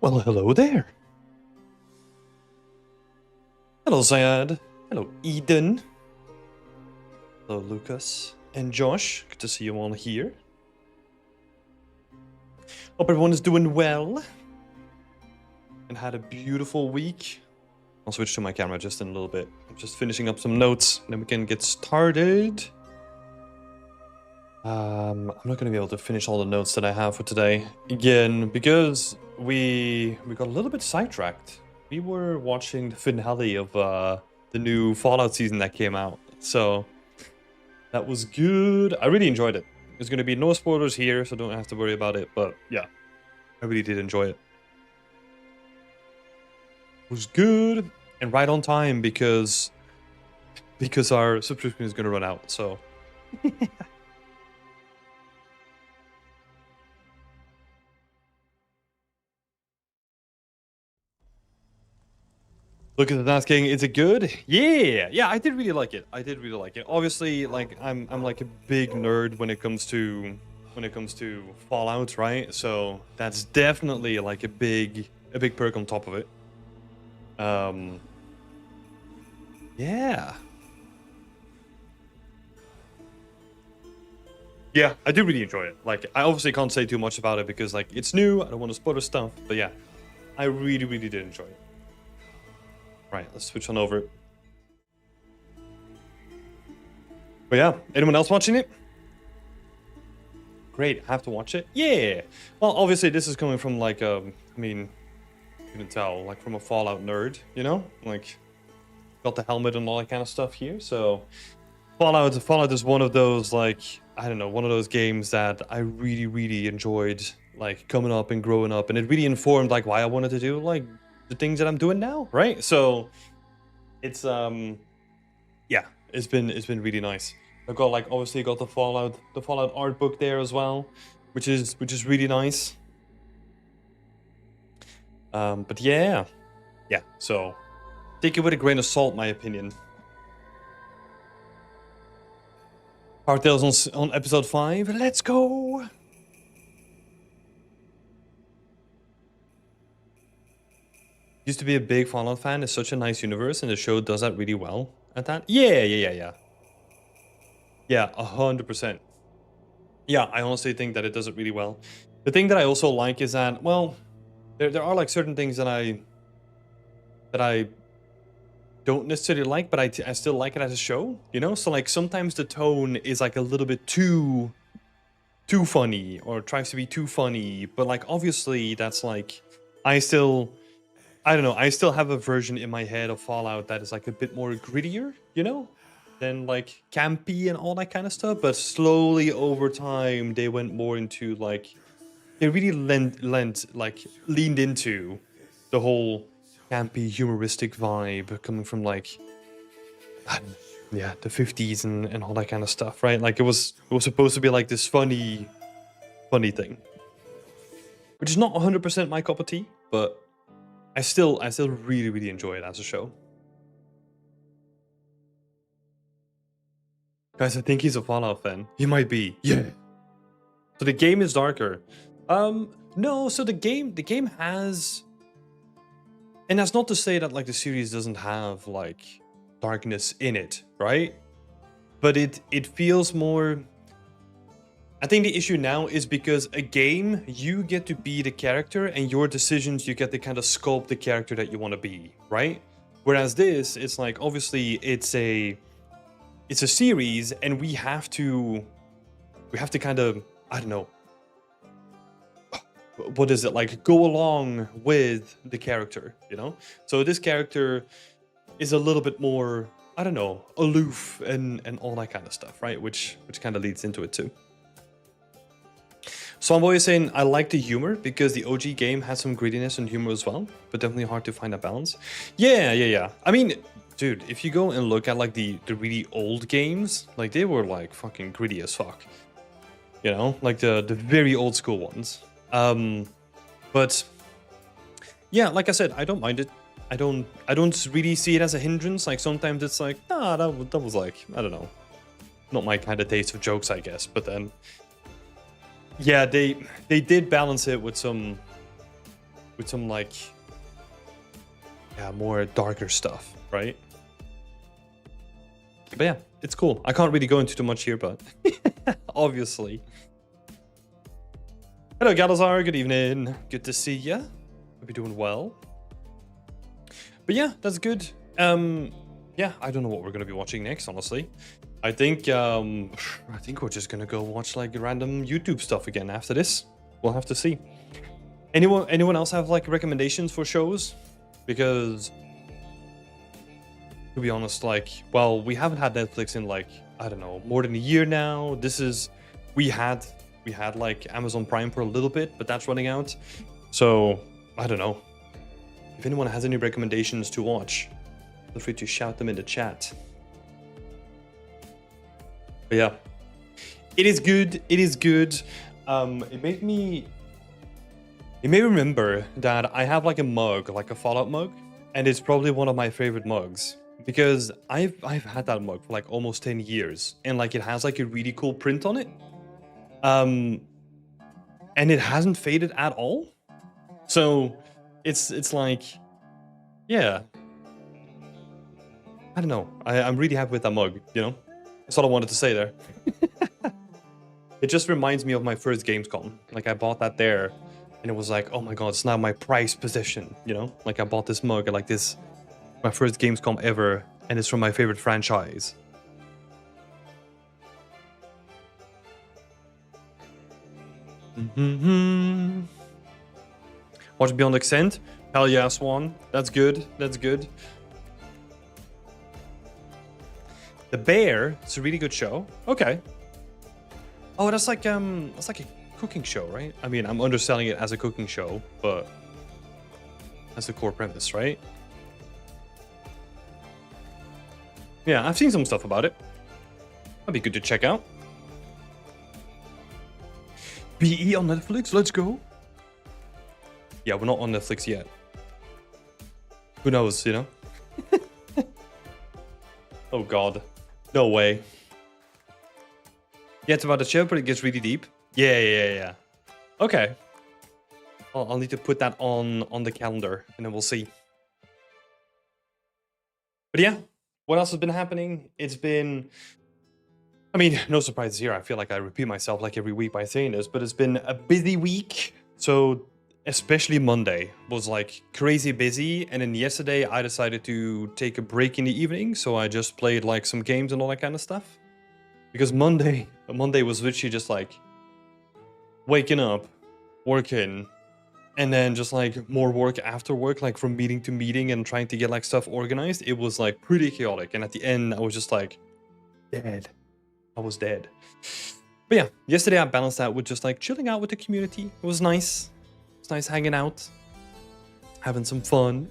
Well, hello there. Hello, Zayad. Hello, Eden. Hello, Lucas and Josh. Good to see you all here. Hope everyone is doing well and had a beautiful week. I'll switch to my camera just in a little bit. I'm just finishing up some notes, and then we can get started. I'm not going to be able to finish all the notes that I have for today again because we got a little bit sidetracked. We were watching the finale of the new Fallout season that came out, so that was good. I really enjoyed it. There's going to be no spoilers here, so don't have to worry about it. But yeah, I really did enjoy it. It was good and right on time because our subscription is going to run out. So. Look at the asking, is it good? Yeah, I did really like it. Obviously, like I'm like a big nerd when it comes to Fallout, right? So that's definitely like a big perk on top of it. Yeah. Yeah, I do really enjoy it. Like, I obviously can't say too much about it because like it's new. I don't want to spoil stuff, but yeah, I really did enjoy it. Right, let's switch on over. But yeah, anyone else watching it? Great, I have to watch it? Yeah! Well, obviously this is coming from like, I mean, you can tell, like from a Fallout nerd, you know? Like, got the helmet and all that kind of stuff here, so... Fallout is one of those, like, I don't know, one of those games that I really enjoyed, like, coming up and growing up, and it really informed, like, why I wanted to do, like, the things that I'm doing now, right? So it's yeah, it's been really nice. I've got like obviously got the Fallout art book there as well, which is really nice. But yeah, so take it with a grain of salt, my opinion. Hardtails on episode 5. Let's go. Used to be a big Fallout fan. It's such a nice universe, and the show does that really well at that. Yeah. Yeah, 100%. Yeah, I honestly think that it does it really well. The thing that I also like is that, well, there are like certain things that I don't necessarily like, but I still like it as a show, you know? So like sometimes the tone is like a little bit too funny or tries to be too funny, but like obviously that's like I don't know, I still have a version in my head of Fallout that is like a bit more grittier, you know, than like campy and all that kind of stuff. But slowly over time, they went more into like, they really leaned into the whole campy, humoristic vibe coming from like, yeah, the 50s and all that kind of stuff, right? Like it was supposed to be like this funny thing, which is not 100% my cup of tea, but I still really enjoy it as a show. Guys, I think he's a Fallout fan. He might be. Yeah. So the game is darker. No, so the game has, and that's not to say that like the series doesn't have like darkness in it, right? But it feels more, I think the issue now is because a game, you get to be the character, and your decisions, you get to kind of sculpt the character that you want to be, right? Whereas this, it's like, obviously, it's a series, and we have to kind of, I don't know, what is it, like, go along with the character, you know? So this character is a little bit more, I don't know, aloof and all that kind of stuff, right? Which kind of leads into it too. So I'm always saying I like the humor because the OG game has some grittiness and humor as well, but definitely hard to find a balance. Yeah. I mean, dude, if you go and look at like the really old games, like they were like fucking gritty as fuck. You know, like the very old school ones. But yeah, like I said, I don't mind it. I don't really see it as a hindrance. Like sometimes it's like, nah, that was like, I don't know, not my kind of taste of jokes, I guess. But then, yeah, they did balance it with some with some like, yeah, more darker stuff, right? But yeah, it's cool. I can't really go into too much here, but obviously. Hello, Galazar. Good evening. Good to see ya. Hope you're doing well. But yeah, that's good. Yeah, I don't know what we're gonna be watching next, honestly. I think we're just gonna go watch like random YouTube stuff again after this. We'll have to see. Anyone else have like recommendations for shows? Because to be honest, like, well, we haven't had Netflix in like, I don't know, more than a year now. We had like Amazon Prime for a little bit, but that's running out. So I don't know. If anyone has any recommendations to watch, feel free to shout them in the chat. But yeah, it is good. It is good. It made me remember that I have like a mug, like a Fallout mug, and it's probably one of my favorite mugs because I've had that mug for like almost 10 years, and like it has like a really cool print on it. And it hasn't faded at all. So it's like, yeah, I don't know. I'm really happy with that mug, you know? That's all I wanted to say there. It just reminds me of my first Gamescom. Like I bought that there and it was like, oh my god, it's now my prized possession, you know? Like I bought this mug at like this, my first Gamescom ever, and it's from my favorite franchise. Watch Beyond Extent? Hell yeah, Swan. That's good. That's good. The Bear. It's a really good show. Okay. Oh, that's like a cooking show, right? I mean, I'm underselling it as a cooking show, but that's the core premise, right? Yeah, I've seen some stuff about it. That'd be good to check out. BE on Netflix, let's go. Yeah, we're not on Netflix yet. Who knows, you know? Oh god. No way. Yeah, it's about a show, but it gets really deep. Yeah. Okay. I'll need to put that on the calendar, and then we'll see. But yeah, what else has been happening? It's been... I mean, no surprises here. I feel like I repeat myself like every week by saying this, but it's been a busy week. So especially Monday was like crazy busy. And then yesterday I decided to take a break in the evening. So I just played like some games and all that kind of stuff. Because Monday was literally just like waking up, working, and then just like more work after work, like from meeting to meeting and trying to get like stuff organized. It was like pretty chaotic. And at the end I was just like dead. I was dead. But yeah, yesterday I balanced that with just like chilling out with the community. It was nice. It's nice hanging out, having some fun.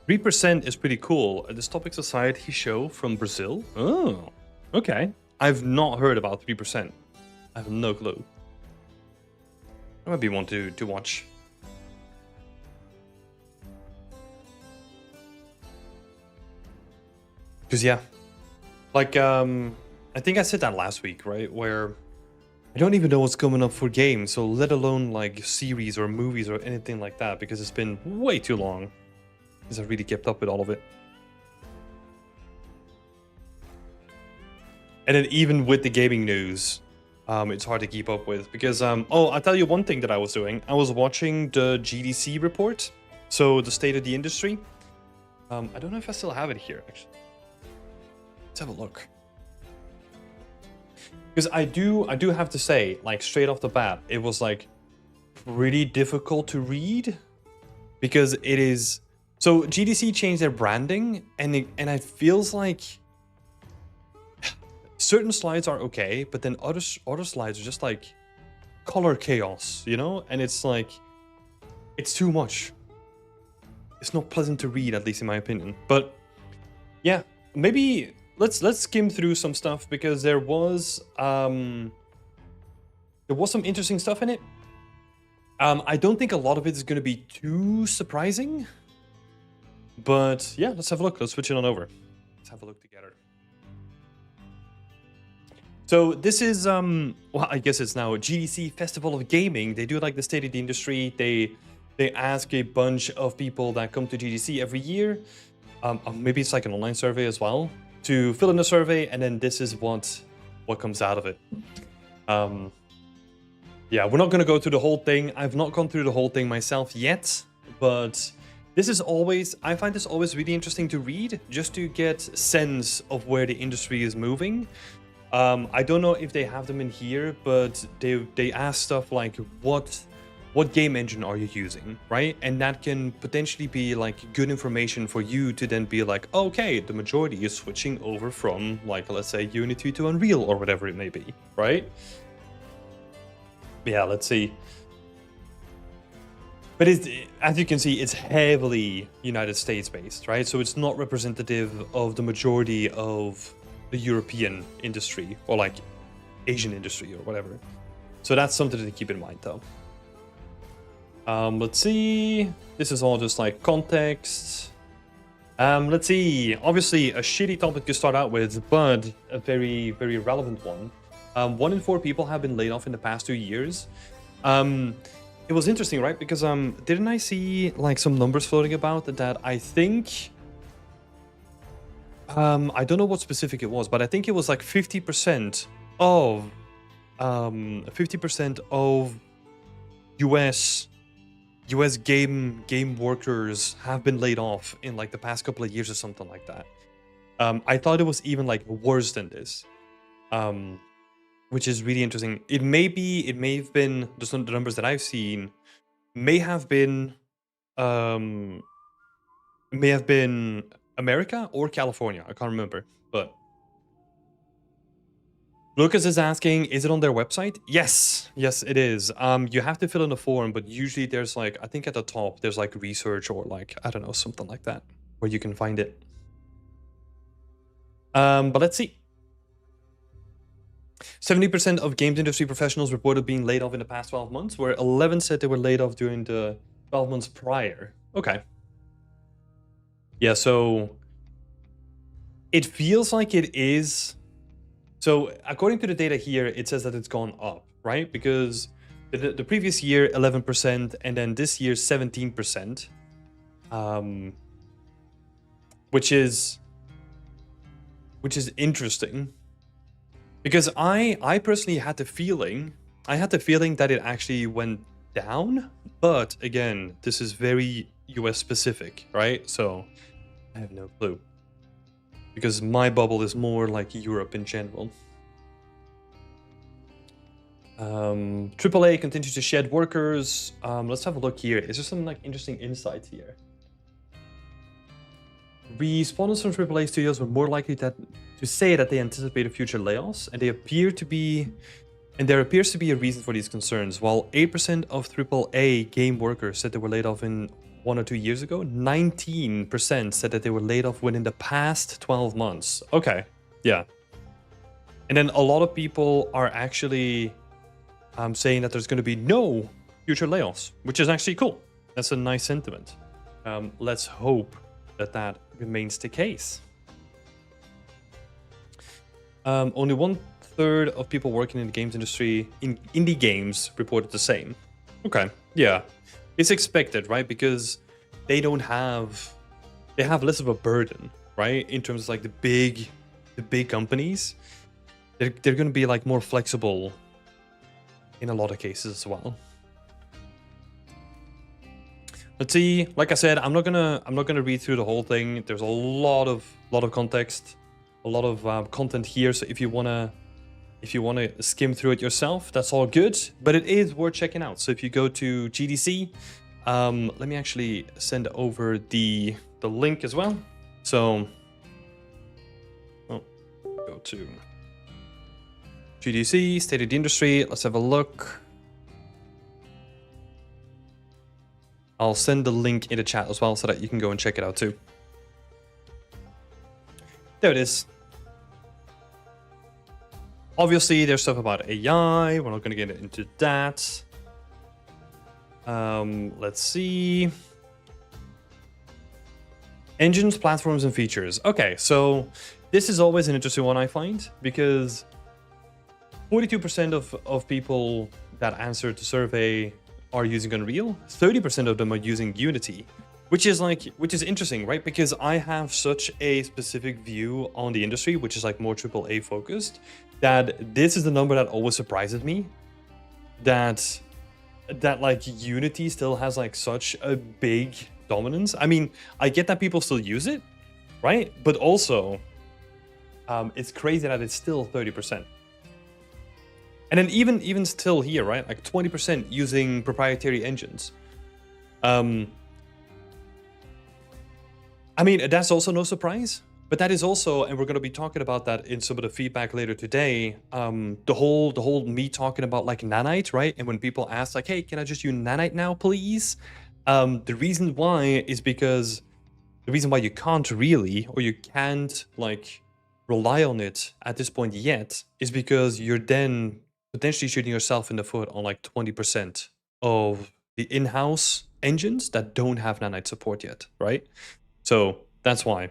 3% is pretty cool. A dystopic society show from Brazil. Oh, okay. I've not heard about 3%. I have no clue. That might be one to watch. Because yeah, like I think I said that last week, right? Where I don't even know what's coming up for games, so let alone like series or movies or anything like that, because it's been way too long since I've really kept up with all of it. And then even with the gaming news, it's hard to keep up with because oh, I'll tell you one thing that I was doing. I was watching the GDC report, so the state of the industry. I don't know if I still have it here actually. Let's have a look. Because I do have to say, like straight off the bat, it was like pretty difficult to read because it is. So GDC changed their branding, and it feels like certain slides are okay, but then other slides are just like color chaos, you know? And it's like it's too much. It's not pleasant to read, at least in my opinion. But yeah, maybe. Let's skim through some stuff because there was some interesting stuff in it. I don't think a lot of it is going to be too surprising, but yeah, let's have a look. Let's switch it on over. Let's have a look together. So this is well, I guess it's now a GDC Festival of Gaming. They do like the State of the Industry. They ask a bunch of people that come to GDC every year. Maybe it's like an online survey as well, to fill in a survey, and then this is what comes out of it. Yeah, we're not gonna go through the whole thing. I've not gone through the whole thing myself yet, but this is always, I find this always really interesting to read, just to get sense of where the industry is moving. I don't know if they have them in here, but they ask stuff like what game engine are you using, right? And that can potentially be like good information for you to then be like, okay, the majority is switching over from, like, let's say Unity to Unreal or whatever it may be, right? Yeah, let's see. But as you can see, it's heavily United States based, right? So it's not representative of the majority of the European industry or like Asian industry or whatever. So that's something to keep in mind though. Let's see. This is all just like context. Let's see. Obviously, a shitty topic to start out with, but a very, very relevant one. 1 in 4 people have been laid off in the past 2 years. It was interesting, right? Because didn't I see like some numbers floating about that? I think I don't know what specific it was, but I think it was like 50% of 50% of US game workers have been laid off in like the past couple of years or something like that. I thought it was even like worse than this, which is really interesting. It may have been the numbers that I've seen may have been America or California. I can't remember, but Lucas is asking, is it on their website? Yes, it is. You have to fill in a form, but usually there's like, I think at the top, there's like research or like, I don't know, something like that, where you can find it. But let's see. 70% of games industry professionals reported being laid off in the past 12 months, where 11 said they were laid off during the 12 months prior. Okay. Yeah, so it feels like it is. So according to the data here, it says that it's gone up, right? Because the previous year, 11%, and then this year, 17%. Which is interesting. Because I personally had the feeling that it actually went down, but again, this is very US specific, right? So I have no clue. Because my bubble is more like Europe in general. AAA continues to shed workers. Let's have a look here. Is there some like interesting insights here? Respondents from AAA studios were more likely to say that they anticipated future layoffs, and there appears to be a reason for these concerns. While 8% of AAA game workers said they were laid off in 1 or 2 years ago, 19% said that they were laid off within the past 12 months. Okay, yeah. And then a lot of people are actually saying that there's going to be no future layoffs, which is actually cool. That's a nice sentiment. Let's hope that remains the case. Only 1/3 of people working in the games industry, in indie games, reported the same. Okay, yeah. It's expected, right? Because they have less of a burden, right? In terms of like the big companies, they're going to be like more flexible in a lot of cases as well. Let's see. Like I said, I'm not gonna read through the whole thing. There's a lot of context, a lot of content here. So if you wanna skim through it yourself, that's all good. But it is worth checking out. So if you go to GDC, let me actually send over the link as well. So go to GDC, State of the Industry. Let's have a look. I'll send the link in the chat as well so that you can go and check it out too. There it is. Obviously, there's stuff about AI. We're not going to get into that. Let's see. Engines, platforms, and features. Okay, so this is always an interesting one, I find, because 42% of people that answered the survey are using Unreal. 30% of them are using Unity, which is interesting, right? Because I have such a specific view on the industry, which is like more AAA focused, that this is the number that always surprises me. That like Unity still has like such a big dominance. I mean, I get that people still use it, right? But also, it's crazy that it's still 30%. And then even still here, right? Like 20% using proprietary engines. I mean, that's also no surprise. But that is also, and we're going to be talking about that in some of the feedback later today. The whole me talking about like Nanite, right? And when people ask like, "Hey, can I just use Nanite now, please?" The reason why is because the reason why you can't really, or you can't like rely on it at this point yet, is because you're then potentially shooting yourself in the foot on like 20% of the in-house engines that don't have Nanite support yet, right? So that's why.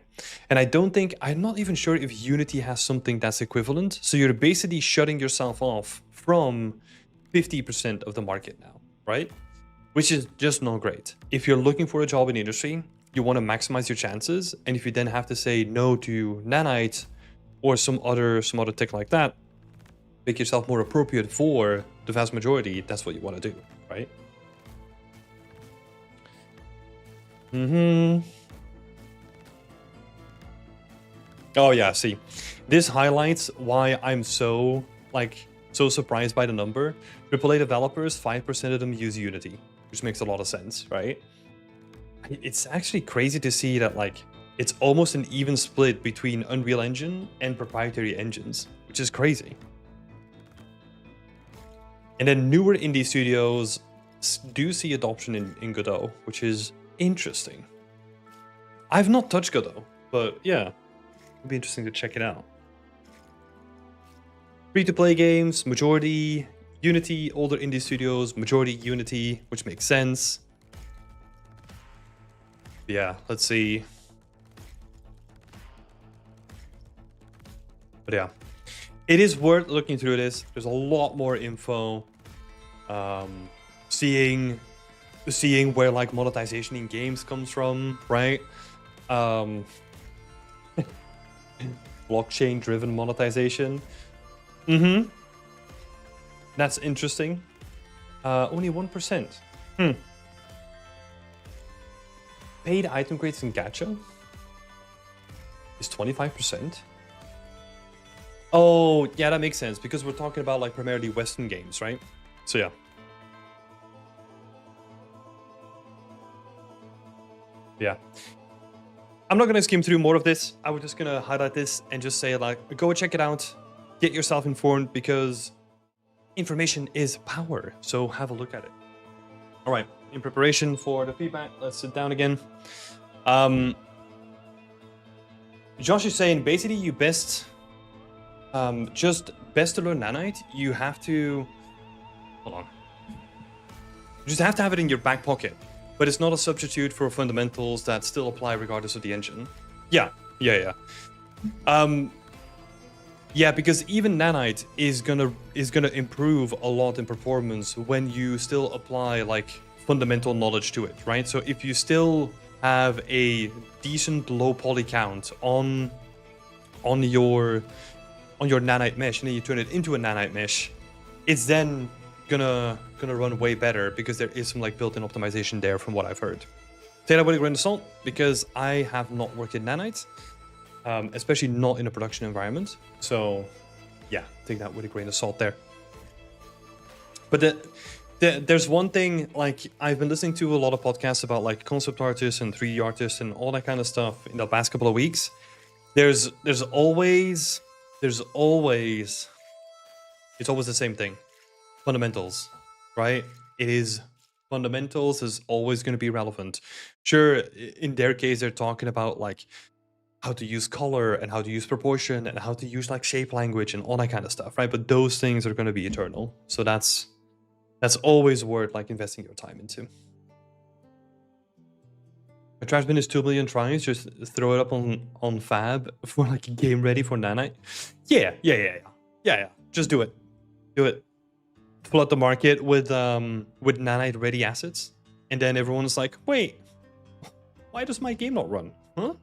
And I'm not even sure if Unity has something that's equivalent. So you're basically shutting yourself off from 50% of the market now, right? Which is just not great. If you're looking for a job in the industry, you want to maximize your chances. And if you then have to say no to Nanite or some other tech like that, make yourself more appropriate for the vast majority, that's what you want to do, right? Oh yeah, see. This highlights why I'm so surprised by the number. AAA developers, 5% of them use Unity, which makes a lot of sense, right? It's actually crazy to see that like it's almost an even split between Unreal Engine and proprietary engines, which is crazy. And then newer indie studios do see adoption in Godot, which is interesting. I've not touched Godot, but yeah, it'd be interesting to check it out. Free-to-play games, majority Unity, older indie studios, majority Unity, which makes sense. Yeah, let's see. But yeah, it is worth looking through this. There's a lot more info. Seeing where like monetization in games comes from, right? Blockchain driven monetization. That's interesting. Only 1%. Paid item crates in gacha is 25%. Oh, yeah, that makes sense because we're talking about like primarily Western games, right? So yeah. Yeah. I'm not going to skim through more of this. I was just going to highlight this and just say like, go check it out. Get yourself informed because information is power. So have a look at it. All right. In preparation for the feedback, let's sit down again. Josh is saying basically you best to learn Nanite, you have to hold on. You just have to have it in your back pocket, but it's not a substitute for fundamentals that still apply regardless of the engine. Yeah. Yeah, because even Nanite is gonna improve a lot in performance when you still apply like fundamental knowledge to it, right? So if you still have a decent low poly count on your Nanite mesh and then you turn it into a Nanite mesh, it's then gonna run way better because there is some like built-in optimization there from what I've heard. Take that with a grain of salt because I have not worked in Nanite, especially not in a production environment. So yeah, take that with a grain of salt there. But there's one thing, like I've been listening to a lot of podcasts about like concept artists and 3D artists and all that kind of stuff in the past couple of weeks. There's always it's always the same thing. Fundamentals, right? It is fundamentals is always going to be relevant. Sure, in their case, they're talking about like how to use color and how to use proportion and how to use like shape language and all that kind of stuff, right? But those things are going to be eternal. So that's always worth like investing your time into. A trash bin is 2 million tries. Just throw it up on Fab for like a game ready for Nanite. Yeah. Just do it. Do it. Flood the market with nanite ready assets, and then everyone's like, wait, why does my game not run? Huh?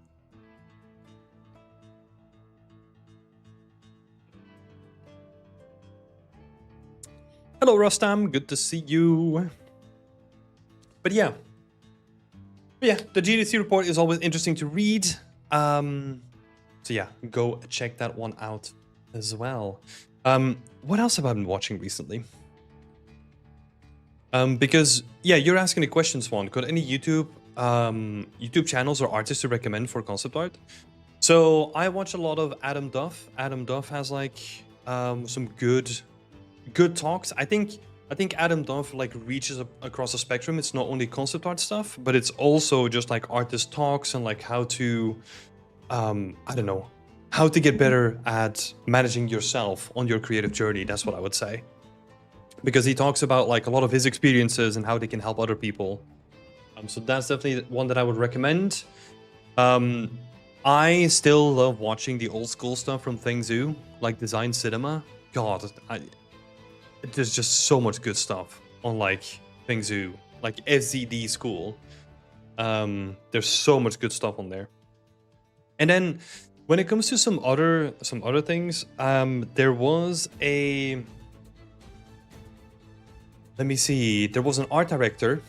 Hello, Rostam. Good to see you. But yeah, the GDC report is always interesting to read. So yeah, go check that one out as well. What else have I been watching recently? Because yeah, you're asking the question, Swan. Got any YouTube channels or artists to recommend for concept art? So I watch a lot of Adam Duff. Adam Duff has like some good talks. I think Adam Duff like reaches across the spectrum. It's not only concept art stuff, but it's also just like artist talks and like how to I don't know, how to get better at managing yourself on your creative journey. That's what I would say. Because he talks about like a lot of his experiences and how they can help other people. So that's definitely one that I would recommend. I still love watching the old school stuff from Feng Zhu, like Design Cinema. God, there's just so much good stuff on like Feng Zhu, like FZD school. There's so much good stuff on there. And then when it comes to some other things, there was a, let me see, there was an art director,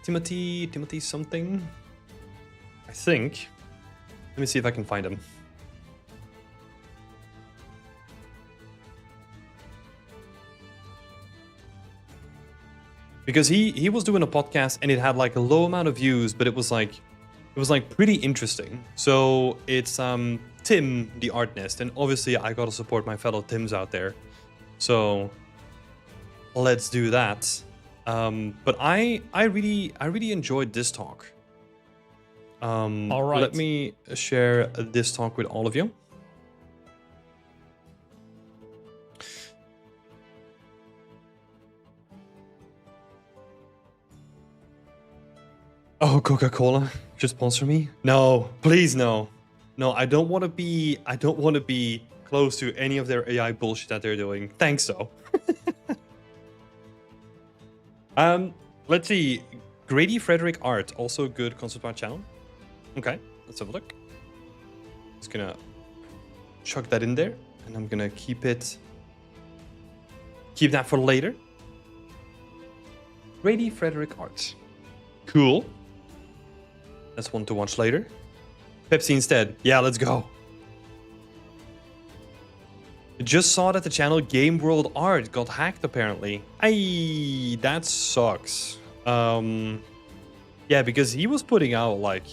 Timothy something, I think. Let me see if I can find him. Because he was doing a podcast and it had like a low amount of views, but it was like pretty interesting. So it's Tim, the Art Nest, and obviously I gotta support my fellow Tims out there. So let's do that. But I really enjoyed this talk. All right. Let me share this talk with all of you. Oh, Coca-Cola, just sponsor me? No, please no. No, I don't want to be close to any of their AI bullshit that they're doing. Thanks though. Let's see. Grady Frederick Art, also a good concept art channel. Okay, let's have a look. Just gonna chuck that in there, and I'm gonna keep that for later. Grady Frederick Art. Cool. That's one to watch later. Pepsi instead. Yeah, let's go. Just saw that the channel Game World Art got hacked apparently. Ay, that sucks. Yeah, because he was putting out like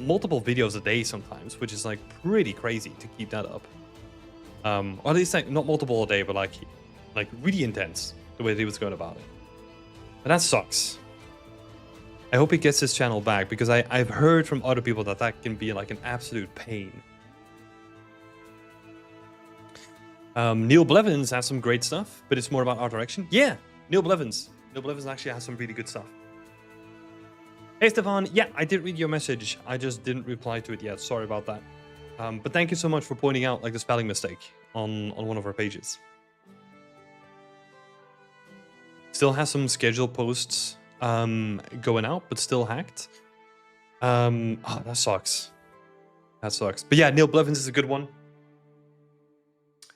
multiple videos a day sometimes, which is like pretty crazy to keep that up. Or at least like not multiple a day, but like really intense the way that he was going about it. But that sucks. I hope he gets his channel back because I've heard from other people that can be like an absolute pain. Neil Blevins has some great stuff, but it's more about art direction. Yeah, Neil Blevins. Neil Blevins actually has some really good stuff. Hey, Stefan. Yeah, I did read your message. I just didn't reply to it yet. Sorry about that. But thank you so much for pointing out like the spelling mistake on one of our pages. Still has some scheduled posts going out, but still hacked. Oh, that sucks. That sucks. But yeah, Neil Blevins is a good one.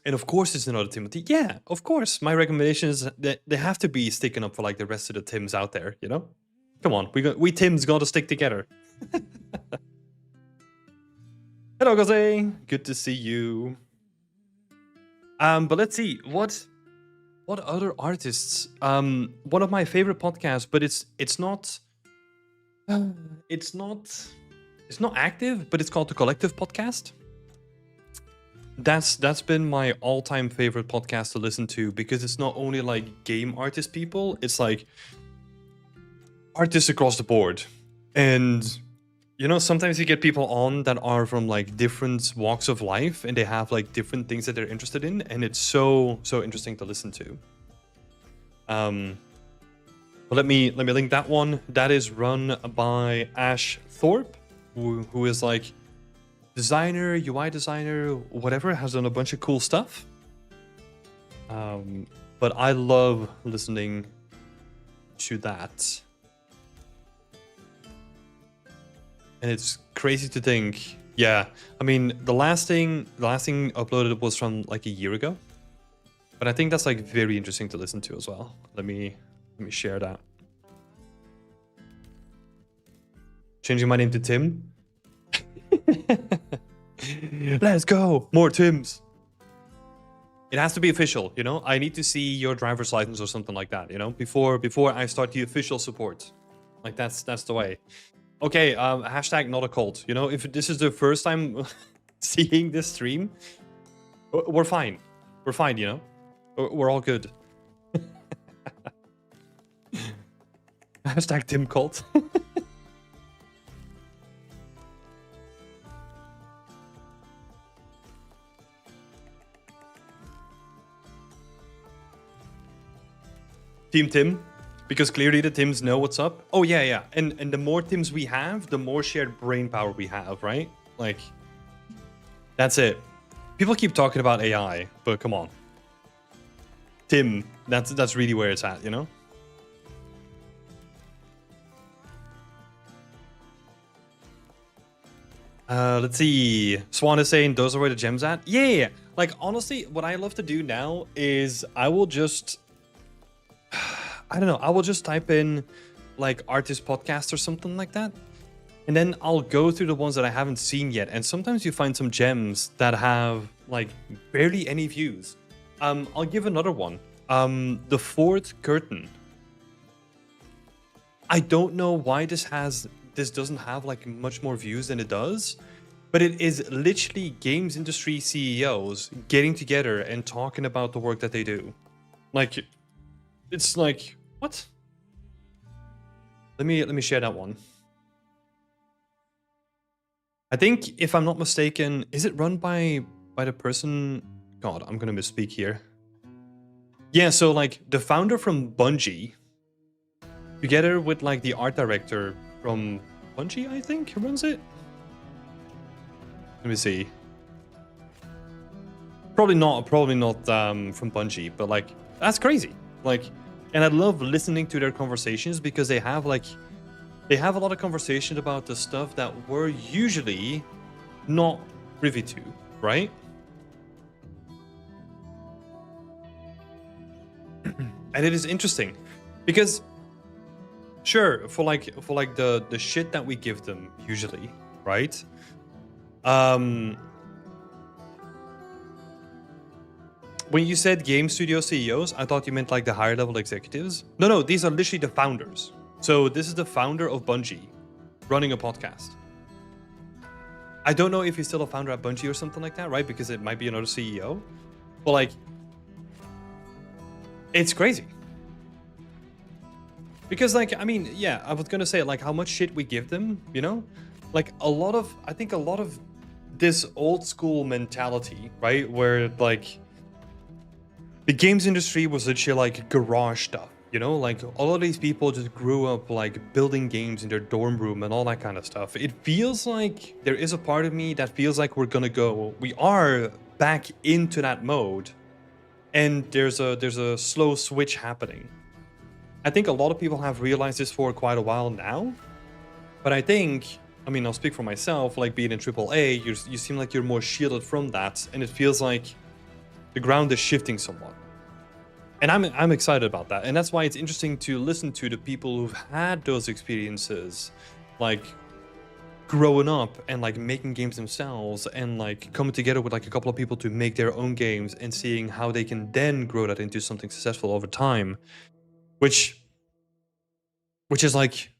And of course it's another Timothy. Yeah, of course. My recommendation is that they have to be sticking up for like the rest of the Tims out there, you know? Come on, we Tims gotta stick together. Hello, Jose. Good to see you. But let's see, what other artists? One of my favorite podcasts, but it's not active, but it's called The Collective Podcast. That's been my all-time favorite podcast to listen to because it's not only like game artist people, it's like artists across the board. And you know, sometimes you get people on that are from like different walks of life and they have like different things that they're interested in, and it's so interesting to listen to. But let me link that one. That is run by Ash Thorpe, who is like designer, UI designer, whatever, has done a bunch of cool stuff. But I love listening to that. And it's crazy to think. Yeah, I mean, the last thing uploaded was from like a year ago. But I think that's like very interesting to listen to as well. Let me share that. Changing my name to Tim. Let's go! More Tims! It has to be official, you know? I need to see your driver's license or something like that, you know? Before I start the official support. Like, that's the way. Okay, hashtag not a cult. You know, if this is the first time seeing this stream, we're fine. We're fine, you know? We're all good. Hashtag Tim cult. Team Tim, because clearly the Tims know what's up. Oh yeah, yeah. And the more Tims we have, the more shared brain power we have, right? Like, that's it. People keep talking about AI, but come on. Tim, that's really where it's at, you know? Let's see. Swan is saying those are where the gems at. Yeah. Like, honestly, what I love to do now is I will just... I don't know. I will just type in like artist podcast or something like that. And then I'll go through the ones that I haven't seen yet. And sometimes you find some gems that have like barely any views. I'll give another one. The Fourth Curtain. I don't know why this doesn't have like much more views than it does. But it is literally games industry CEOs getting together and talking about the work that they do. Like, it's like, what? Let me share that one. I think, if I'm not mistaken, is it run by the person? God, I'm gonna misspeak here. Yeah, so like the founder from Bungie, together with like the art director from Bungie, I think, runs it. Let me see. Probably not from Bungie, but like that's crazy. Like, and I love listening to their conversations because they have a lot of conversations about the stuff that we're usually not privy to, right? And it is interesting because sure, for like the shit that we give them usually, right? When you said game studio CEOs, I thought you meant like the higher level executives. No, these are literally the founders. So this is the founder of Bungie running a podcast. I don't know if he's still a founder at Bungie or something like that, right? Because it might be another CEO. But like, it's crazy. Because like, I mean, yeah, I was gonna say like how much shit we give them, you know? Like I think a lot of this old school mentality, right? Where like, the games industry was literally like garage stuff, you know? Like all of these people just grew up like building games in their dorm room and all that kind of stuff. It feels like there is a part of me that feels like we are back into that mode, and there's a slow switch happening. I think a lot of people have realized this for quite a while now, but I think, I mean, I'll speak for myself, like being in AAA, you seem like you're more shielded from that, and it feels like the ground is shifting somewhat. And I'm excited about that. And that's why it's interesting to listen to the people who've had those experiences, like growing up and like making games themselves and like coming together with like a couple of people to make their own games and seeing how they can then grow that into something successful over time, which is like,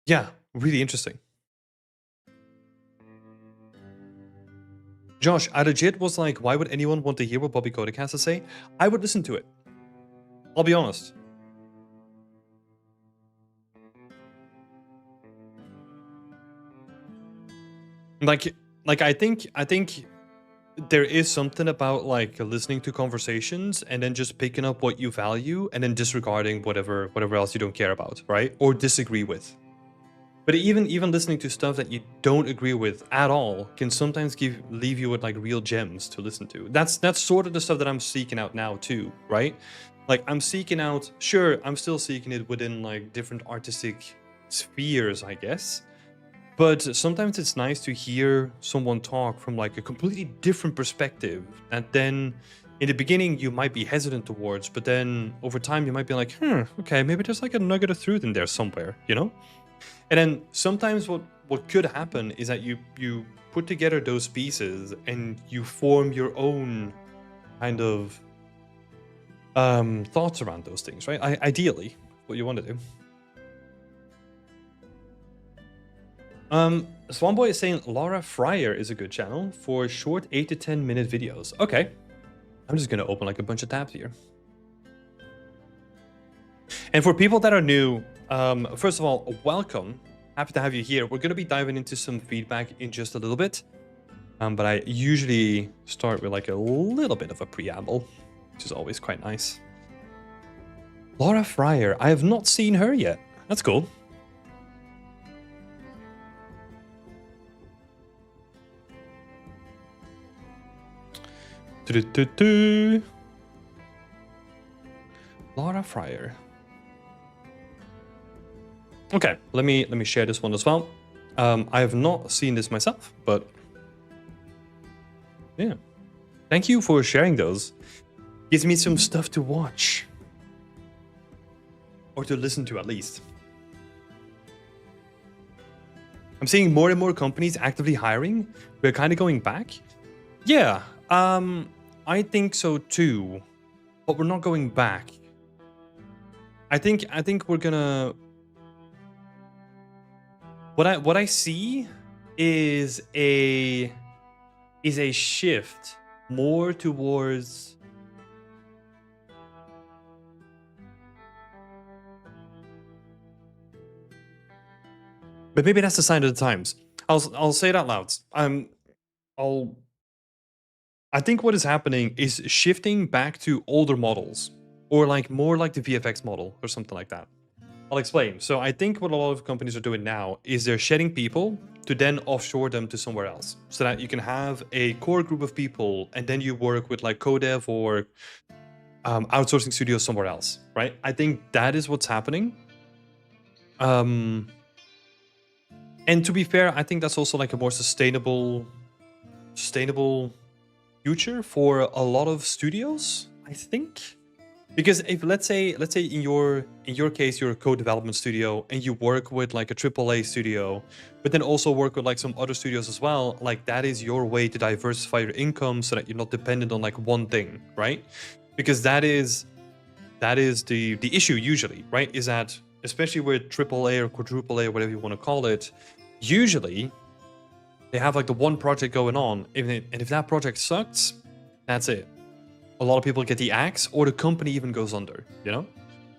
yeah, really interesting. Josh, I legit was like, why would anyone want to hear what Bobby Kotick has to say? I would listen to it. I'll be honest. Like I think there is something about like listening to conversations and then just picking up what you value and then disregarding whatever else you don't care about, right? Or disagree with. But even listening to stuff that you don't agree with at all can sometimes leave you with like real gems to listen to. That's sort of the stuff that I'm seeking out now too, right? Like I'm seeking out, sure, I'm still seeking it within like different artistic spheres, I guess. But sometimes it's nice to hear someone talk from like a completely different perspective that then in the beginning you might be hesitant towards, but then over time you might be like, okay, maybe there's like a nugget of truth in there somewhere, you know? And then sometimes what could happen is that you put together those pieces and you form your own kind of thoughts around those things, right? Ideally, what you want to do. Swanboy is saying Laura Fryer is a good channel for short 8 to 10 minute videos. Okay. I'm just gonna open like a bunch of tabs here. And for people that are new, first of all, welcome. Happy to have you here. We're gonna be diving into some feedback in just a little bit. But I usually start with like a little bit of a preamble, which is always quite nice. Laura Fryer, I have not seen her yet. That's cool. Laura Fryer. Okay, let me share this one as well. I have not seen this myself, but yeah. Thank you for sharing those. Gives me some stuff to watch. Or to listen to at least. I'm seeing more and more companies actively hiring. We're kind of going back. Yeah, I think so too. But we're not going back. I think we're gonna... What I see is a shift more towards but maybe that's the sign of the times. I'll say it out loud. I think what is happening is shifting back to older models or like more like the VFX model or something like that. I'll explain. So I think what a lot of companies are doing now is they're shedding people to then offshore them to somewhere else so that you can have a core group of people and then you work with like co-dev or outsourcing studios somewhere else, right? I think that is what's happening. And to be fair, I think that's also like a more sustainable future for a lot of studios, I think. Because if let's say in your case you're a co-development studio and you work with like a AAA studio, but then also work with like some other studios as well, like that is your way to diversify your income so that you're not dependent on like one thing, right? Because that is the issue usually, right? Is that especially with AAA or quadruple A or whatever you want to call it, usually they have like the one project going on, and if that project sucks, that's it. A lot of people get the axe or the company even goes under, you know?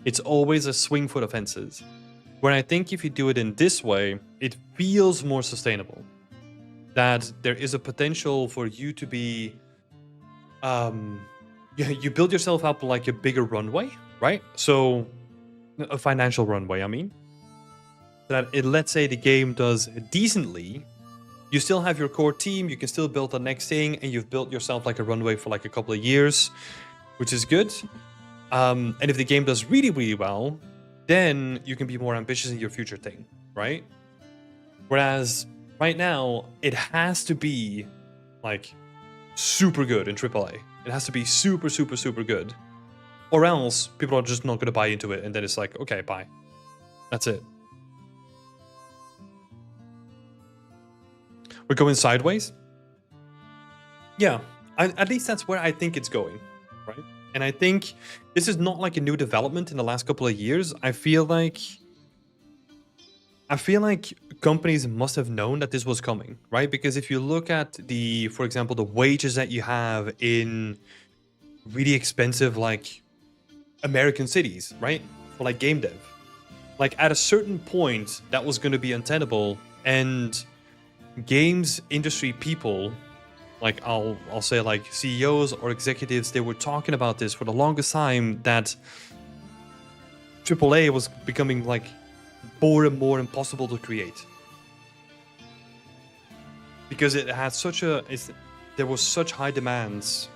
It's always a swing for the fences. Where I think if you do it in this way, it feels more sustainable. That there is a potential for you to be... you build yourself up like a bigger runway, right? So, a financial runway, I mean. That let's say the game does decently, you still have your core team, you can still build the next thing, and you've built yourself like a runway for like a couple of years, which is good. And if the game does really, really well, then you can be more ambitious in your future thing, right? Whereas right now, it has to be like super good in AAA. It has to be super, super, super good. Or else people are just not going to buy into it, and then it's like, okay, bye. That's it. We're going sideways? Yeah, at least that's where I think it's going, right? And I think this is not like a new development in the last couple of years. I feel like companies must have known that this was coming, right? Because if you look at for example, the wages that you have in really expensive, like American cities, right? For like game dev, like at a certain point that was going to be untenable, and games industry people, like I'll say like CEOs or executives, they were talking about this for the longest time, that AAA was becoming like more and more impossible to create. Because it had there was such high demands,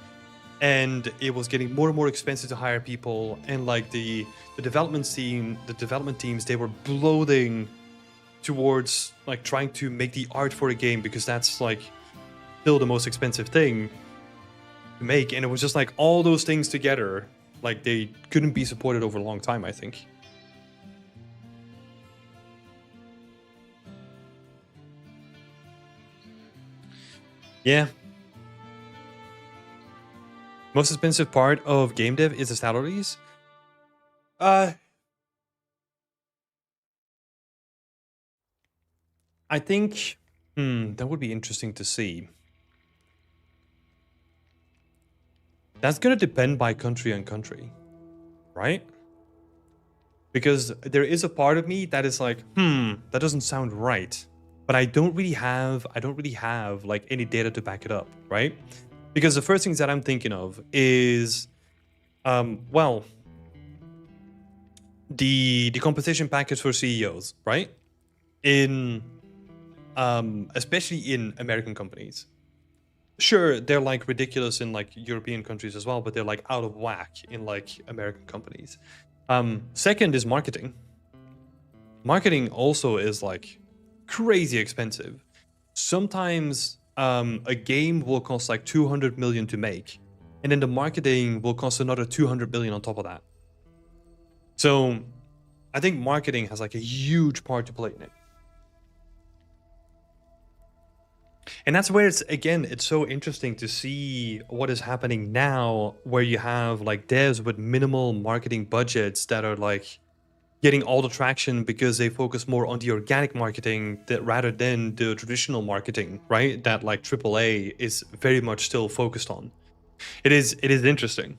and it was getting more and more expensive to hire people, and like the development teams, they were bloating towards like trying to make the art for a game, because that's like still the most expensive thing to make. And it was just like all those things together, like they couldn't be supported over a long time, I think. Yeah. Most expensive part of game dev is the salaries. I think that would be interesting to see. That's gonna depend by country and country, right? Because there is a part of me that is like, that doesn't sound right. But I don't really have like any data to back it up, right? Because the first things that I'm thinking of is well, the compensation package for CEOs, right? In especially in American companies. Sure, they're like ridiculous in like European countries as well, but they're like out of whack in like American companies. Second is marketing. Marketing also is like crazy expensive. Sometimes a game will cost like 200 million to make, and then the marketing will cost another 200 million on top of that. So I think marketing has like a huge part to play in it. And that's where it's so interesting to see what is happening now, where you have like devs with minimal marketing budgets that are like getting all the traction because they focus more on the organic marketing rather than the traditional marketing, right? That like AAA is very much still focused on. It is interesting.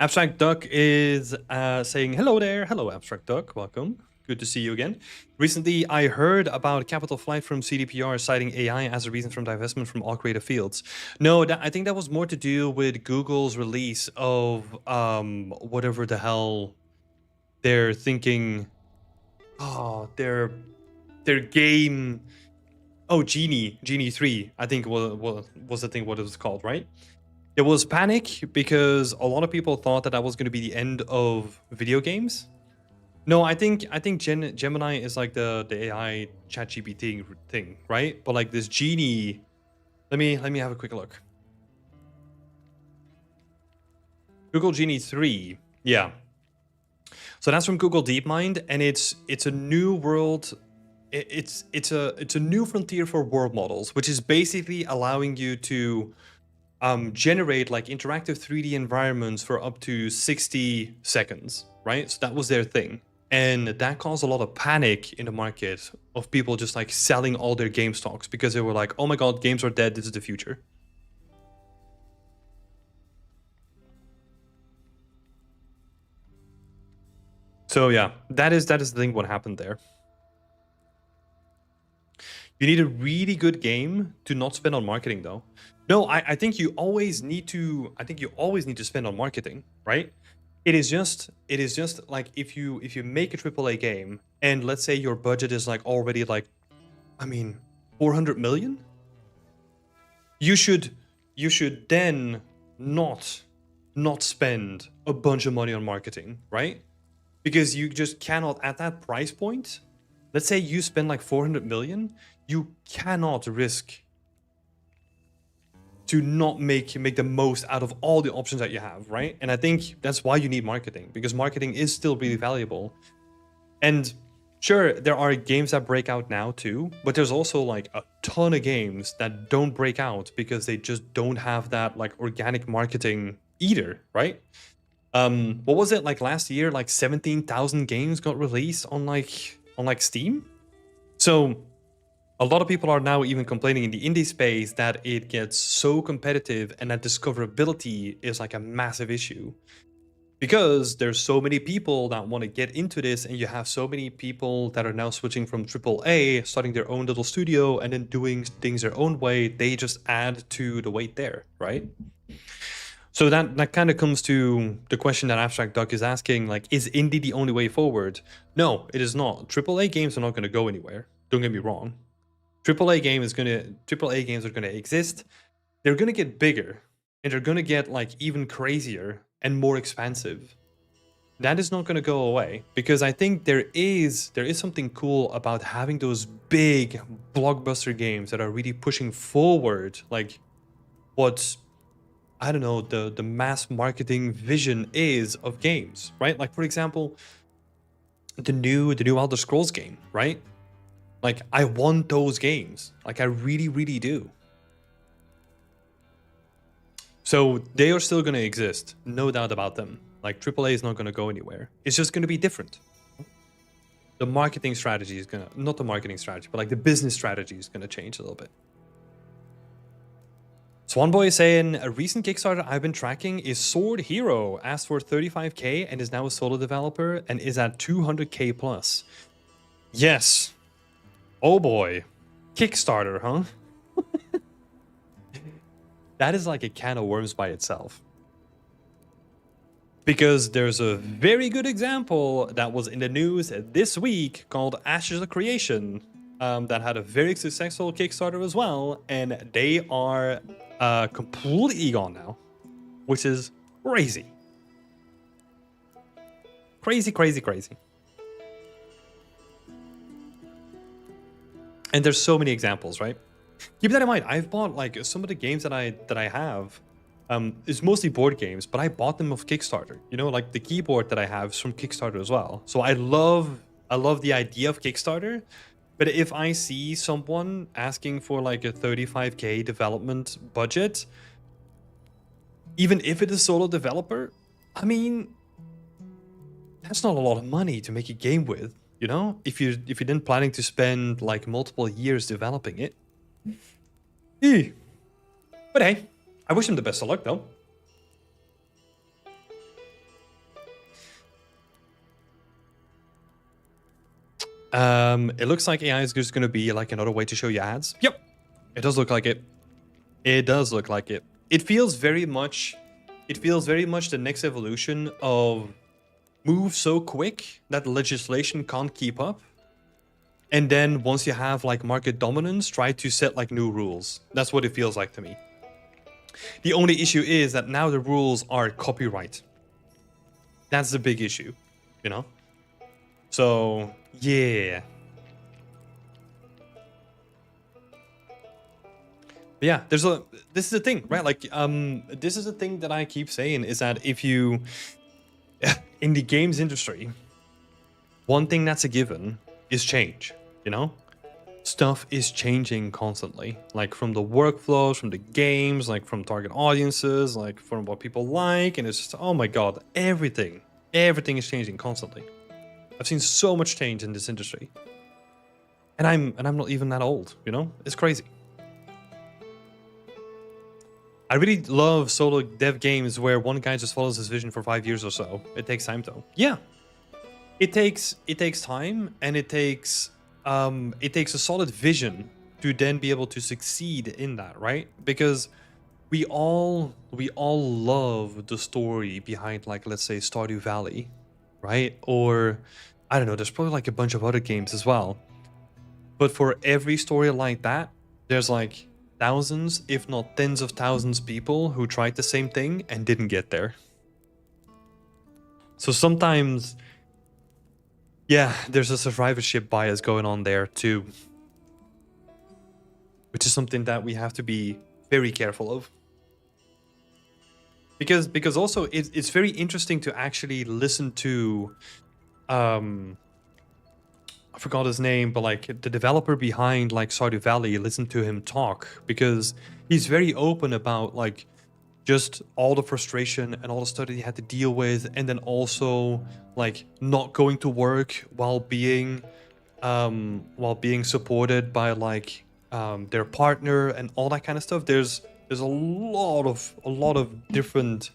Abstract Duck is saying hello there. Hello, Abstract Duck. Welcome. Good to see you again. Recently, I heard about Capital Flight from CDPR citing AI as a reason for divestment from all creative fields. No, I think that was more to do with Google's release of whatever the hell they're thinking. Oh, their game. Oh, Genie 3, I think was the thing what it was called, right? There was panic because a lot of people thought that was going to be the end of video games. No, I think Gemini is like the AI ChatGPT thing, right? But like this Genie, let me have a quick look. Google Genie 3, yeah. So that's from Google DeepMind, and it's a new world. It's a new frontier for world models, which is basically allowing you to generate like interactive 3D environments for up to 60 seconds, right? So that was their thing. And that caused a lot of panic in the market of people just like selling all their game stocks because they were like, oh my God, games are dead. This is the future. So yeah, that is the thing what happened there. You need a really good game to not spend on marketing though. No, I think you always need to spend on marketing, right? It is just like if you make a AAA game and let's say your budget is like already like, I mean, 400 million, you should then not spend a bunch of money on marketing, right? Because you just cannot at that price point. Let's say you spend like 400 million, you cannot risk to not make the most out of all the options that you have, right? And I think that's why you need marketing, because marketing is still really valuable. And sure, there are games that break out now too, but there's also like a ton of games that don't break out because they just don't have that like organic marketing either, right? What was it like last year? Like 17,000 games got released on like Steam. So a lot of people are now even complaining in the indie space that it gets so competitive and that discoverability is like a massive issue. Because there's so many people that want to get into this, and you have so many people that are now switching from AAA, starting their own little studio, and then doing things their own way. They just add to the weight there, right? So that kind of comes to the question that Abstract Duck is asking, like, is indie the only way forward? No, it is not. AAA games are not going to go anywhere. Don't get me wrong. AAA games are going to exist. They're going to get bigger, and they're going to get like even crazier and more expansive. That is not going to go away, because I think there is something cool about having those big blockbuster games that are really pushing forward, like what, I don't know, the mass marketing vision is of games, right? Like, for example, the new Elder Scrolls game, right? Like, I want those games. Like, I really, really do. So they are still going to exist, no doubt about them. Like, AAA is not going to go anywhere. It's just going to be different. The marketing strategy is going to, not the marketing strategy, but like the business strategy is going to change a little bit. Swanboy is saying, a recent Kickstarter I've been tracking is Sword Hero, asked for 35k and is now a solo developer and is at 200k plus. Yes. Oh boy. Kickstarter, huh? That is like a can of worms by itself. Because there's a very good example that was in the news this week called Ashes of Creation, that had a very successful Kickstarter as well, and they are completely gone now, which is crazy. Crazy, crazy, crazy. And there's so many examples, right? Keep that in mind. I've bought like some of the games that I have. It's mostly board games, but I bought them off Kickstarter. You know, like the keyboard that I have is from Kickstarter as well. So I love the idea of Kickstarter. But if I see someone asking for like a 35k development budget, even if it is a solo developer, I mean, that's not a lot of money to make a game with. You know, if you didn't planning to spend like multiple years developing it. But hey, I wish him the best of luck though. It looks like AI is just going to be like another way to show you ads. Yep, it does look like it. It does look like it. It feels very much the next evolution of move so quick that legislation can't keep up. And then once you have like market dominance, try to set like new rules. That's what it feels like to me. The only issue is that now the rules are copyright. That's the big issue, you know? So, yeah. But yeah, this is the thing, right? Like, this is the thing that I keep saying is that if you, in the games industry, one thing that's a given is change, you know? Stuff is changing constantly, like from the workflows, from the games, like from target audiences, like from what people like, and it's just, oh my god, everything is changing constantly. I've seen so much change in this industry, and I'm not even that old, you know? It's crazy. I really love solo dev games where one guy just follows his vision for 5 years or so. It takes time though. Yeah, it takes time, and it takes a solid vision to then be able to succeed in that, right? Because we all love the story behind, like, let's say Stardew Valley, right? Or I don't know, there's probably like a bunch of other games as well. But for every story like that, there's like thousands, if not tens of thousands people who tried the same thing and didn't get there. So sometimes, yeah, there's a survivorship bias going on there too, which is something that we have to be very careful of. Because also it's very interesting to actually listen to, I forgot his name, but like the developer behind like Stardew Valley, listen to him talk, because he's very open about like just all the frustration and all the stuff that he had to deal with, and then also like not going to work while being supported by like their partner and all that kind of stuff. There's a lot of different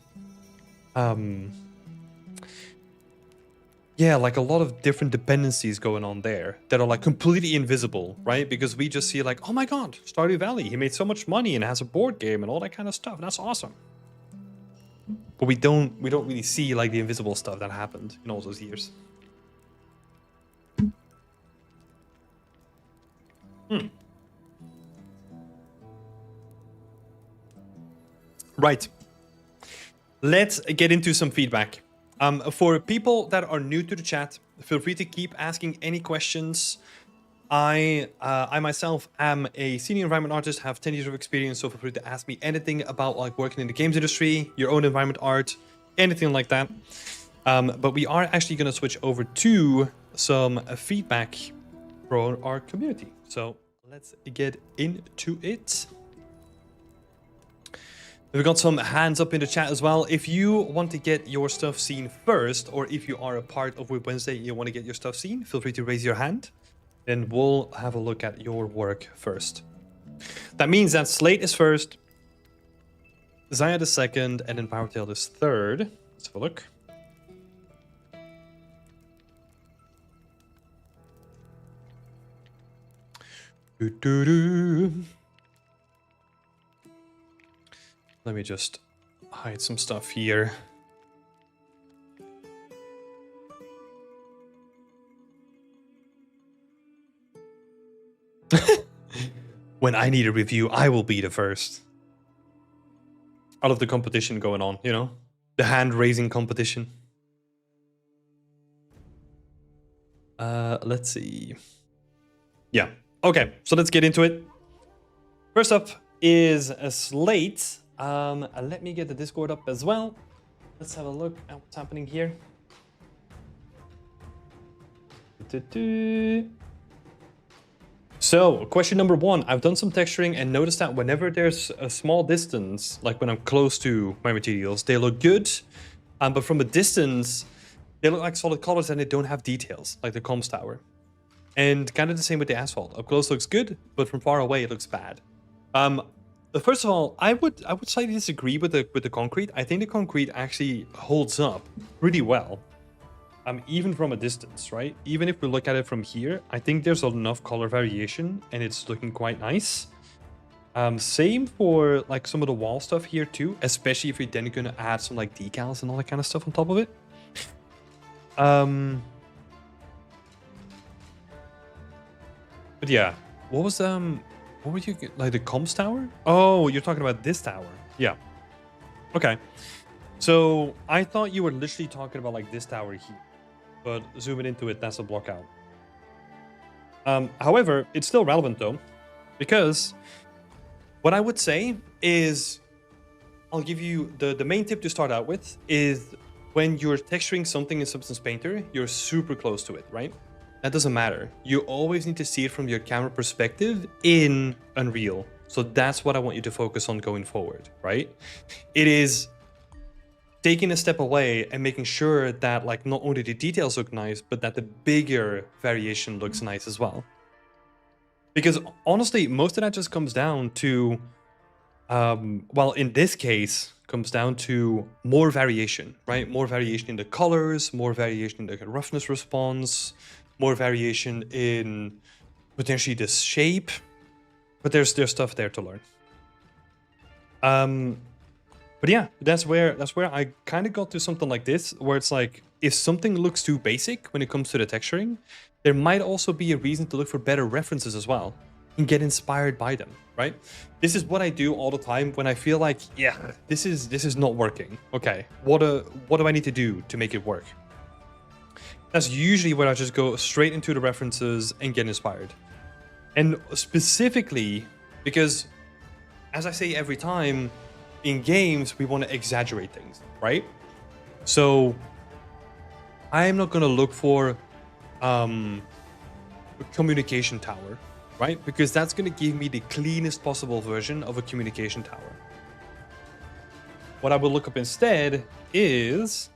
yeah, like a lot of different dependencies going on there that are like completely invisible, right? Because we just see like, oh my god, Stardew Valley, he made so much money and has a board game and all that kind of stuff. That's awesome. but we don't really see like the invisible stuff that happened in all those years. Right. Let's get into some feedback. For people that are new to the chat, feel free to keep asking any questions. I myself am a senior environment artist, have 10 years of experience, so feel free to ask me anything about like working in the games industry, your own environment art, anything like that. But we are actually going to switch over to some feedback from our community. So let's get into it. We've got some hands up in the chat as well. If you want to get your stuff seen first, or if you are a part of Whip Wednesday and you want to get your stuff seen, feel free to raise your hand. Then we'll have a look at your work first. That means that Slate is first, Zayad is second, and then Powertail is third. Let's have a look. Let me just hide some stuff here. When I need a review, I will be the first. I love the competition going on, you know? The hand-raising competition. Let's see. Yeah. Okay, so let's get into it. First up is a Slate. Let me get the Discord up as well. Let's have a look at what's happening here. So, question number one. I've done some texturing and noticed that whenever there's a small distance, like when I'm close to my materials, they look good. But from a distance, they look like solid colors and they don't have details, like the comms tower. And kind of the same with the asphalt. Up close looks good, but from far away it looks bad. First of all, I would slightly disagree with the concrete. I think the concrete actually holds up pretty well. Even from a distance, right? Even if we look at it from here, I think there's enough color variation and it's looking quite nice. Same for like some of the wall stuff here too, especially if you're then gonna add some like decals and all that kind of stuff on top of it. But yeah, what were you, like the comms tower? Oh, you're talking about this tower. Yeah. Okay. So I thought you were literally talking about like this tower here, but zooming into it, that's a block out. However, it's still relevant though, because what I would say is, I'll give you the main tip to start out with is when you're texturing something in Substance Painter, you're super close to it, right? That doesn't matter. You always need to see it from your camera perspective in Unreal. So that's what I want you to focus on going forward, right? It is taking a step away and making sure that like not only the details look nice, but that the bigger variation looks nice as well. Because honestly, most of that just comes down to, well, in this case, comes down to more variation, right? More variation in the colors, more variation in the roughness response, more variation in potentially the shape, but there's stuff there to learn. But yeah, that's where I kind of got to something like this, where it's like, if something looks too basic when it comes to the texturing, there might also be a reason to look for better references as well and get inspired by them, right? This is what I do all the time when I feel like, yeah, this is not working. Okay, what do I need to do to make it work? That's usually where I just go straight into the references and get inspired. And specifically, because as I say every time, in games, we want to exaggerate things, right? So I am not going to look for a communication tower, right? Because that's going to give me the cleanest possible version of a communication tower. What I will look up instead is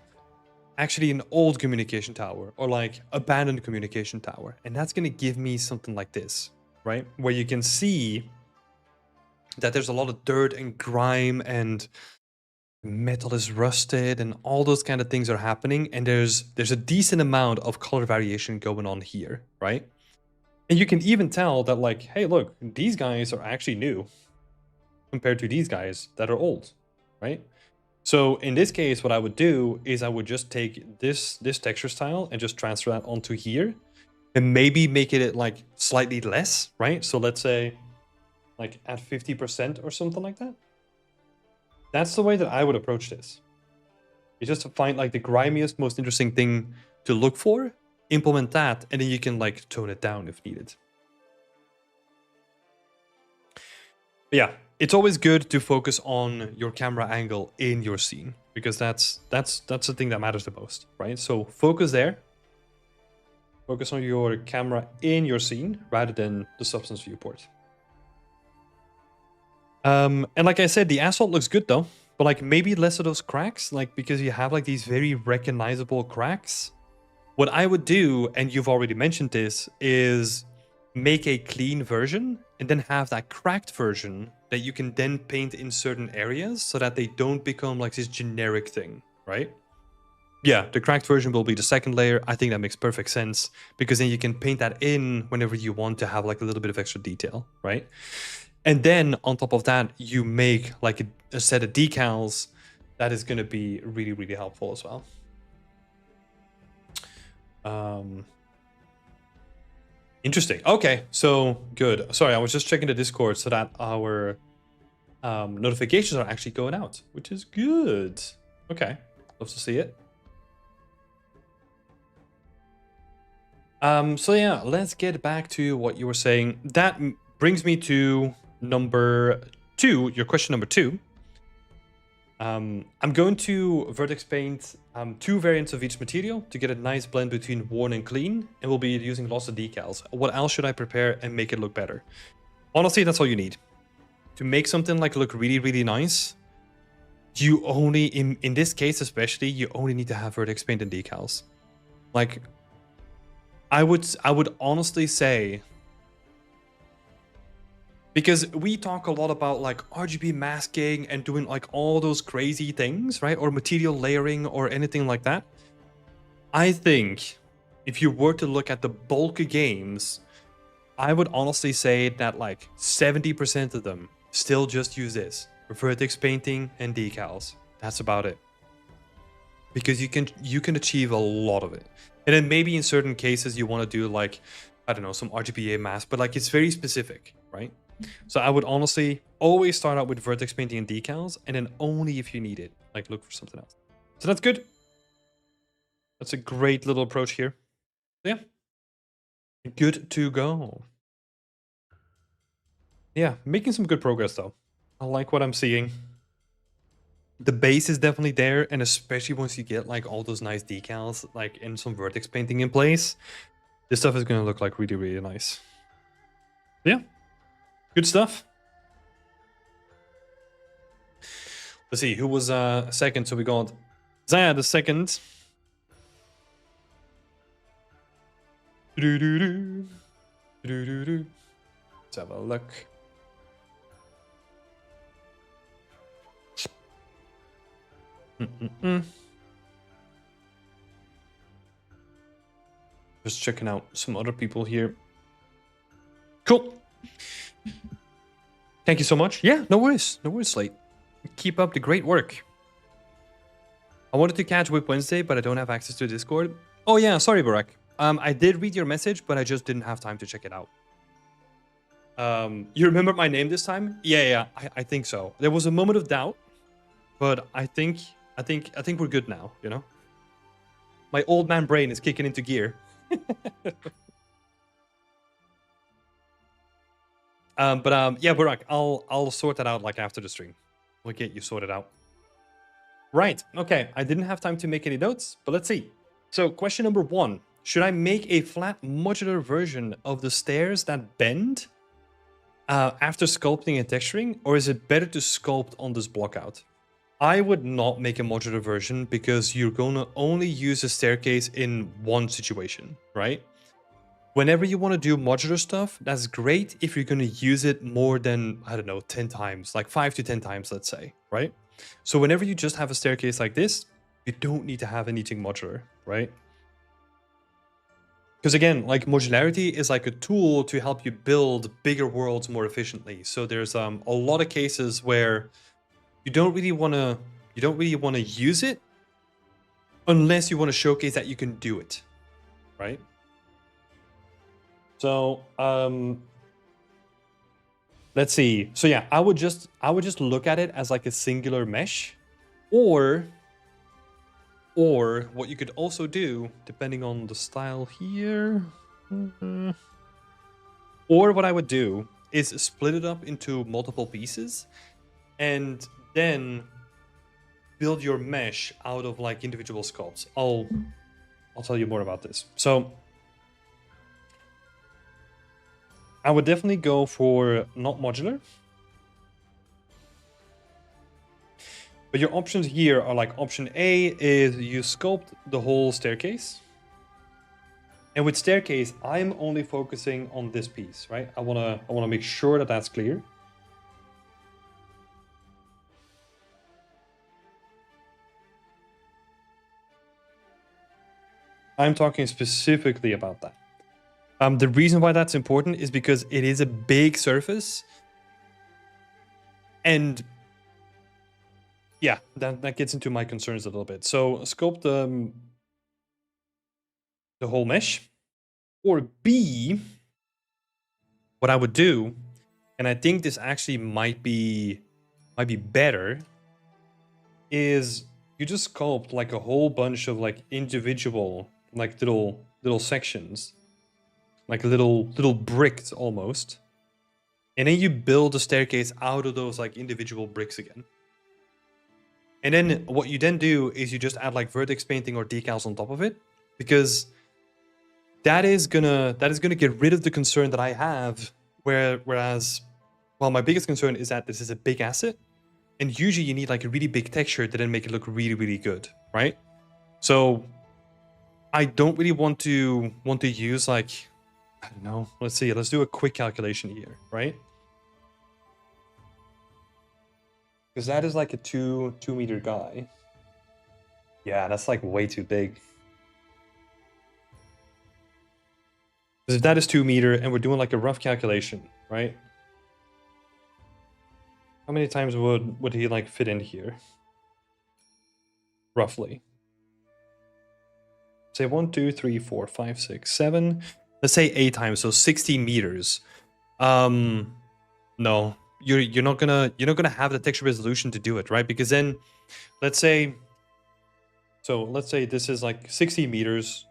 actually an old communication tower or like abandoned communication tower. And that's going to give me something like this, right? Where you can see that there's a lot of dirt and grime and metal is rusted and all those kind of things are happening. And there's a decent amount of color variation going on here, right? And you can even tell that like, hey, look, these guys are actually new compared to these guys that are old, right? So in this case, what I would do is I would just take this texture style and just transfer that onto here, and maybe make it like slightly less, right? So let's say like at 50% or something like that. That's the way that I would approach this. You just find like the grimiest, most interesting thing to look for, implement that, and then you can like tone it down if needed. But yeah, it's always good to focus on your camera angle in your scene, because that's the thing that matters the most, right? So focus there. Focus on your camera in your scene rather than the substance viewport. And like I said, the asphalt looks good though, but like maybe less of those cracks, like because you have like these very recognizable cracks. What I would do, and you've already mentioned this, is make a clean version and then have that cracked version that you can then paint in certain areas so that they don't become like this generic thing, right? Yeah, the cracked version will be the second layer. I think that makes perfect sense, because then you can paint that in whenever you want to have like a little bit of extra detail, right? And then on top of that, you make like a set of decals that is going to be really, really helpful as well. Interesting. Okay, so good. Sorry, I was just checking the Discord so that our notifications are actually going out, which is good. Okay, love to see it. So yeah, let's get back to what you were saying. That brings me to number 2, your question number 2. I'm going to vertex paint 2 variants of each material to get a nice blend between worn and clean, and we'll be using lots of decals. What else should I prepare and make it look better? Honestly, that's all you need. To make something like look really, really nice, you only, in this case especially, you only need to have vertex paint and decals. Like, I would honestly say, because we talk a lot about like RGB masking and doing like all those crazy things, right? Or material layering or anything like that. I think if you were to look at the bulk of games, I would honestly say that like 70% of them still just use this, vertex painting and decals. That's about it. Because you can achieve a lot of it. And then maybe in certain cases you want to do like, I don't know, some RGBA mask, but like it's very specific, right? So I would honestly always start out with vertex painting and decals, and then only if you need it, like look for something else. So that's good. That's a great little approach here. So yeah, good to go. Yeah, making some good progress though. I like what I'm seeing. The base is definitely there, and especially once you get like all those nice decals, like and some vertex painting in place, this stuff is gonna look like really, really nice. Yeah, good stuff. Let's see, who was second? So we got Zaya the second. Let's have a look. Just checking out some other people here. Cool. Thank you so much. Yeah, no worries. No worries, Slate. Keep up the great work. I wanted to catch Whip Wednesday, but I don't have access to Discord. Oh yeah, sorry, Barack. I did read your message, but I just didn't have time to check it out. You remember my name this time? Yeah, I think so. There was a moment of doubt, but I think we're good now, you know? My old man brain is kicking into gear. Yeah, Barack, I'll sort that out like after the stream. We'll get you sorted out. Right, okay. I didn't have time to make any notes, but let's see. So question number 1. Should I make a flat modular version of the stairs that bend after sculpting and texturing, or is it better to sculpt on this block out? I would not make a modular version because you're going to only use a staircase in one situation, right? Whenever you want to do modular stuff, that's great if you're going to use it more than, I don't know, 10 times, like 5 to 10 times, let's say, right? So whenever you just have a staircase like this, you don't need to have anything modular, right? Because again, like modularity is like a tool to help you build bigger worlds more efficiently. So there's a lot of cases where you don't really want to you don't really want to use it unless you want to showcase that you can do it, right? So let's see. So yeah, I would just look at it as like a singular mesh, or what you could also do, depending on the style here, or what I would do is split it up into multiple pieces, and then build your mesh out of like individual sculpts. I'll tell you more about this. So I would definitely go for not modular. But your options here are like option A is you sculpt the whole staircase. And with staircase, I'm only focusing on this piece, right? I wanna make sure that that's clear. I'm talking specifically about that. The reason why that's important is because it is a big surface. And yeah, that gets into my concerns a little bit. So sculpt the whole mesh. Or B, what I would do, and I think this actually might be better, is you just sculpt like a whole bunch of like individual like little sections, like little bricks almost, and then you build a staircase out of those like individual bricks again. And then what you then do is you just add like vertex painting or decals on top of it, because that is gonna get rid of the concern that I have. Whereas, well, my biggest concern is that this is a big asset, and usually you need like a really big texture to then make it look really, really good, right? So I don't really want to use like, I don't know. Let's see. Let's do a quick calculation here, right? Because that is like a 2 meter guy. Yeah, that's like way too big. Because if that is 2 meter and we're doing like a rough calculation, right? How many times would he like fit in here? Roughly. Say 1, 2, 3, 4, 5, 6, 7. Let's say 8 times, so 16 meters. No, you're not gonna have the texture resolution to do it, right? Because then, let's say this is like 60 meters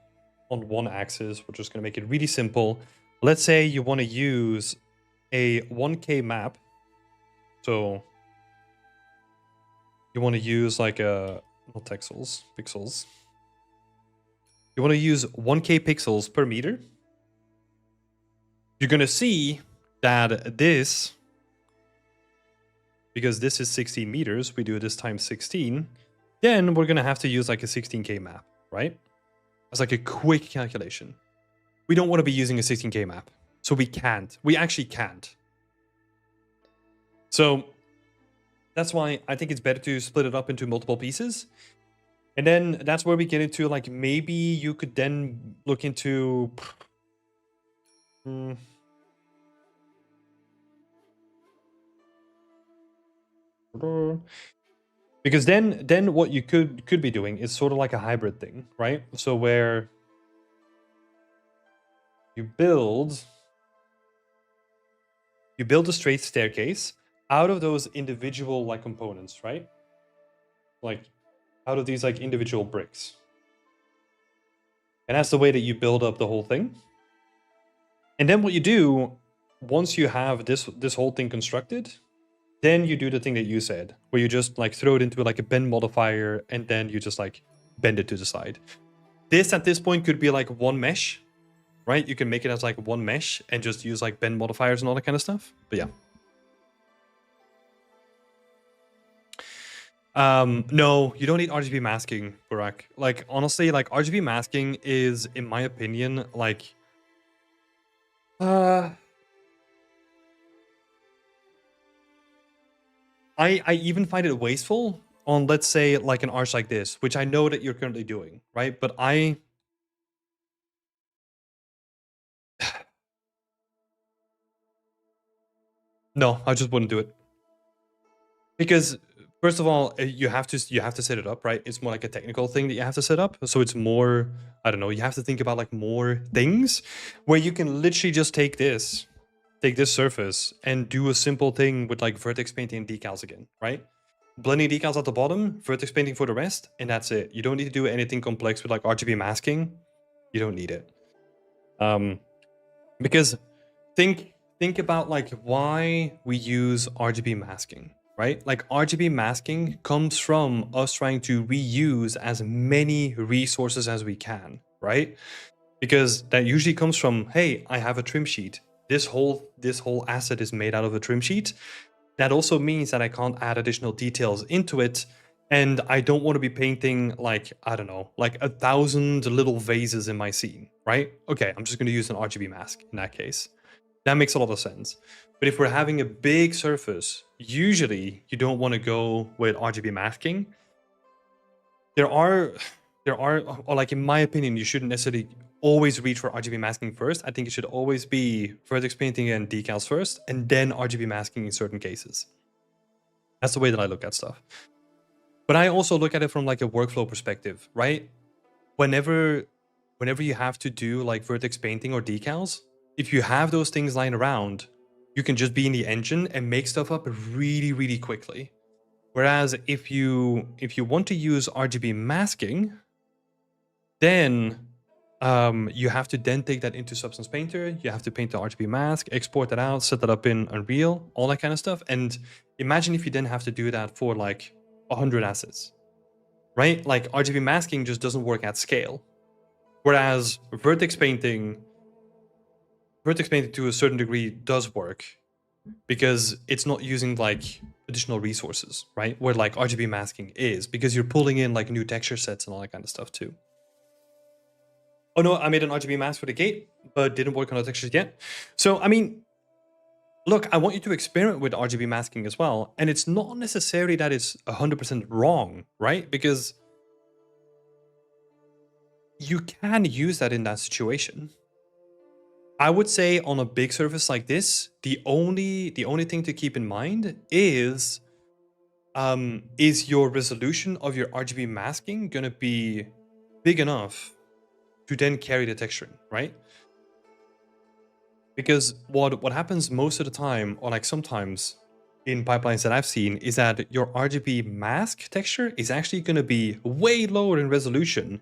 on one axis. We're just gonna make it really simple. Let's say you want to use a 1K map. So you want to use like a not pixels. You want to use 1K pixels per meter. You're gonna see that this, because this is 16 meters, we do this times 16, then we're gonna have to use like a 16K map, right? As like a quick calculation. We don't want to be using a 16K map, so we can't. We actually can't. So that's why I think it's better to split it up into multiple pieces. And then that's where we get into like, maybe you could then look into because then what you could be doing is sort of like a hybrid thing, right? So where you build a straight staircase out of those individual like components, right? Like out of these like individual bricks. And that's the way that you build up the whole thing. And then what you do, once you have this whole thing constructed, then you do the thing that you said, where you just like throw it into like a bend modifier, and then you just like bend it to the side. This at this point could be like one mesh, right? You can make it as like one mesh and just use like bend modifiers and all that kind of stuff. But yeah. No, you don't need RGB masking, Burak. Like, honestly, like RGB masking is, in my opinion, like I even find it wasteful on, let's say, like an arch like this, which I know that you're currently doing, right? But no, I just wouldn't do it. Because First of all, you have to set it up, right? It's more like a technical thing that you have to set up. So it's more, I don't know, you have to think about like more things where you can literally just take this surface and do a simple thing with like vertex painting and decals again, right? Blending decals at the bottom, vertex painting for the rest, and that's it. You don't need to do anything complex with like RGB masking. You don't need it. Because think about like why we use RGB masking, right? Like RGB masking comes from us trying to reuse as many resources as we can, right? Because that usually comes from, hey, I have a trim sheet. This whole asset is made out of a trim sheet. That also means that I can't add additional details into it. And I don't want to be painting like, I don't know, like 1,000 little vases in my scene, right? Okay, I'm just going to use an RGB mask in that case. That makes a lot of sense. But if we're having a big surface, usually you don't want to go with RGB masking. There are, or like in my opinion, you shouldn't necessarily always reach for RGB masking first. I think it should always be vertex painting and decals first, and then RGB masking in certain cases. That's the way that I look at stuff. But I also look at it from like a workflow perspective, right? Whenever you have to do like vertex painting or decals, if you have those things lying around, you can just be in the engine and make stuff up really, really quickly. Whereas if you want to use RGB masking, then you have to then take that into Substance Painter. You have to paint the RGB mask, export that out, set that up in Unreal, all that kind of stuff. And imagine if you then have to do that for like 100 assets, right? Like RGB masking just doesn't work at scale. Whereas vertex painting to a certain degree does work because it's not using like additional resources, right? Where like RGB masking is, because you're pulling in like new texture sets and all that kind of stuff too. Oh no, I made an RGB mask for the gate, but didn't work on the textures yet. So, I mean, look, I want you to experiment with RGB masking as well. And it's not necessarily that it's 100% wrong, right? Because you can use that in that situation. I would say on a big surface like this, the only thing to keep in mind is your resolution of your RGB masking gonna be big enough to then carry the texturing, right? Because what happens most of the time, or like sometimes in pipelines that I've seen, is that your RGB mask texture is actually going to be way lower in resolution,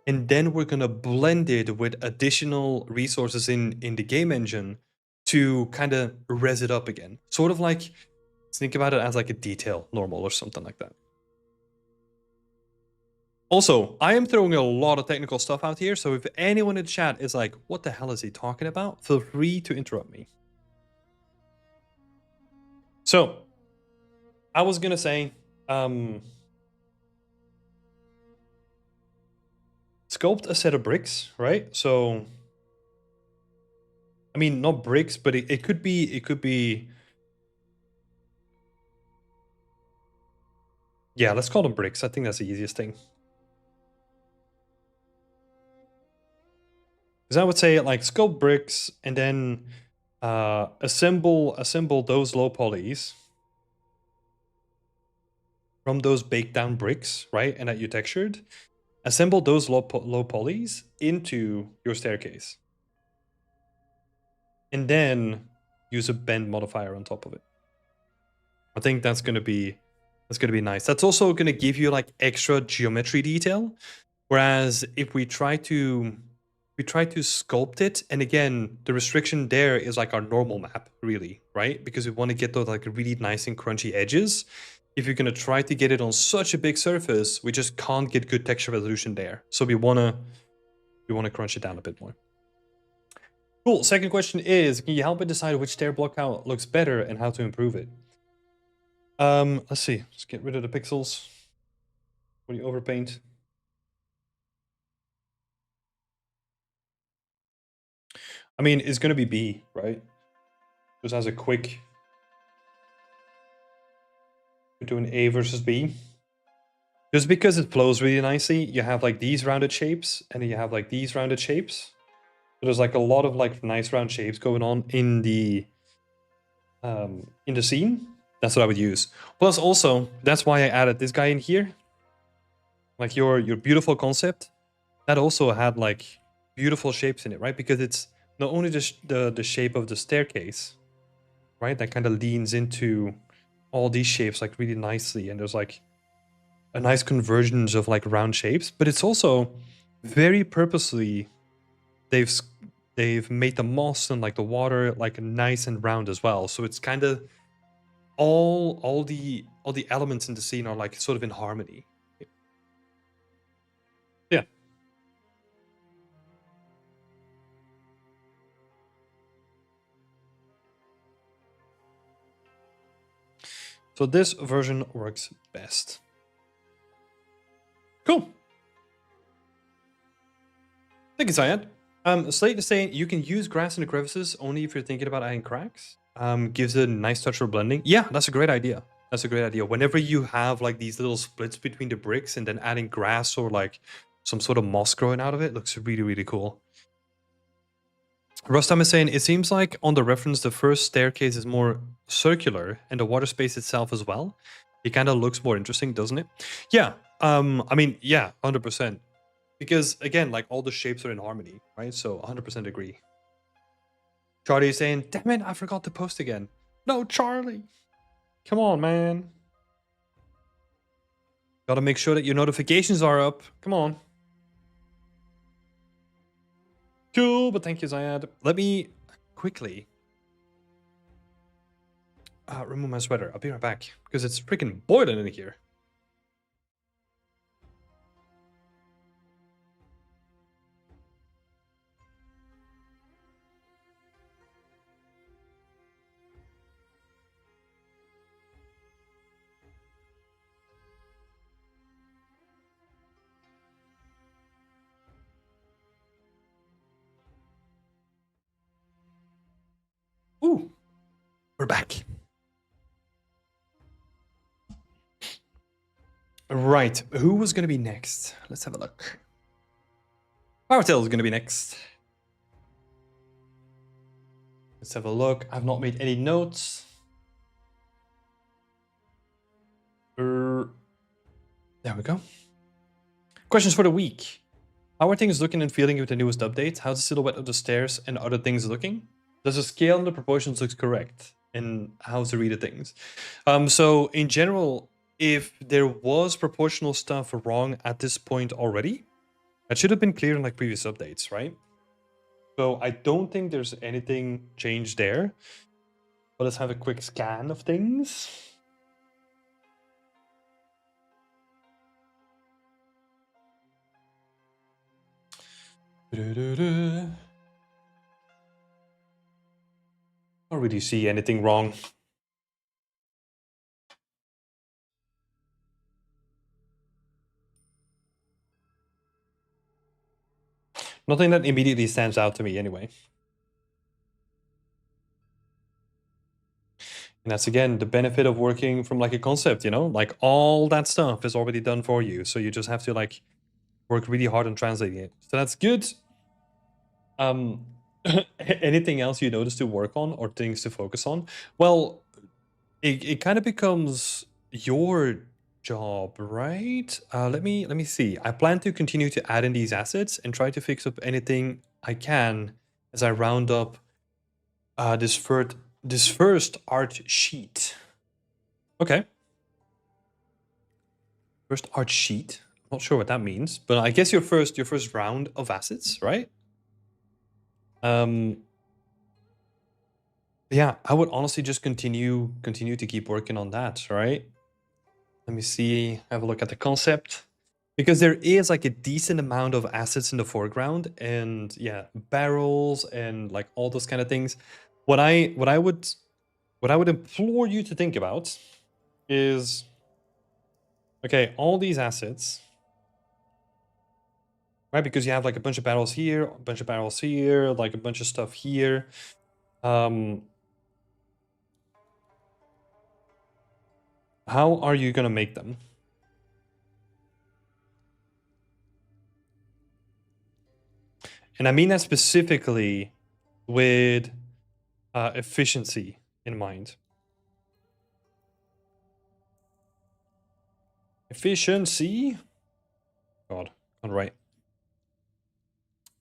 and then we're going to blend it with additional resources in the game engine to kind of res it up again. Sort of like, think about it as like a detail normal or something like that. Also, I am throwing a lot of technical stuff out here, so if anyone in the chat is like, what the hell is he talking about? Feel free to interrupt me. So, I was gonna say, sculpt a set of bricks, right? So, I mean, not bricks, but it could be, yeah, let's call them bricks. I think that's the easiest thing. Because I would say like sculpt bricks and then assemble those low polys from those baked down bricks, right? And that you textured. Assemble those low polys into your staircase. And then use a bend modifier on top of it. I think that's gonna be nice. That's also gonna give you like extra geometry detail. Whereas if we try to sculpt it, and again, the restriction there is like our normal map, really, right? Because we want to get those like really nice and crunchy edges. If you're gonna try to get it on such a big surface, we just can't get good texture resolution there. So we wanna crunch it down a bit more. Cool. Second question is, can you help me decide which stair block count looks better and how to improve it? Let's see. Let's get rid of the pixels when you overpaint. I mean, it's going to be B, right? Just as a quick... We're doing A versus B. Just because it flows really nicely, you have like these rounded shapes, and then you have like these rounded shapes. So there's like a lot of like nice round shapes going on in the scene. That's what I would use. Plus, also, that's why I added this guy in here. Like your beautiful concept, that also had like beautiful shapes in it, right? Because it's not only the shape of the staircase, right? That kind of leans into all these shapes like really nicely, and there's like a nice convergence of like round shapes, but it's also very purposely they've they've made the moss and like the water like nice and round as well. So it's kind of all the elements in the scene are like sort of in harmony. Yeah. So this version works best. Cool. Thank you, Syed. Slate is saying you can use grass in the crevices only if you're thinking about adding cracks. Gives it a nice touch for blending. Yeah, that's a great idea. That's a great idea. Whenever you have like these little splits between the bricks and then adding grass or like some sort of moss growing out of it, looks really, really cool. Rustam is saying, it seems like on the reference, the first staircase is more circular and the water space itself as well. It kind of looks more interesting, doesn't it? Yeah. I mean, yeah, 100%. Because again, like all the shapes are in harmony, right? So 100% agree. Charlie is saying, damn it, I forgot to post again. No, Charlie. Come on, man. Gotta make sure that your notifications are up. Come on. Cool, but thank you, Zayad. Let me quickly remove my sweater. I'll be right back because it's freaking boiling in here. Ooh, we're back. Right, who was going to be next? Let's have a look. Powertail is going to be next. Let's have a look. I've not made any notes. There we go. Questions for the week. How are things looking and feeling with the newest update? How's the silhouette of the stairs and other things looking? Does the scale and the proportions look correct? And how's the read of things? So in general, if there was proportional stuff wrong at this point already, that should have been clear in like previous updates, right? So I don't think there's anything changed there. But let's have a quick scan of things. Don't really see anything wrong. Nothing that immediately stands out to me anyway. And that's again the benefit of working from like a concept, you know, like all that stuff is already done for you. So you just have to like work really hard on translating it. So that's good. Anything else you notice to work on or things to focus on? Well, it kind of becomes your job, right? Let me see. I plan to continue to add in these assets and try to fix up anything I can as I round up this first art sheet. Okay. First art sheet. Not sure what that means, but I guess your first round of assets, right? Yeah, I would honestly just continue to keep working on that, right? Let me see, have a look at the concept. Because there is like a decent amount of assets in the foreground and yeah, barrels and like all those kind of things. What I would implore you to think about is okay, all these assets, right? Because you have like a bunch of barrels here, a bunch of barrels here, like a bunch of stuff here. How are you gonna make them? And I mean that specifically with efficiency in mind. Efficiency. God, not right.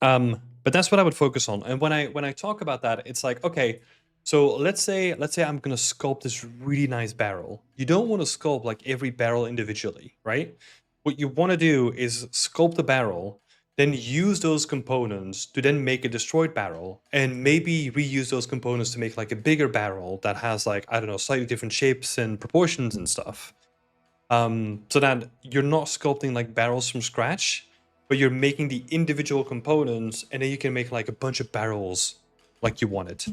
But that's what I would focus on. And when I talk about that, it's like, okay, so let's say I'm gonna sculpt this really nice barrel. You don't want to sculpt like every barrel individually, right? What you want to do is sculpt the barrel, then use those components to then make a destroyed barrel, and maybe reuse those components to make like a bigger barrel that has like, I don't know, slightly different shapes and proportions and stuff. So that you're not sculpting like barrels from scratch, but you're making the individual components, and then you can make like a bunch of barrels like you want it.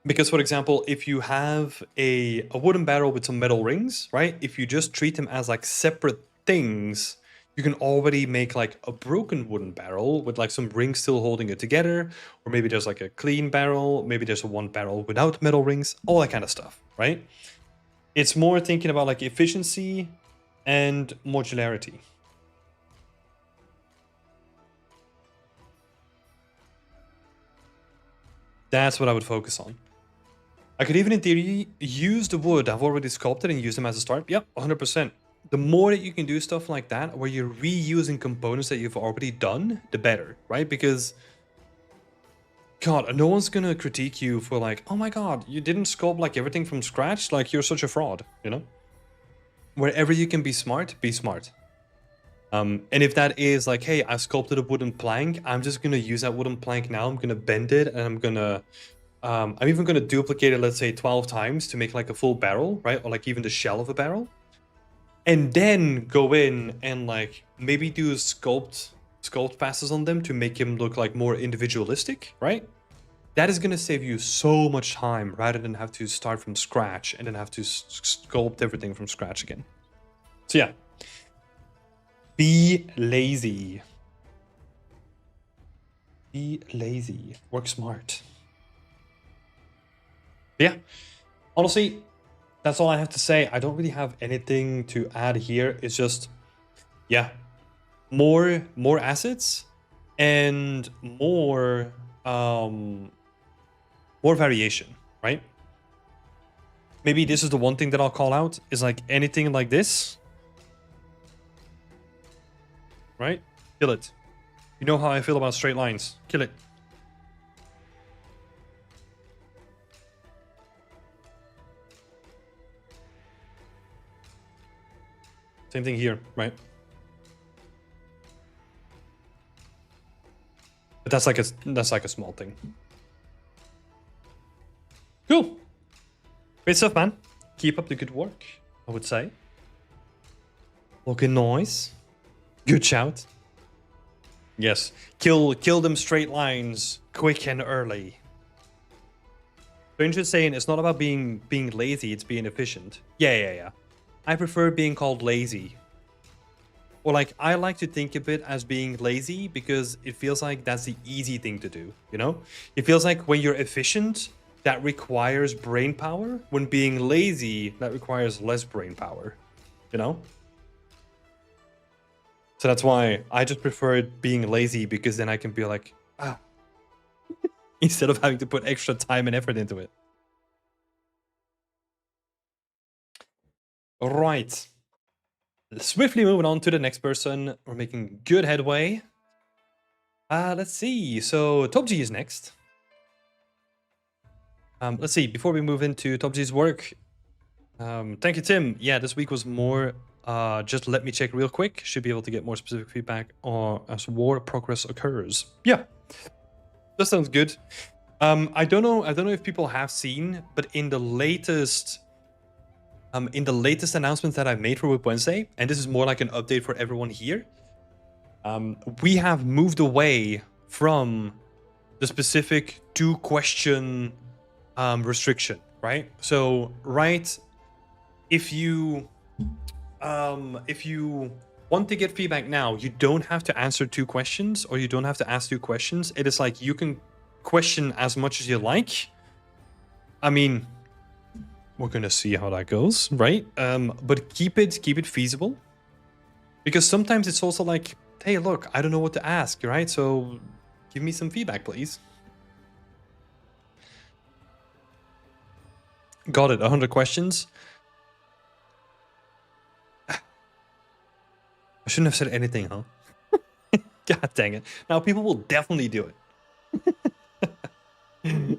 Because, for example, if you have a wooden barrel with some metal rings, right? If you just treat them as like separate things, you can already make like a broken wooden barrel with like some rings still holding it together. Or maybe there's like a clean barrel, maybe there's a one barrel without metal rings, all that kind of stuff, right? It's more thinking about like efficiency and modularity. That's what I would focus on. I could even, in theory, use the wood I've already sculpted and use them as a start. Yep, 100%. The more that you can do stuff like that, where you're reusing components that you've already done, the better, right? Because, God, no one's gonna critique you for like, oh my God, you didn't sculpt like everything from scratch, like you're such a fraud, you know? Wherever you can be smart, be smart. And if that is like, hey, I sculpted a wooden plank, I'm just gonna use that wooden plank now. I'm gonna bend it, and I'm even gonna duplicate it, let's say 12 times to make like a full barrel, right? Or like even the shell of a barrel. And then go in and like maybe do sculpt passes on them to make him look like more individualistic, right? That is gonna save you so much time rather than have to start from scratch and then have to sculpt everything from scratch again. So yeah. Be lazy. Be lazy. Work smart. Yeah. Honestly, that's all I have to say. I don't really have anything to add here. It's just, yeah, more assets and more variation, right? Maybe this is the one thing that I'll call out is like anything like this, right? Kill it. You know how I feel about straight lines. Kill it. Same thing here, right? But that's like a small thing. Cool. Great stuff, man. Keep up the good work, I would say. Looking nice. Good shout. Yes. Kill them straight lines quick and early. Strange is saying it's not about being lazy, it's being efficient. Yeah. I prefer being called lazy. Or like, I like to think of it as being lazy because it feels like that's the easy thing to do, you know? It feels like when you're efficient, that requires brain power. When being lazy, that requires less brain power, you know? So that's why I just prefer being lazy, because then I can be like, instead of having to put extra time and effort into it. Right. Swiftly moving on to the next person. We're making good headway. Let's see. So TopG is next. Let's see. Before we move into TopG's work, thank you, Tim. Yeah, this week was more. Just let me check real quick. Should be able to get more specific feedback as war progress occurs. Yeah, that sounds good. I don't know if people have seen, but in the latest announcements that I've made for Whip Wednesday, and this is more like an update for everyone here, we have moved away from the specific 2-question restriction, right? So, right, if you want to get feedback now, you don't have to answer 2 questions, or you don't have to ask 2 questions. It is like you can question as much as you like. I mean, we're gonna see how that goes, right? But keep it feasible, because sometimes it's also like, hey, look, I don't know what to ask, right? So give me some feedback, please. Got it. 100 questions. I shouldn't have said anything, huh? God dang it. Now people will definitely do it.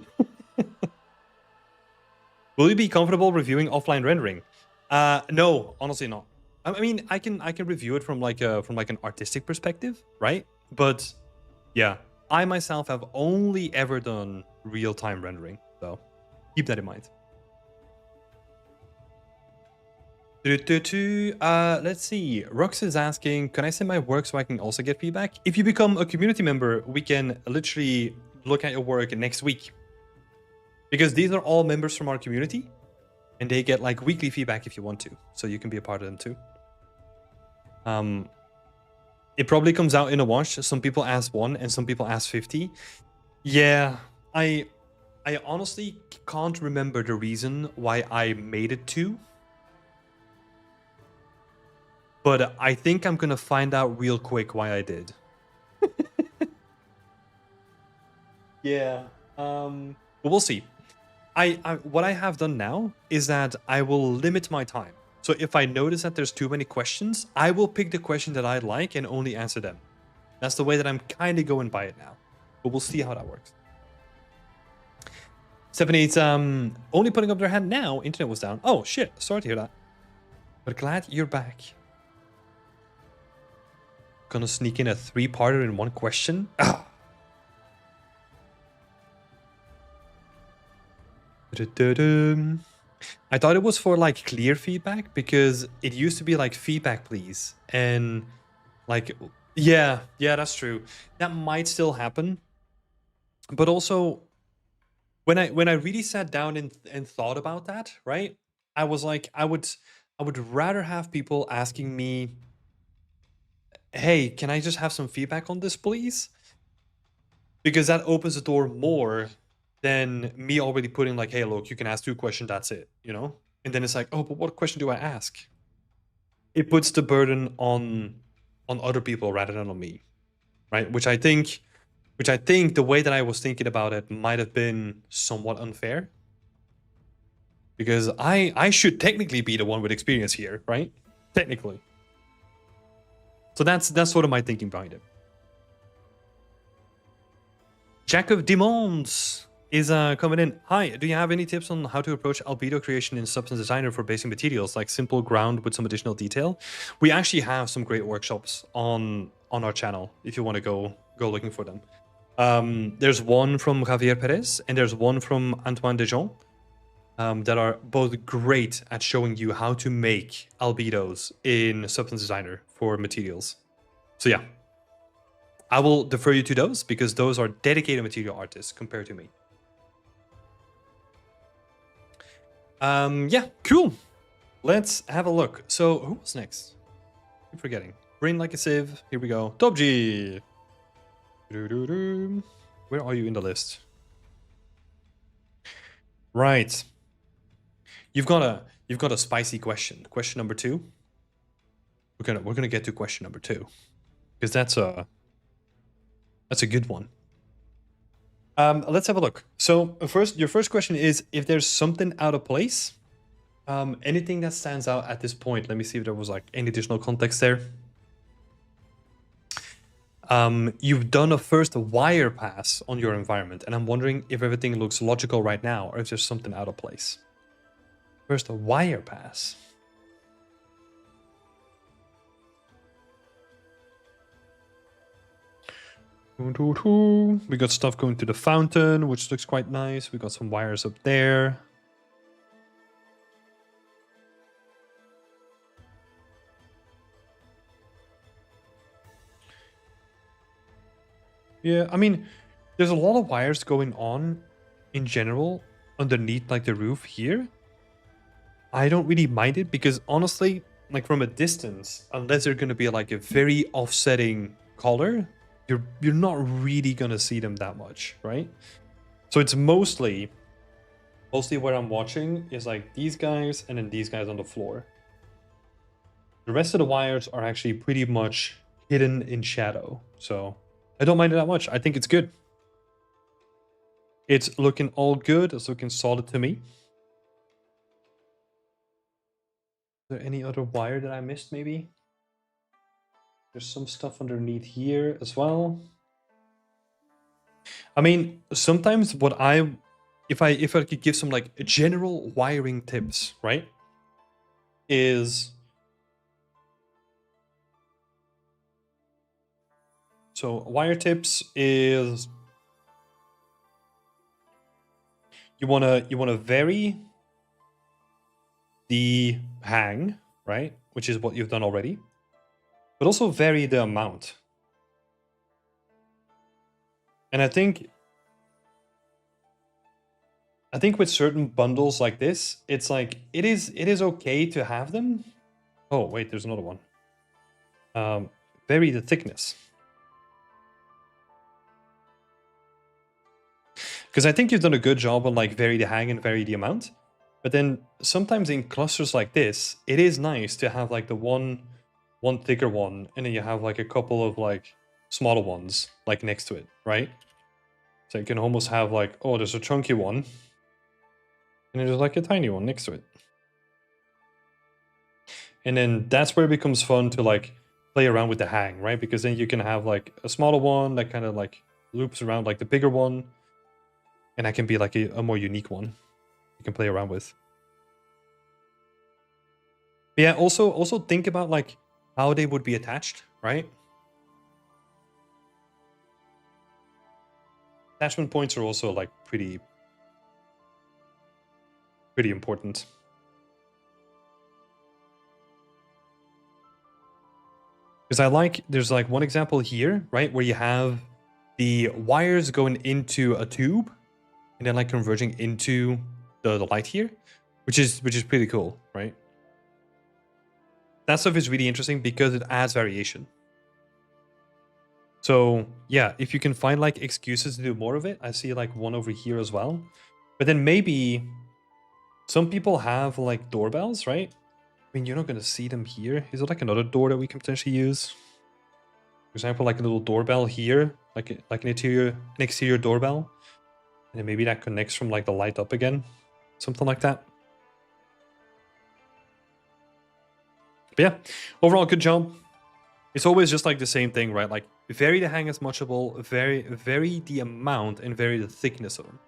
Will you be comfortable reviewing offline rendering? No, honestly not. I mean, I can review it from like an artistic perspective, right? But yeah, I myself have only ever done real-time rendering, so keep that in mind. Let's see. Rux is asking, can I send my work so I can also get feedback? If you become a community member, we can literally look at your work next week. Because these are all members from our community, and they get like weekly feedback if you want to, so you can be a part of them too. It probably comes out in a wash. Some people ask 1 and some people ask 50. Yeah, I honestly can't remember the reason why I made it 2. But I think I'm gonna find out real quick why I did. Yeah. But we'll see. What I have done now is that I will limit my time. So if I notice that there's too many questions, I will pick the question that I like and only answer them. That's the way that I'm kind of going by it now. But we'll see how that works. 78's only putting up their hand now. Internet was down. Oh shit, sorry to hear that. But glad you're back. Gonna sneak in a 3-parter in one question. Ah. I thought it was for like clear feedback because it used to be like feedback please, and like yeah, that's true. That might still happen, but also when I really sat down and thought about that, right? I was like, I would rather have people asking me, hey, can I just have some feedback on this please? Because that opens the door more than me already putting like, hey, look, you can ask 2 questions, that's it, you know? And then it's like, oh, but what question do I ask? It puts the burden on other people rather than on me, right? Which I think the way that I was thinking about it might have been somewhat unfair. Because I should technically be the one with experience here, right? Technically. So that's sort of my thinking behind it. Jack of Demons is coming in. Hi, do you have any tips on how to approach albedo creation in Substance Designer for basic materials, like simple ground with some additional detail? We actually have some great workshops on our channel if you want to go looking for them. There's one from Javier Perez and there's one from Antoine Dejon that are both great at showing you how to make albedos in Substance Designer for materials. So yeah, I will defer you to those because those are dedicated material artists compared to me. Yeah, cool. Let's have a look. So who was next? I'm forgetting. Brain like a sieve. Here we go. Topji. Where are you in the list? Right. You've got a spicy question. Question number 2. We're gonna get to question number 2 because that's a good one. Let's have a look. So your first question is if there's something out of place. Anything that stands out at this point. Let me see if there was like any additional context there. You've done a first wire pass on your environment, and I'm wondering if everything looks logical right now or if there's something out of place. First wire pass. We got stuff going to the fountain, which looks quite nice. We got some wires up there. Yeah, I mean, there's a lot of wires going on in general underneath like the roof here. I don't really mind it because honestly, like from a distance, unless they're gonna be like a very offsetting color, you're not really gonna see them that much, right? So it's mostly where I'm watching is like these guys and then these guys on the floor. The rest of the wires are actually pretty much hidden in shadow, so I don't mind it that much. I think it's good. It's looking all good. It's looking solid to me. Is there any other wire that I missed maybe? There's some stuff underneath here as well. I mean, sometimes what if I could give some like general wiring tips, right? Is so wire tips is you wanna vary the hang, right? Which is what you've done already, but also vary the amount. And I think with certain bundles like this, it's like it is okay to have them. Oh wait, there's another one. Vary the thickness. Because I think you've done a good job on like vary the hang and vary the amount. But then sometimes in clusters like this, it is nice to have like the one thicker one, and then you have like a couple of like smaller ones like next to it, right? So you can almost have like, oh, there's a chunky one, and there's like a tiny one next to it. And then that's where it becomes fun to like play around with the hang, right? Because then you can have like a smaller one that kind of like loops around like the bigger one. And that can be like a more unique one you can play around with. But yeah, also think about like how they would be attached, right? Attachment points are also like pretty important. Because there's like one example here, right, where you have the wires going into a tube and then like converging into the light here, which is pretty cool, right? That stuff is really interesting because it adds variation. So yeah, if you can find like excuses to do more of it, I see like one over here as well. But then maybe some people have like doorbells, right? I mean, you're not going to see them here. Is it like another door that we can potentially use? For example, like a little doorbell here, like an exterior doorbell. And then maybe that connects from like the light up again. Something like that. But yeah, overall, good job. It's always just like the same thing, right? Like vary the hang as muchable, vary the amount, and vary the thickness of them.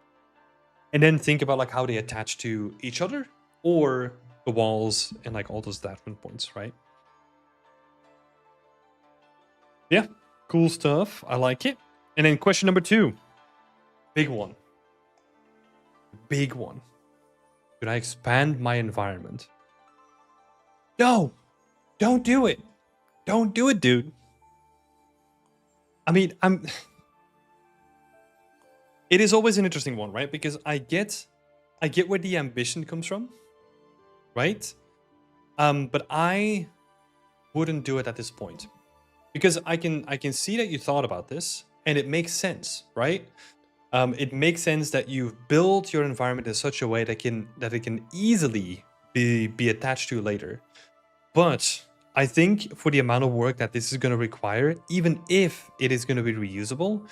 And then think about like how they attach to each other or the walls and like all those attachment points, right? Yeah, cool stuff. I like it. And then question number 2. Big one. Big one. Should I expand my environment? No! Don't do it! Don't do it, dude. I mean, it is always an interesting one, right? Because I get where the ambition comes from, right? But I wouldn't do it at this point. Because I can see that you thought about this, and it makes sense, right? It makes sense that you've built your environment in such a way that it can easily be attached to later. But I think for the amount of work that this is going to require, even if it is going to be reusable,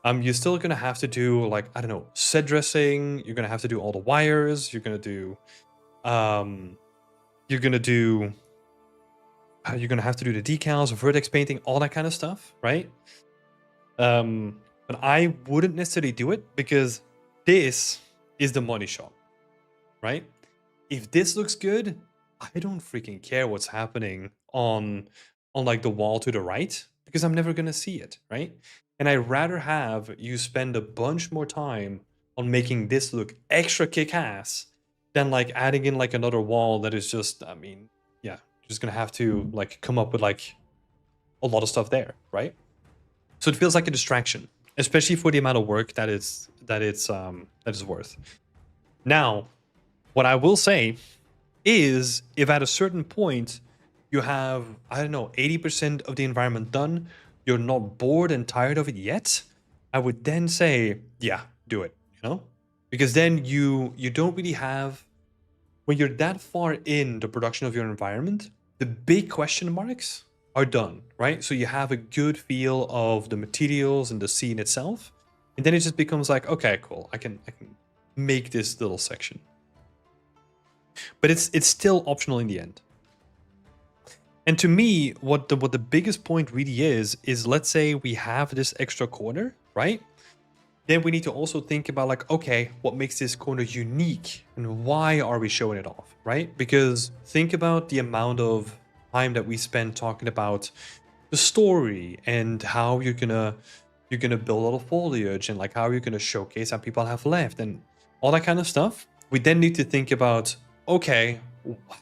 you're still going to have to do like, I don't know, set dressing. You're going to have to do all the wires. You're going to do have to do the decals, vertex painting, all that kind of stuff, right? But I wouldn't necessarily do it because this is the money shot, right? If this looks good, I don't freaking care what's happening on like the wall to the right because I'm never gonna see it, right? And I'd rather have you spend a bunch more time on making this look extra kick-ass than like adding in like another wall that is just, I mean, yeah, you're just gonna have to like come up with like a lot of stuff there, right? So it feels like a distraction, especially for the amount of work that it's worth. Now, what I will say is if at a certain point you have, I don't know, 80% of the environment done, you're not bored and tired of it yet, I would then say, yeah, do it, you know? Because then you don't really have, when you're that far in the production of your environment, the big question marks are done, right? So you have a good feel of the materials and the scene itself. And then it just becomes like, okay, cool. I can make this little section. But it's still optional in the end. And to me, what the biggest point really is let's say we have this extra corner, right? Then we need to also think about like, okay, what makes this corner unique and why are we showing it off, right? Because think about the amount of time that we spend talking about the story and how you're gonna build all the foliage and like how you're gonna showcase how people have left and all that kind of stuff. We then need to think about, okay,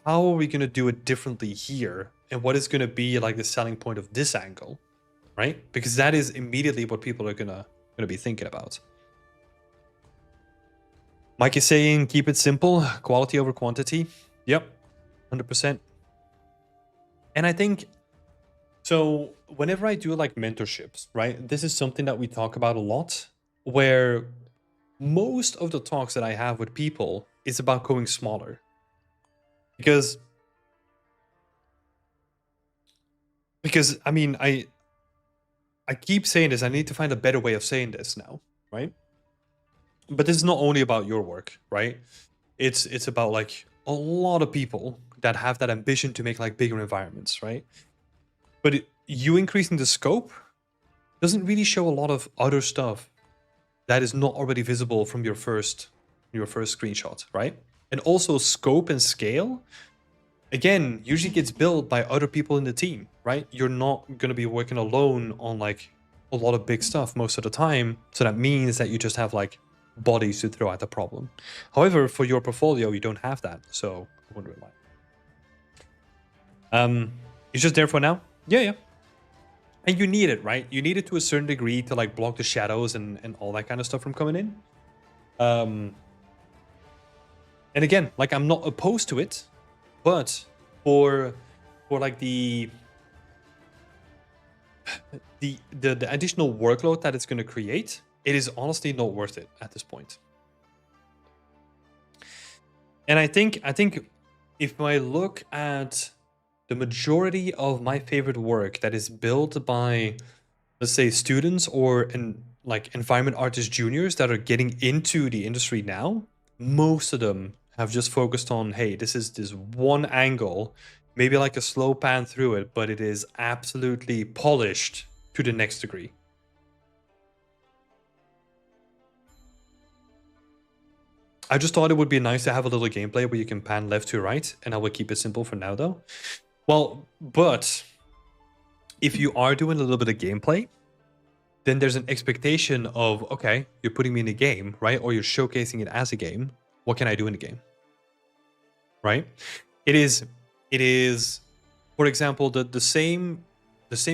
how are we gonna do it differently here? And what is gonna be like the selling point of this angle, right? Because that is immediately what people are gonna be thinking about. Mike is saying keep it simple, quality over quantity. Yep, 100%. And I think so. Whenever I do like mentorships, right, this is something that we talk about a lot, where most of the talks that I have with people is about going smaller. Because I mean, I keep saying this, I need to find a better way of saying this now, right? But this is not only about your work, right? It's about like a lot of people that have that ambition to make like bigger environments, right? But you increasing the scope doesn't really show a lot of other stuff that is not already visible from your first screenshot, right? And also scope and scale, again, usually gets built by other people in the team, right? You're not going to be working alone on like a lot of big stuff most of the time. So that means that you just have like bodies to throw at the problem. However, for your portfolio, you don't have that. So I wouldn't rely. It's just there for now. Yeah. And you need it, right? You need it to a certain degree to like block the shadows and all that kind of stuff from coming in. And again, like I'm not opposed to it, but for like the additional workload that it's going to create, it is honestly not worth it at this point. And I think if I look at the majority of my favorite work that is built by, let's say, students or like environment artist juniors that are getting into the industry now, most of them have just focused on, hey, this is this one angle, maybe like a slow pan through it, but it is absolutely polished to the next degree. I just thought it would be nice to have a little gameplay where you can pan left to right, and I will keep it simple for now though. Well, but if you are doing a little bit of gameplay, then there's an expectation of, okay, you're putting me in a game, right? Or you're showcasing it as a game. What can I do in the game? Right? It is, for example, the same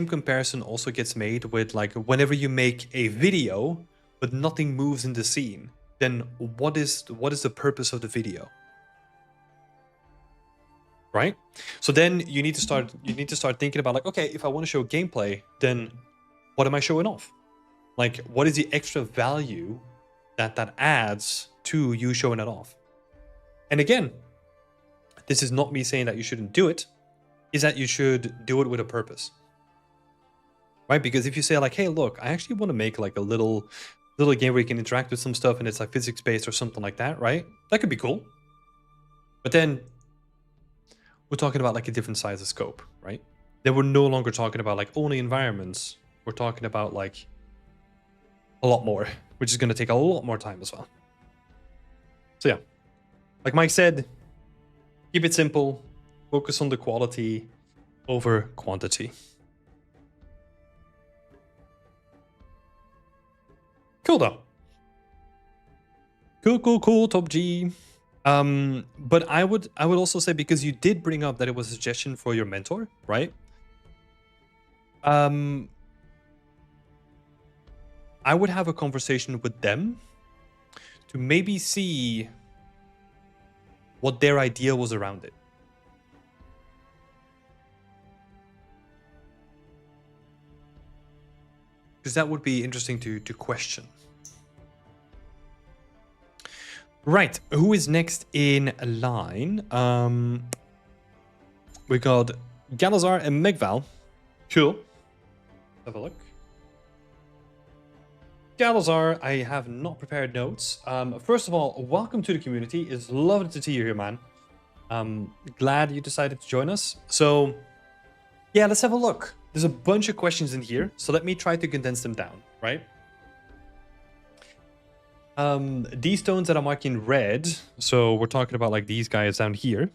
comparison also gets made with like whenever you make a video, but nothing moves in the scene, then what is the purpose of the video? Right? So then you need to start thinking about like, okay, if I want to show gameplay, then what am I showing off? Like, what is the extra value that adds to you showing it off? And again, this is not me saying that you shouldn't do it, is that you should do it with a purpose. Right? Because if you say like, hey, look, I actually want to make like a little game where you can interact with some stuff and it's like physics based or something like that, right? That could be cool. But then we're talking about like a different size of scope, right? Then we're no longer talking about like only environments. We're talking about like a lot more, which is going to take a lot more time as well. So yeah, like Mike said, keep it simple, focus on the quality over quantity. Cool though. Cool, Top G. But I would also say, because you did bring up that it was a suggestion for your mentor, right? I would have a conversation with them to maybe see what their idea was around it. Because that would be interesting to question. Right, who is next in line? We got Galazar and Megval. Cool. Have a look. Galazar, I have not prepared notes. First of all, welcome to the community. It's lovely to see you here, man. Glad you decided to join us. So, Yeah, let's have a look. There's a bunch of questions in here, so let me try to condense them down, right? These stones that I'm marking red, so we're talking about like these guys down here.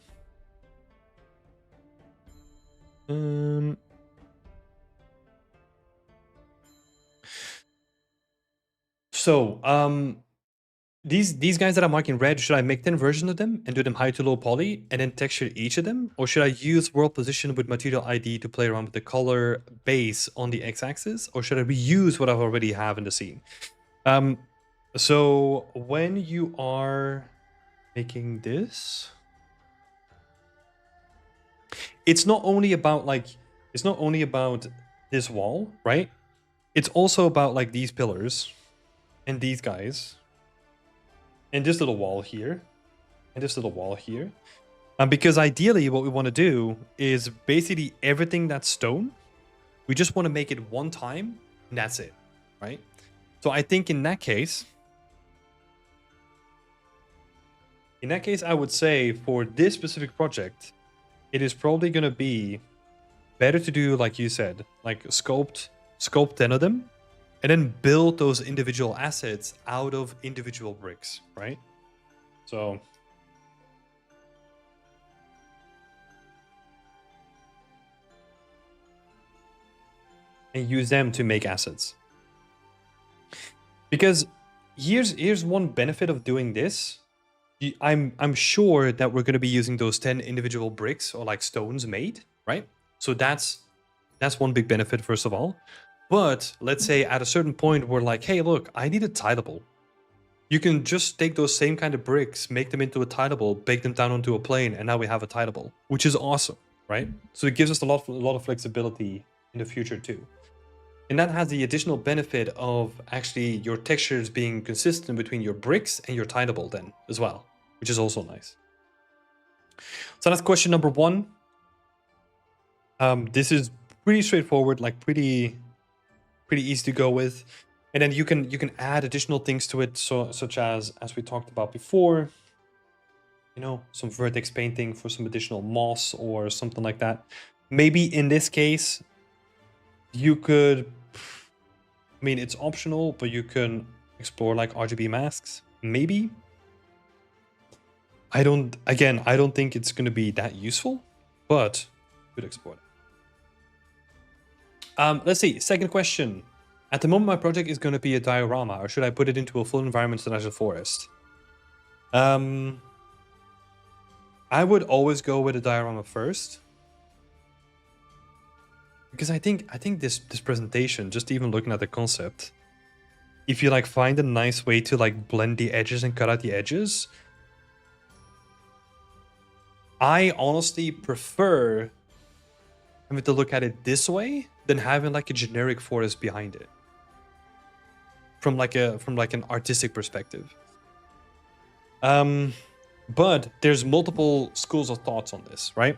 These guys that I'm marking red, should I make 10 versions of them and do them high to low poly and then texture each of them? Or should I use world position with material ID to play around with the color base on the x-axis? Or should I reuse what I already have in the scene? So when you are making this, it's not only about this wall, right? It's also about like these pillars and these guys. And this little wall here, and this little wall here. Because ideally what we want to do is basically everything that's stone, we just want to make it one time, and that's it, right? So I think in that case, I would say for this specific project, it is probably going to be better to do, like you said, like sculpt 10 of them, and then build those individual assets out of individual bricks, right? So and use them to make assets. Because here's one benefit of doing this. I'm sure that we're going to be using those 10 individual bricks or like stones made, right? So that's one big benefit, first of all. But let's say at a certain point, we're like, hey, look, I need a tileable. You can just take those same kind of bricks, make them into a tileable, bake them down onto a plane, and now we have a tileable, which is awesome, right? So it gives us a lot of flexibility in the future too. And that has the additional benefit of actually your textures being consistent between your bricks and your tileable then as well, which is also nice. So that's question number 1. This is pretty straightforward, like pretty easy to go with. And then you can add additional things to it, so such as we talked about before, you know, some vertex painting for some additional moss or something like that. Maybe in this case, you could, I mean, it's optional, but you can explore like RGB masks, maybe. I don't think it's going to be that useful, but you could explore it. Let's see, second question. At the moment, my project is going to be a diorama, or should I put it into a full environment slash a forest? I would always go with a diorama first, because I think this presentation, just even looking at the concept, if you like find a nice way to like blend the edges and cut out the edges, I honestly prefer having to look at it this way than having like a generic forest behind it. From like an artistic perspective. But there's multiple schools of thoughts on this, right?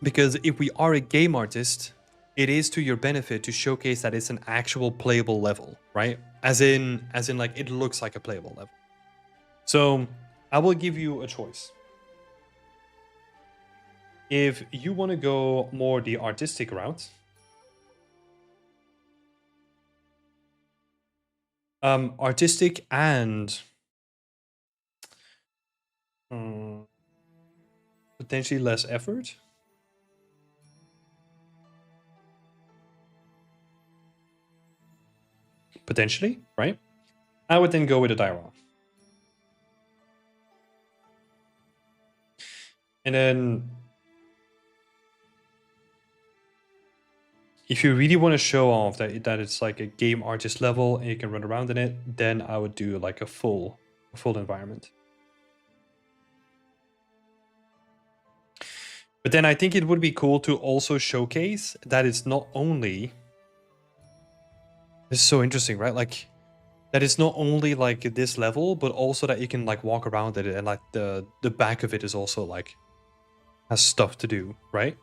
Because if we are a game artist, it is to your benefit to showcase that it's an actual playable level, right? As in like it looks like a playable level. So I will give you a choice. If you want to go more the artistic route, artistic and potentially less effort. Potentially, right? I would then go with a diorama. And then if you really want to show off that it's like a game artist level and you can run around in it, then I would do like a full environment. But then I think it would be cool to also showcase that it's not only... This is so interesting, right? Like, that it's not only like this level, but also that you can like walk around it, and like the back of it is also like has stuff to do, right?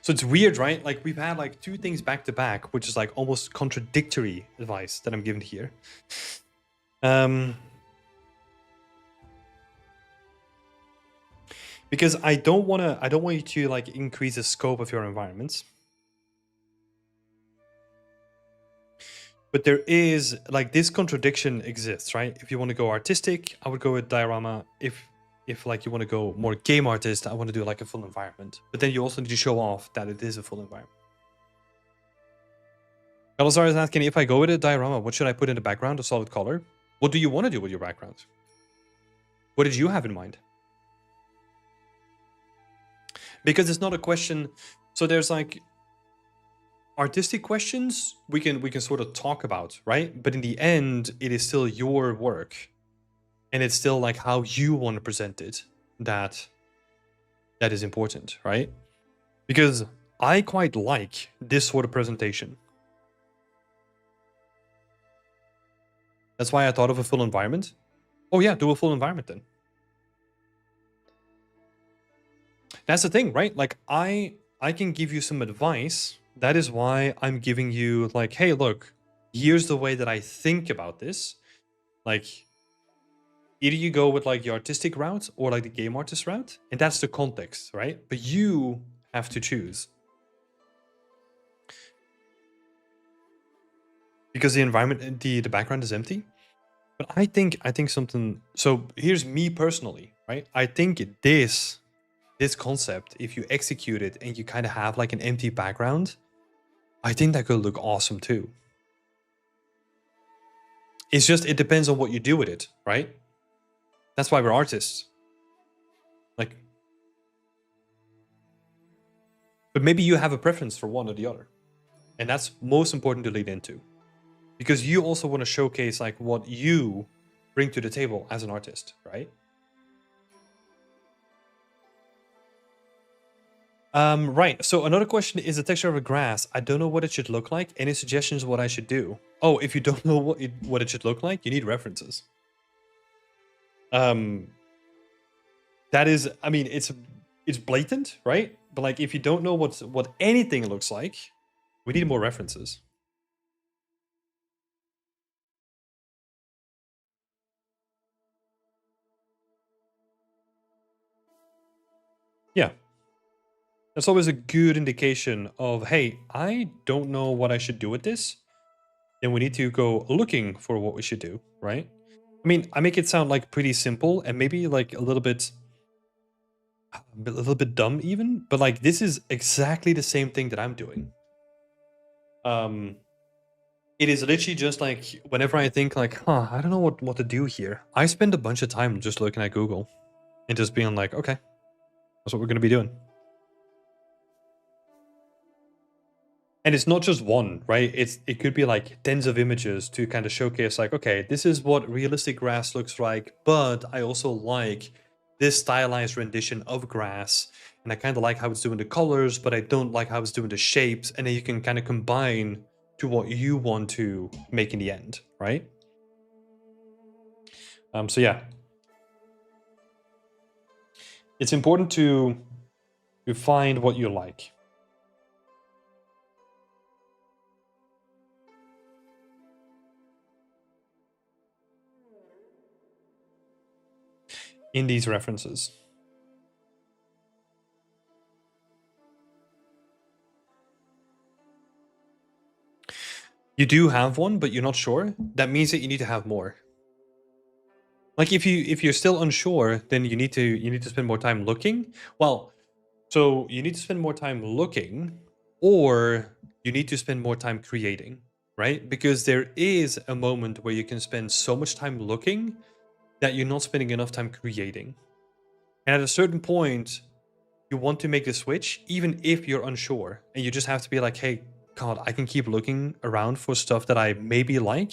So it's weird, right? Like we've had like 2 things back to back, which is like almost contradictory advice that I'm giving here. Because I don't want you to like increase the scope of your environments. But there is like this contradiction exists, right? If you want to go artistic, I would go with diorama. If like you want to go more game artist, I want to do like a full environment. But then you also need to show off that it is a full environment. Galazar is asking, if I go with a diorama, what should I put in the background? A solid color? What do you want to do with your background? What did you have in mind? Because it's not a question. So there's like artistic questions we can sort of talk about, right? But in the end, it is still your work, and it's still like how you want to present it that is important, right? Because I quite like this sort of presentation. That's why I thought of a full environment. Oh yeah, do a full environment then. That's the thing, right? Like I can give you some advice. That is why I'm giving you like, hey, look, here's the way that I think about this. Like either you go with like the artistic route or like the game artist route, and that's the context, right? But you have to choose. Because the environment, the background is empty. But I think something. So here's me personally, right? I think this concept, if you execute it and you kind of have like an empty background, I think that could look awesome too. It's just, it depends on what you do with it, right? That's why we're artists. Like, but maybe you have a preference for one or the other. And that's most important to lead into. Because you also want to showcase like what you bring to the table as an artist, right? Right. So another question is the texture of a grass. I don't know what it should look like. Any suggestions what I should do? Oh, if you don't know what it should look like, you need references. That is, I mean, it's blatant, right? But like, if you don't know what anything looks like, we need more references. Yeah. That's always a good indication of, hey, I don't know what I should do with this. Then we need to go looking for what we should do, right? I mean, I make it sound like pretty simple and maybe like a little bit dumb even, but like this is exactly the same thing that I'm doing. It is literally just like whenever I think like, I don't know what to do here. I spend a bunch of time just looking at Google and just being like, okay, that's what we're gonna be doing. And it's not just one, right? It could be like tens of images to kind of showcase like, okay, this is what realistic grass looks like, but I also like this stylized rendition of grass, and I kind of like how it's doing the colors, but I don't like how it's doing the shapes, and then you can kind of combine to what you want to make in the end, right? So yeah, it's important to find what you like. In these references. You do have one, but you're not sure. That means that you need to have more. Like if you're still unsure, then you need to spend more time looking. Well, so you need to spend more time looking, or you need to spend more time creating, right? Because there is a moment where you can spend so much time looking that you're not spending enough time creating. And at a certain point, you want to make the switch, even if you're unsure, and you just have to be like, hey, God, I can keep looking around for stuff that I maybe like.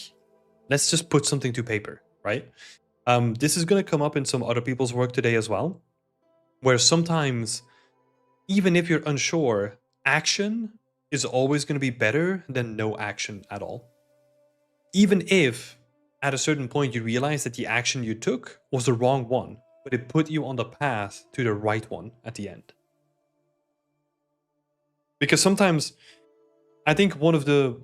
Let's just put something to paper, right? This is going to come up in some other people's work today as well, where sometimes, even if you're unsure, action is always going to be better than no action at all. Even if at a certain point you realize that the action you took was the wrong one, but it put you on the path to the right one at the end. Because sometimes I think one of the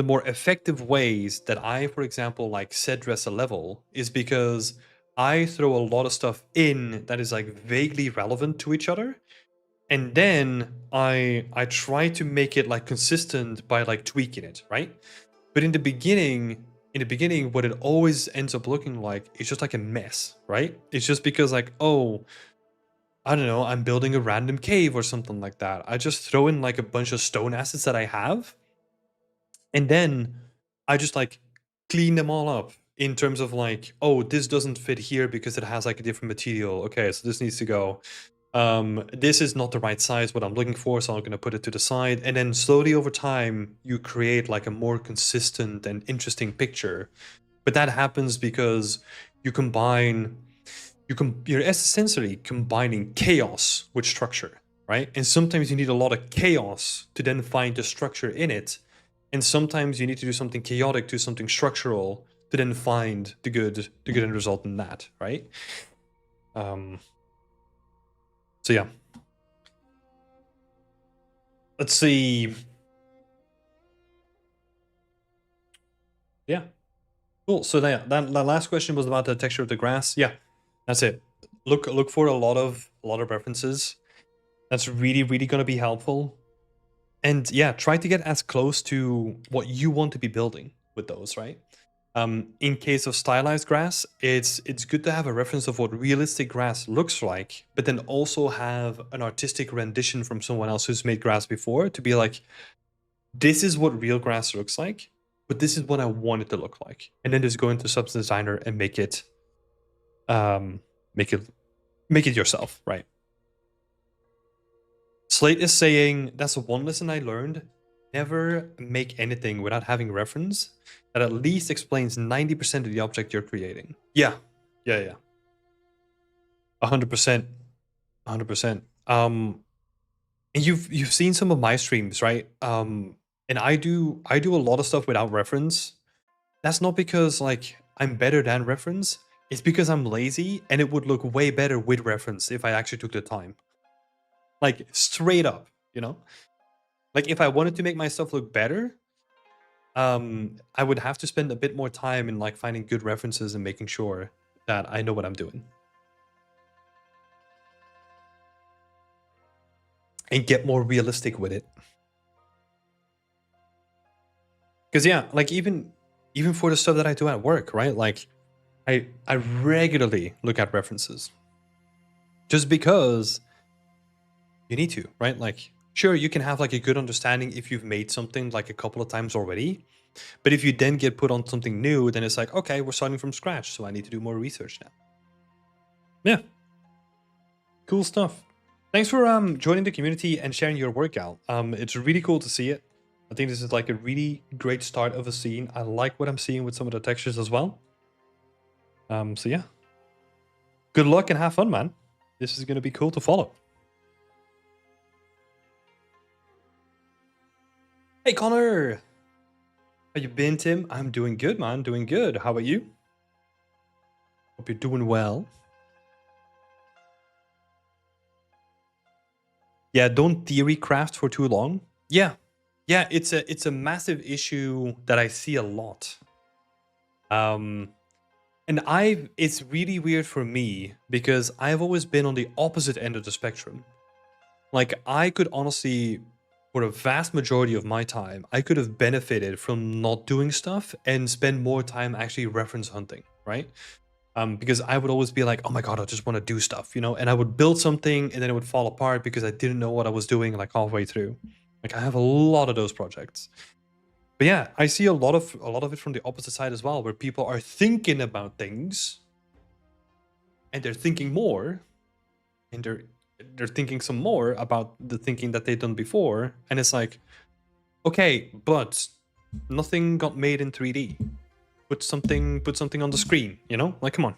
more effective ways that I, for example, like set dress a level is because I throw a lot of stuff in that is like vaguely relevant to each other, and then I try to make it like consistent by like tweaking it, right? But in the beginning, what it always ends up looking like is just like a mess, right? It's just because like, oh, I don't know, I'm building a random cave or something like that. I just throw in like a bunch of stone assets that I have, and then I just like clean them all up in terms of like, oh, this doesn't fit here because it has like a different material. Okay, so this needs to go. This is not the right size what I'm looking for, so I'm going to put it to the side, and then slowly over time you create like a more consistent and interesting picture. But that happens because you combine you're essentially combining chaos with structure, right? And sometimes you need a lot of chaos to then find the structure in it, and sometimes you need to do something chaotic to something structural to then find the good end result in that, right? um so yeah, let's see. Yeah, cool. So that last question was about the texture of the grass. Yeah, that's it. Look for a lot of references. That's really going to be helpful. And yeah, try to get as close to what you want to be building with those, right? In case of stylized grass, it's good to have a reference of what realistic grass looks like, but then also have an artistic rendition from someone else who's made grass before to be like, this is what real grass looks like, but this is what I want it to look like. And then just go into Substance Designer and make it um make it make it yourself, right? Slate is saying that's one lesson I learned. Never make anything without having reference that at least explains 90% of the object you're creating. Yeah. Yeah. 100%. 100%. And you've seen some of my streams, right? And I do a lot of stuff without reference. That's not because like I'm better than reference. It's because I'm lazy and it would look way better with reference if I actually took the time. Like straight up, you know? Like if I wanted to make my stuff look better, I would have to spend a bit more time in like finding good references and making sure that I know what I'm doing. And get more realistic with it. Because yeah, like even for the stuff that I do at work, right? Like I regularly look at references. Just because you need to, right? Like sure, you can have like a good understanding if you've made something like a couple of times already. But if you then get put on something new, then it's like, okay, we're starting from scratch, so I need to do more research now. Yeah. Cool stuff. Thanks for joining the community and sharing your workout. It's really cool to see it. I think this is like a really great start of a scene. I like what I'm seeing with some of the textures as well. So yeah. Good luck and have fun, man. This is gonna be cool to follow. Hey Connor! How you been, Tim? I'm doing good, man. Doing good. How about you? Hope you're doing well. Yeah, don't theory craft for too long. Yeah. Yeah, it's a massive issue that I see a lot. And it's really weird for me because I've always been on the opposite end of the spectrum. Like I could honestly, for a vast majority of my time, I could have benefited from not doing stuff and spend more time actually reference hunting, right? Because I would always be like, oh my god, I just want to do stuff, you know, and I would build something and then it would fall apart because I didn't know what I was doing like halfway through. Like I have a lot of those projects. But yeah, I see a lot of it from the opposite side as well, where people are thinking about things and they're thinking more and they're thinking some more about the thinking that they've done before, and it's like, okay, but nothing got made in 3D. Put something on the screen, you know? Like come on.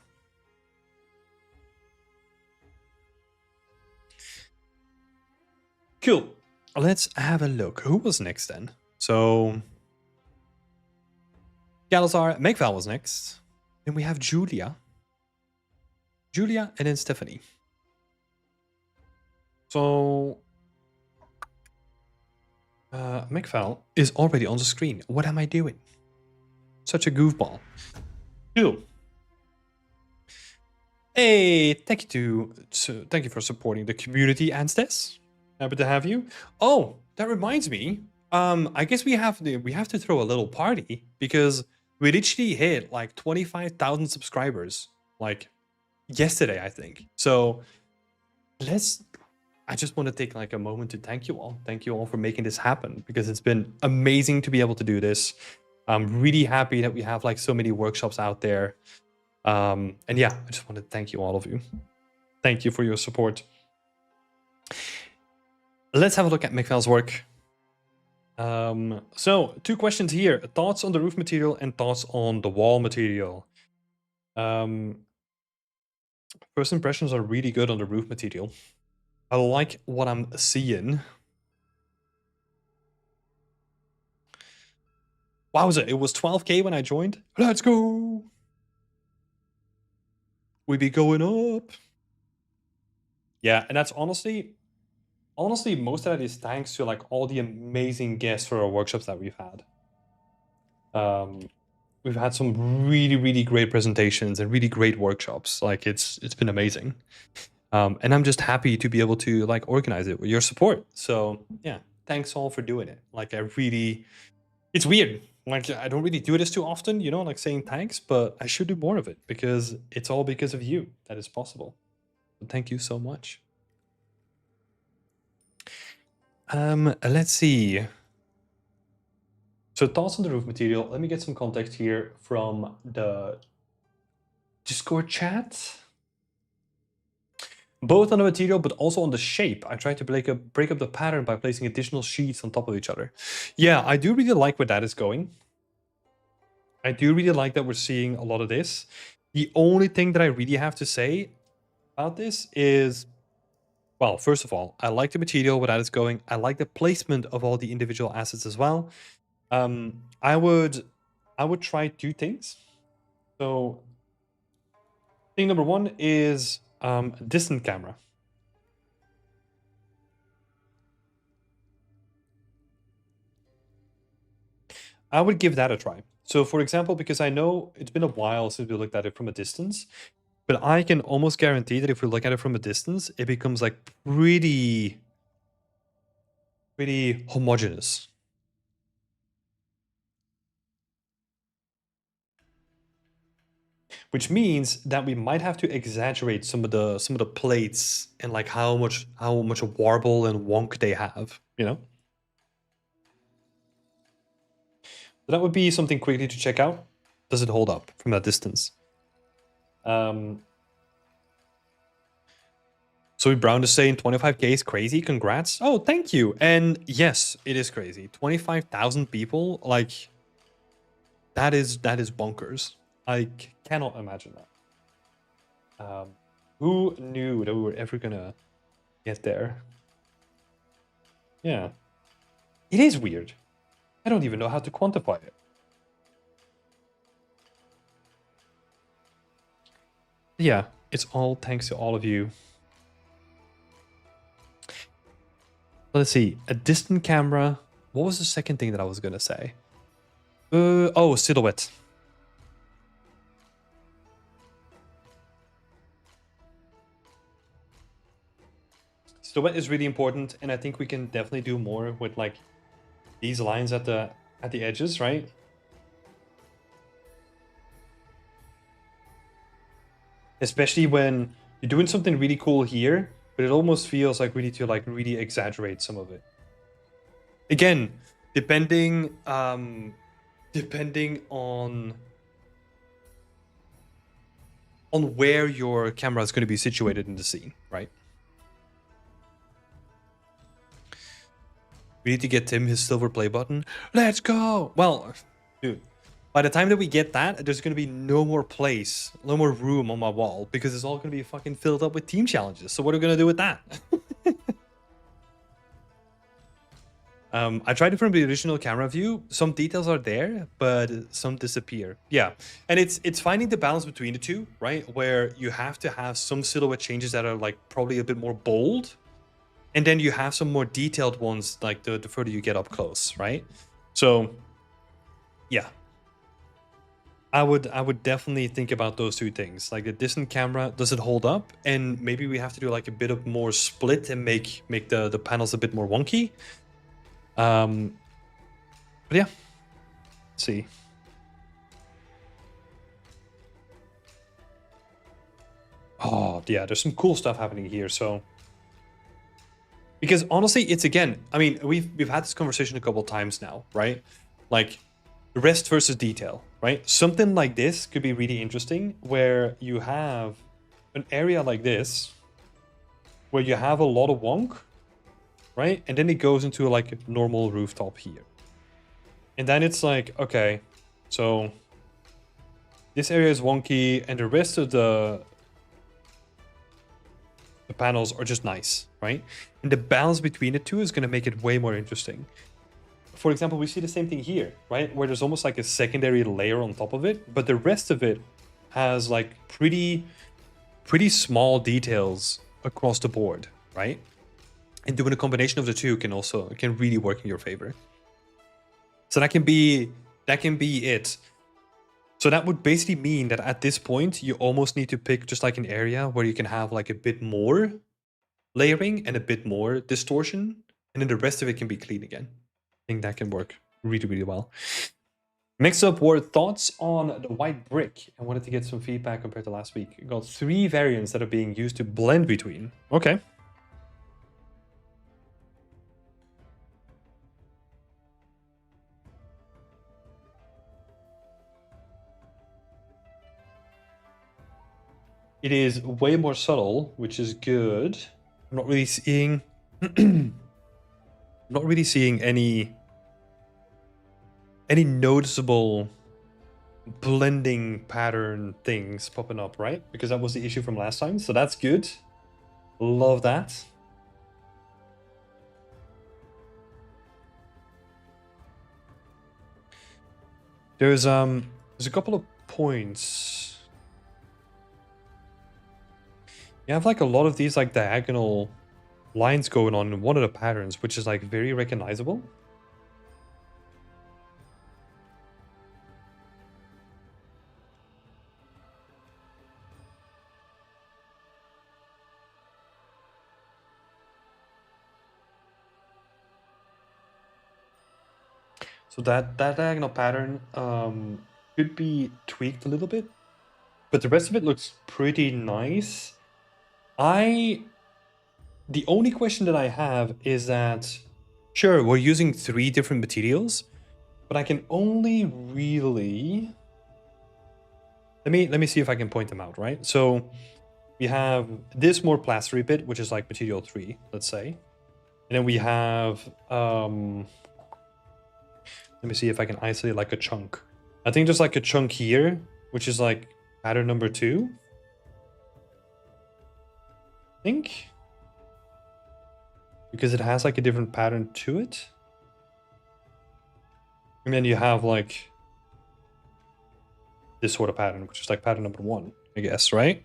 Cool. Let's have a look. Who was next then? So Galazar, Megval was next. Then we have Julia, and then Stephanie. So Megval is already on the screen. What am I doing? Such a goofball. Cool. Hey, thank you thank you for supporting the community, Anstes. Happy to have you. Oh, that reminds me. I guess we have to throw a little party because we literally hit like 25,000 subscribers like yesterday, I think. So let's. I just want to take like a moment to thank you all. Thank you all for making this happen because it's been amazing to be able to do this. I'm really happy that we have like so many workshops out there. And yeah, I just want to thank you all of you. Thank you for your support. Let's have a look at McFell's work. So 2 questions here. Thoughts on the roof material and thoughts on the wall material. First impressions are really good on the roof material. I like what I'm seeing. Wowza, it was 12K when I joined. Let's go! We be going up. Yeah, and that's honestly, most of that is thanks to like all the amazing guests for our workshops that we've had. We've had some really, really great presentations and really great workshops. Like it's been amazing. And I'm just happy to be able to like organize it with your support. So yeah, thanks all for doing it. Like it's weird. Like I don't really do this too often, you know, like saying thanks, but I should do more of it because it's all because of you that is possible. So thank you so much. Let's see. So thoughts on the roof material. Let me get some context here from the Discord chat. Both on the material, but also on the shape. I tried to break up the pattern by placing additional sheets on top of each other. Yeah, I do really like where that is going. I do really like that we're seeing a lot of this. The only thing that I really have to say about this is, well, first of all, I like the material where that is going. I like the placement of all the individual assets as well. I would try 2 things. So thing number 1 is distant camera. I would give that a try. So for example, because I know it's been a while since we looked at it from a distance, but I can almost guarantee that if we look at it from a distance, it becomes like pretty homogeneous. Which means that we might have to exaggerate some of the plates and like how much warble and wonk they have, you know? So that would be something quickly to check out. Does it hold up from that distance? So Brown is saying 25K is crazy. Congrats. Oh, thank you. And yes, it is crazy. 25,000 people, like that is bonkers. I cannot imagine that. Who knew that we were ever gonna get there? Yeah. It is weird. I don't even know how to quantify it. Yeah, it's all thanks to all of you. Let's see. A distant camera. What was the second thing that I was gonna say? Oh, silhouette. Silhouette is really important, and I think we can definitely do more with like these lines at the edges, right? Especially when you're doing something really cool here, but it almost feels like we need to like really exaggerate some of it. Again, depending on where your camera is going to be situated in the scene, right? We need to get Tim his silver play button. Let's go! Well, dude, by the time that we get that, there's going to be no more place, no more room on my wall because it's all going to be fucking filled up with team challenges. So what are we going to do with that? I tried it from the original camera view. Some details are there, but some disappear. Yeah, and it's finding the balance between the two, right? Where you have to have some silhouette changes that are like probably a bit more bold, and then you have some more detailed ones like the further you get up close, right? So, yeah. I would definitely think about those two things. Like the distant camera, does it hold up? And maybe we have to do like a bit of more split and make the panels a bit more wonky. But yeah, let's see. Oh yeah, there's some cool stuff happening here. So because honestly, it's again, I mean, we've had this conversation a couple times now, right? Like rest versus detail, right? Something like this could be really interesting where you have an area like this where you have a lot of wonk, right? And then it goes into like a normal rooftop here. And then it's like, okay, so this area is wonky and the rest of the panels are just nice, right? And the balance between the two is going to make it way more interesting. For example, we see the same thing here, right? Where there's almost like a secondary layer on top of it, but the rest of it has like pretty small details across the board, right? And doing a combination of the two can really work in your favor. So that can be it. So that would basically mean that at this point, you almost need to pick just like an area where you can have like a bit more layering and a bit more distortion, and then the rest of it can be clean again. I think that can work really, really well. Next up were thoughts on the white brick. I wanted to get some feedback compared to last week. I got 3 variants that are being used to blend between. Okay. It is way more subtle, which is good. I'm not really seeing any noticeable blending pattern things popping up, right? Because that was the issue from last time. So that's good. Love that. There's a couple of points. You have like a lot of these like diagonal lines going on in one of the patterns, which is like very recognizable. So that diagonal pattern could be tweaked a little bit, but the rest of it looks pretty nice. The only question that I have is that, sure, we're using 3 different materials, but I can only really... Let me see if I can point them out, right? So we have this more plastery bit, which is like material 3, let's say. And then we have... let me see if I can isolate like a chunk. I think there's like a chunk here, which is like pattern number 2. I think. Because it has like a different pattern to it. And then you have like this sort of pattern, which is like pattern number 1, I guess, right?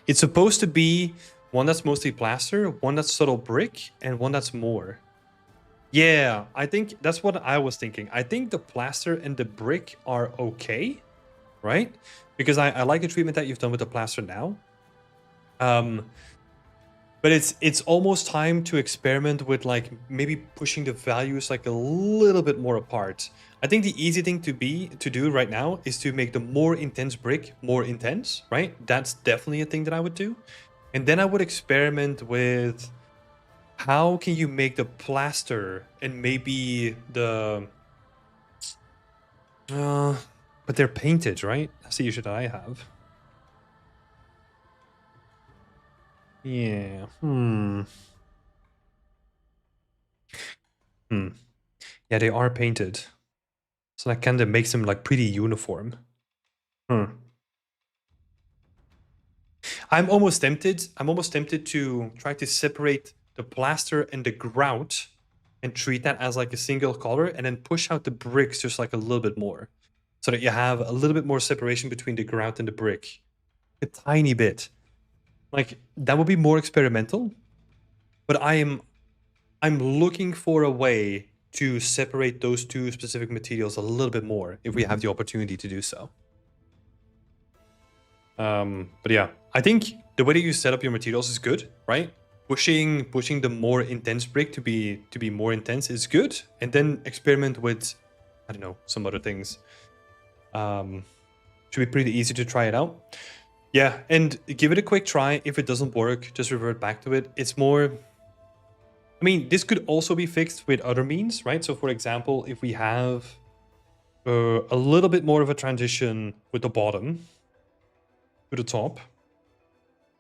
It's supposed to be one that's mostly plaster, one that's subtle brick, and one that's more. Yeah, I think that's what I was thinking. I think the plaster and the brick are okay, right? Because I like the treatment that you've done with the plaster now. But it's almost time to experiment with like maybe pushing the values like a little bit more apart. I think the easy thing to do right now is to make the more intense brick more intense, right? That's definitely a thing that I would do. And then I would experiment with how can you make the plaster and maybe the... but they're painted, right? That's the issue that I have. Yeah. Yeah, they are painted. So that kind of makes them like pretty uniform. I'm almost tempted to try to separate the plaster and the grout and treat that as like a single color and then push out the bricks just like a little bit more. So that you have a little bit more separation between the grout and the brick. A tiny bit. Like that would be more experimental. But I'm I'm looking for a way to separate those two specific materials a little bit more if we have the opportunity to do so. But yeah, I think the way that you set up your materials is good, right? Pushing the more intense brick to be more intense is good, and then experiment with, I don't know, some other things. Should be pretty easy to try it out. Yeah, and give it a quick try. If it doesn't work, just revert back to it. It's more, I mean, this could also be fixed with other means, right? So for example, if we have a little bit more of a transition with the bottom to the top,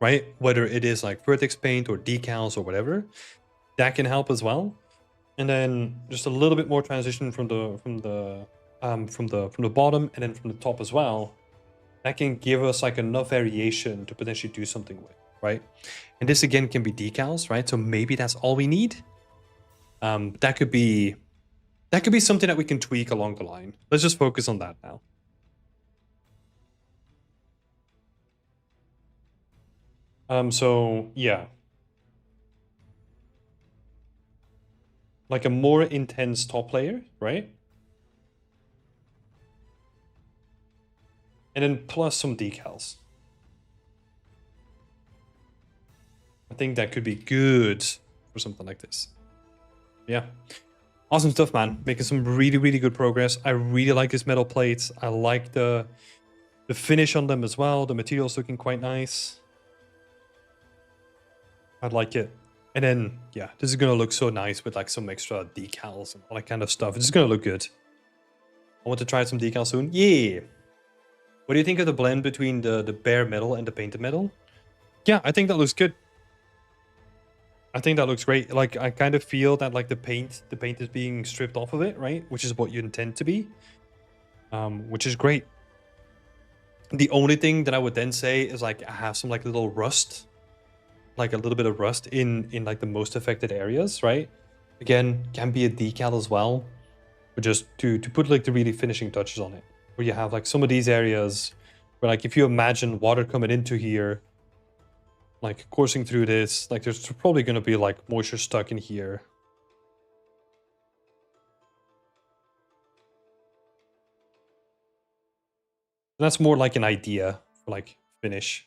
right? Whether it is like vertex paint or decals or whatever, that can help as well. And then just a little bit more transition from the bottom and then from the top as well. That can give us like enough variation to potentially do something with, right? And this again can be decals, right? So maybe that's all we need. That could be something that we can tweak along the line. Let's just focus on that now. So yeah. Like a more intense top layer, right? And then plus some decals. I think that could be good for something like this. Yeah. Awesome stuff, man. Making some really, really good progress. I really like these metal plates. I like the finish on them as well. The material's looking quite nice. I like it. And then, yeah, this is going to look so nice with like some extra decals and all that kind of stuff. It's just going to look good. I want to try some decals soon. Yeah. What do you think of the blend between the bare metal and the painted metal? Yeah, I think that looks good. I think that looks great. Like, I kind of feel that like the paint is being stripped off of it, right? Which is what you intend to be. Which is great. The only thing that I would then say is like I have some like little rust. Like a little bit of rust in like the most affected areas, right? Again, can be a decal as well. But just to put like the really finishing touches on it. Where you have like some of these areas where like if you imagine water coming into here, like coursing through this, like there's probably going to be like moisture stuck in here. And that's more like an idea for like finish.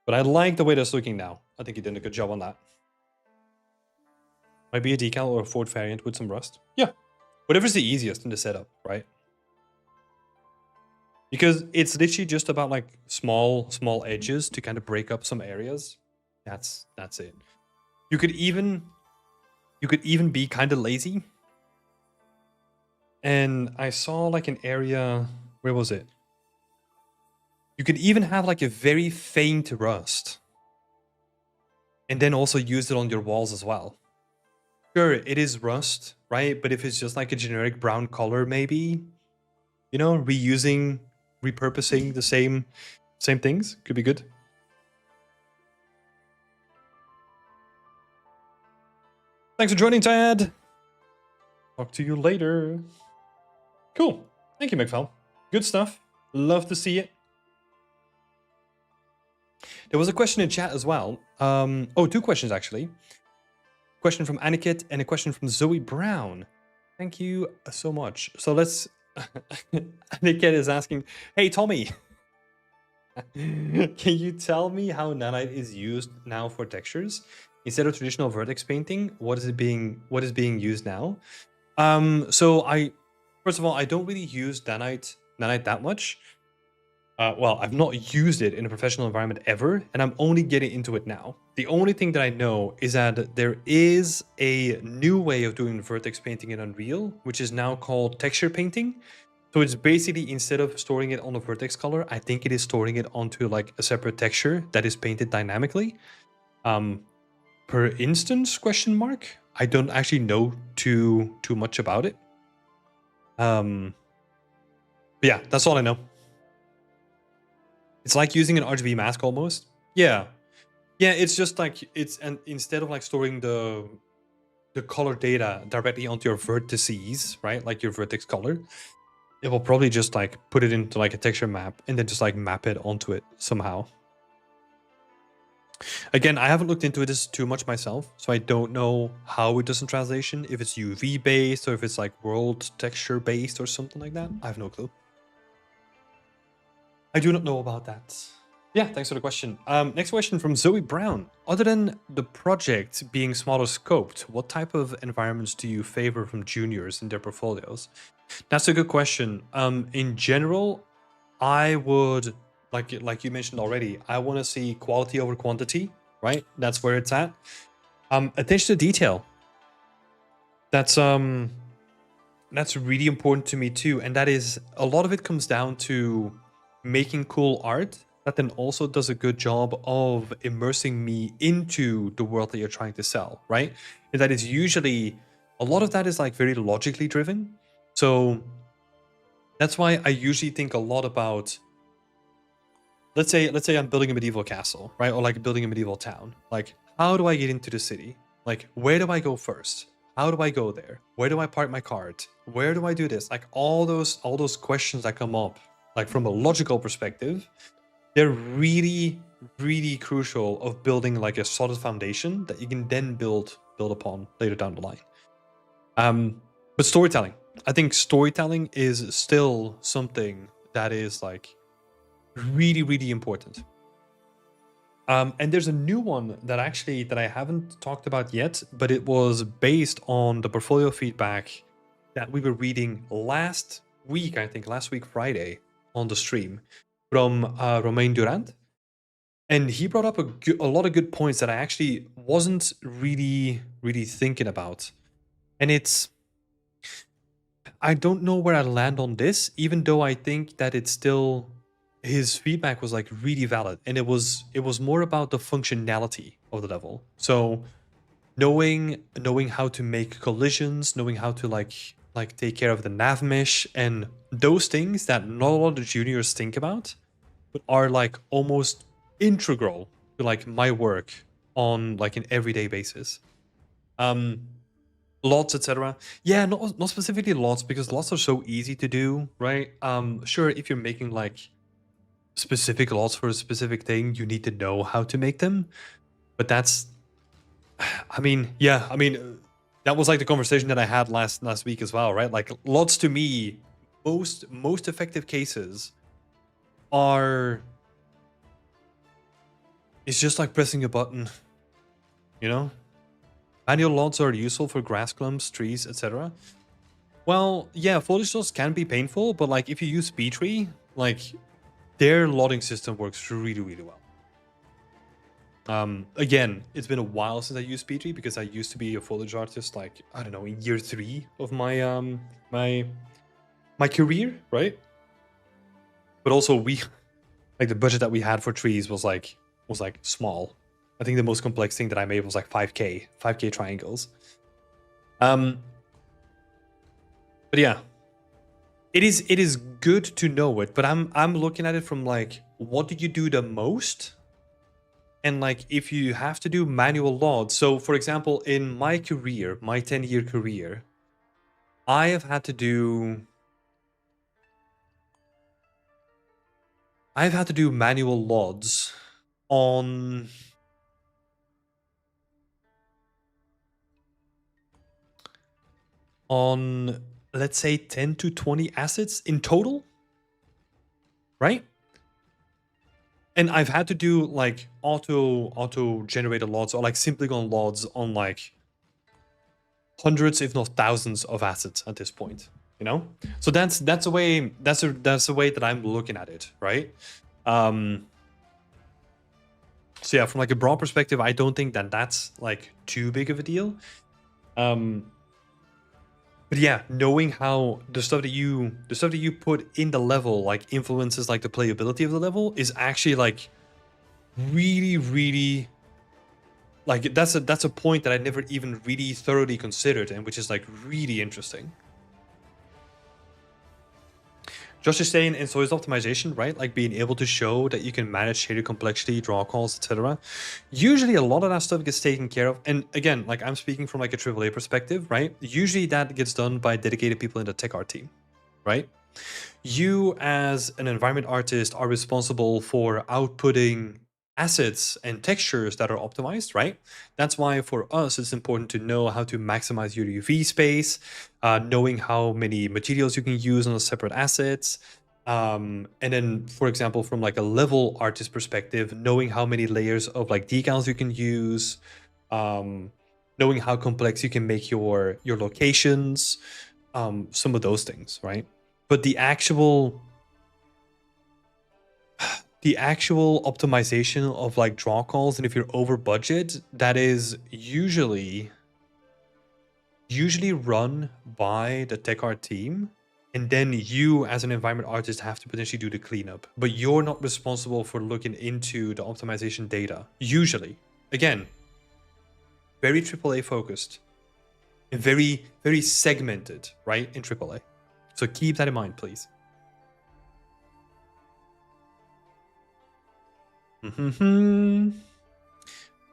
But I like the way that's looking now. I think you did a good job on that. Might be a decal or a Ford variant with some rust. Yeah. Whatever's the easiest in the setup, right? Because it's literally just about like small edges to kind of break up some areas. That's it. You could even be kind of lazy. And I saw like an area, where was it? You could even have like a very faint rust. And then also use it on your walls as well. Sure, it is rust, right? But if it's just like a generic brown color, maybe, you know, repurposing the same things could be good. Thanks for joining, Tad. Talk to you later. Cool. Thank you, McFell. Good stuff. Love to see it. There was a question in chat as well. Oh, two questions actually. Question from Aniket and a question from Zoe Brown. Thank you so much. So let's... Aniket is asking, hey, Tommy, can you tell me how nanite is used now for textures? Instead of traditional vertex painting, what is being used now? So first of all, I don't really use nanite that much. Well, I've not used it in a professional environment ever, and I'm only getting into it now. The only thing that I know is that there is a new way of doing vertex painting in Unreal, which is now called texture painting. So it's basically, instead of storing it on a vertex color, I think it is storing it onto like a separate texture that is painted dynamically. Per instance, question mark? I don't actually know too much about it. But yeah, that's all I know. It's like using an RGB mask almost. Yeah. Yeah, it's just like instead of like storing the color data directly onto your vertices, right? Like your vertex color, it will probably just like put it into like a texture map and then just like map it onto it somehow. Again, I haven't looked into this too much myself, so I don't know how it does in translation, if it's UV based or if it's like world texture based or something like that. I have no clue. I do not know about that. Yeah, thanks for the question. Next question from Zoe Brown. Other than the project being smaller scoped, what type of environments do you favor from juniors in their portfolios? That's a good question. In general, I would like you mentioned already. I want to see quality over quantity, right? That's where it's at. Attention to detail. That's really important to me too, and that is a lot of it comes down to making cool art that then also does a good job of immersing me into the world that you're trying to sell, right? And that is usually a lot of that is like very logically driven. So that's why I usually think a lot about, let's say I'm building a medieval castle, right? Or like building a medieval town. Like, how do I get into the city? Like, where do I go first? How do I go there? Where do I park my cart? Where do I do this? Like all those questions that come up, like from a logical perspective, they're really, really crucial of building like a solid foundation that you can then build upon later down the line. But storytelling, I think storytelling is still something that is like really, really important. And there's a new one that I haven't talked about yet, but it was based on the portfolio feedback that we were reading last week, I think last week Friday on the stream from Romain Durand. And he brought up a lot of good points that I actually wasn't really, really thinking about. And I don't know where I land on this, even though I think that it's still, his feedback was like really valid, and it was more about the functionality of the level. So knowing how to make collisions, knowing how to like take care of the nav mesh and those things that not a lot of juniors think about, but are like almost integral to like my work on like an everyday basis. Lots, etc. Yeah, not specifically lots, because lots are so easy to do, right? Sure, if you're making like specific lots for a specific thing, you need to know how to make them. But that's, I mean, yeah, I mean, that was like the conversation that I had last week as well, right? Like lots to me, most effective cases are, it's just like pressing a button, you know? Manual lots are useful for grass clumps, trees, etc. Well, yeah, foliage lots can be painful, but like if you use SpeedTree, like their lotting system works really, really well. Again, it's been a while since I used SpeedTree because I used to be a foliage artist, like I don't know, in year 3 of my my career, right? But also we like the budget that we had for trees was like small. I think the most complex thing that I made was like 5k triangles. But yeah, it is good to know it, but I'm looking at it from like, what do you do the most? And like, if you have to do manual logs, so for example, in my career, my 10-year career, I have had to do manual logs on let's say 10 to 20 assets in total, right? And I've had to do like auto generated logs or like simply on logs on like hundreds, if not thousands, of assets at this point. You know, so that's a way that I'm looking at it, right? So yeah, from like a broad perspective, I don't think that that's like too big of a deal. But yeah, knowing how the stuff that you put in the level like influences like the playability of the level is actually like really, really like that's a point that I never even really thoroughly considered, and which is like really interesting. Josh is saying in Soy's optimization, right? Like being able to show that you can manage shader complexity, draw calls, etc. Usually a lot of that stuff gets taken care of. And again, like I'm speaking from like a AAA perspective, right? Usually that gets done by dedicated people in the tech art team, right? You as an environment artist are responsible for outputting assets and textures that are optimized, right? That's why for us, it's important to know how to maximize your UV space, knowing how many materials you can use on a separate assets. And then, for example, from like a level artist perspective, knowing how many layers of like decals you can use, knowing how complex you can make your locations, some of those things, right? But the actual optimization of like draw calls, and if you're over budget, that is usually run by the tech art team, and then you as an environment artist have to potentially do the cleanup, but you're not responsible for looking into the optimization data usually. Again, very AAA focused and very very segmented, right, in AAA. So keep that in mind, please.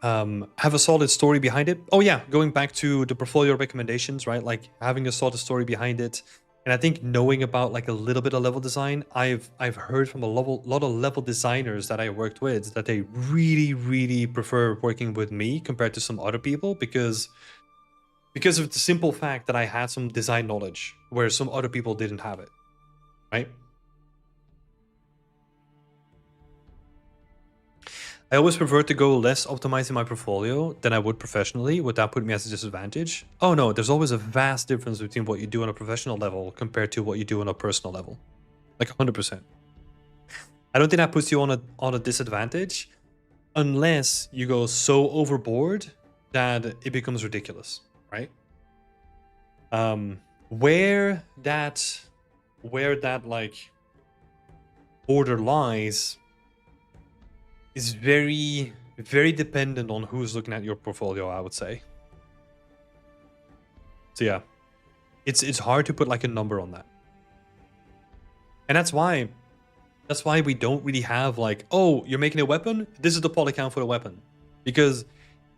Have a solid story behind it. Oh yeah, going back to the portfolio recommendations, right? Like having a solid story behind it, and I think knowing about like a little bit of level design. I've heard from a lot of level designers that I worked with that they really prefer working with me compared to some other people because of the simple fact that I had some design knowledge where some other people didn't have it, right? I always prefer to go less optimizing my portfolio than I would professionally without putting me at a disadvantage. Oh no, there's always a vast difference between what you do on a professional level compared to what you do on a personal level. Like 100%. I don't think that puts you on a disadvantage unless you go so overboard that it becomes ridiculous, right? Where that like border lies is very dependent on who's looking at your portfolio, I would say. So yeah, it's hard to put like a number on that, and that's why we don't really have like, oh, you're making a weapon, this is the poly count for the weapon, because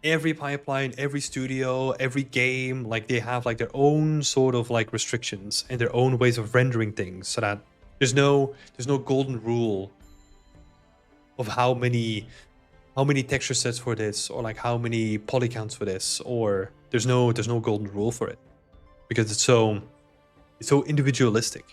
every pipeline, every studio, every game, like they have like their own sort of like restrictions and their own ways of rendering things, so that there's no golden rule of how many texture sets for this, or like how many poly counts for this, or there's no golden rule for it because it's so individualistic.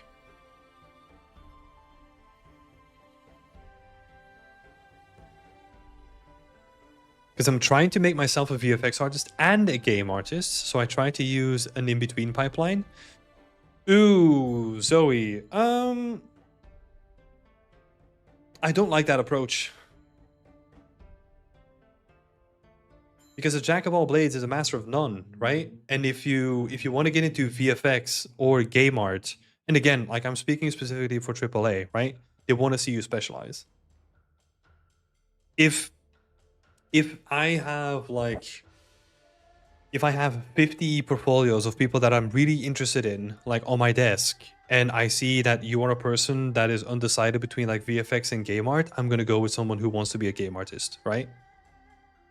Because I'm trying to make myself a VFX artist and a game artist, so I try to use an in-between pipeline. Ooh, Zoe. I don't like that approach. Because a jack of all blades is a master of none, right? And if you want to get into VFX or game art, and again, like I'm speaking specifically for AAA, right? They want to see you specialize. If I have like, if I have 50 portfolios of people that I'm really interested in, like on my desk, and I see that you are a person that is undecided between like VFX and game art, I'm gonna go with someone who wants to be a game artist, right?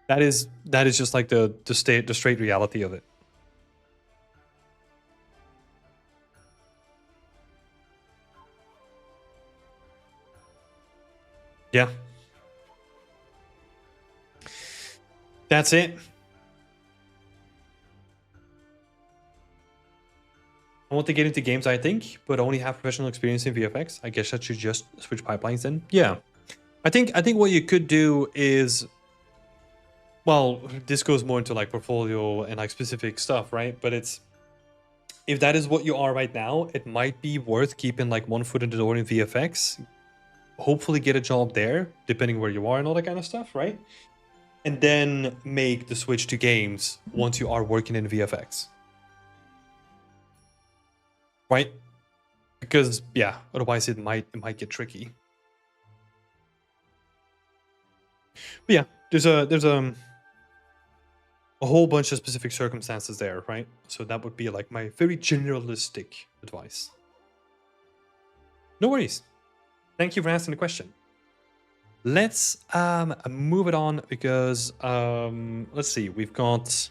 That is just like the straight reality of it. Yeah. That's it. I want to get into games, I think, but only have professional experience in VFX. I guess I should just switch pipelines then. Yeah. I think what you could do is, well, this goes more into like portfolio and like specific stuff, right? But it's, if that is what you are right now, it might be worth keeping like one foot in the door in VFX. Hopefully get a job there, depending where you are and all that kind of stuff, right? And then make the switch to games once you are working in VFX. Right? Because yeah, otherwise it might get tricky. But yeah, there's a whole bunch of specific circumstances there, right? So that would be like my very generalistic advice. No worries. Thank you for asking the question. Let's move it on because let's see, we've got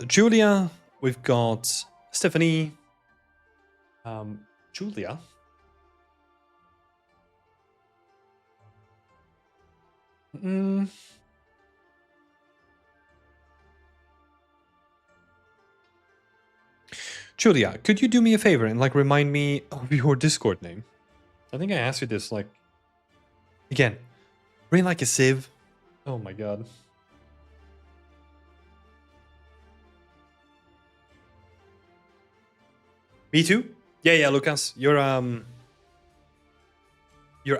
Julia, we've got Stephanie, Julia. Mm. Julia, could you do me a favor and like remind me of your Discord name? I think I asked you this like again. Brain like a sieve. Oh my god. Me too. Yeah, Lucas. You're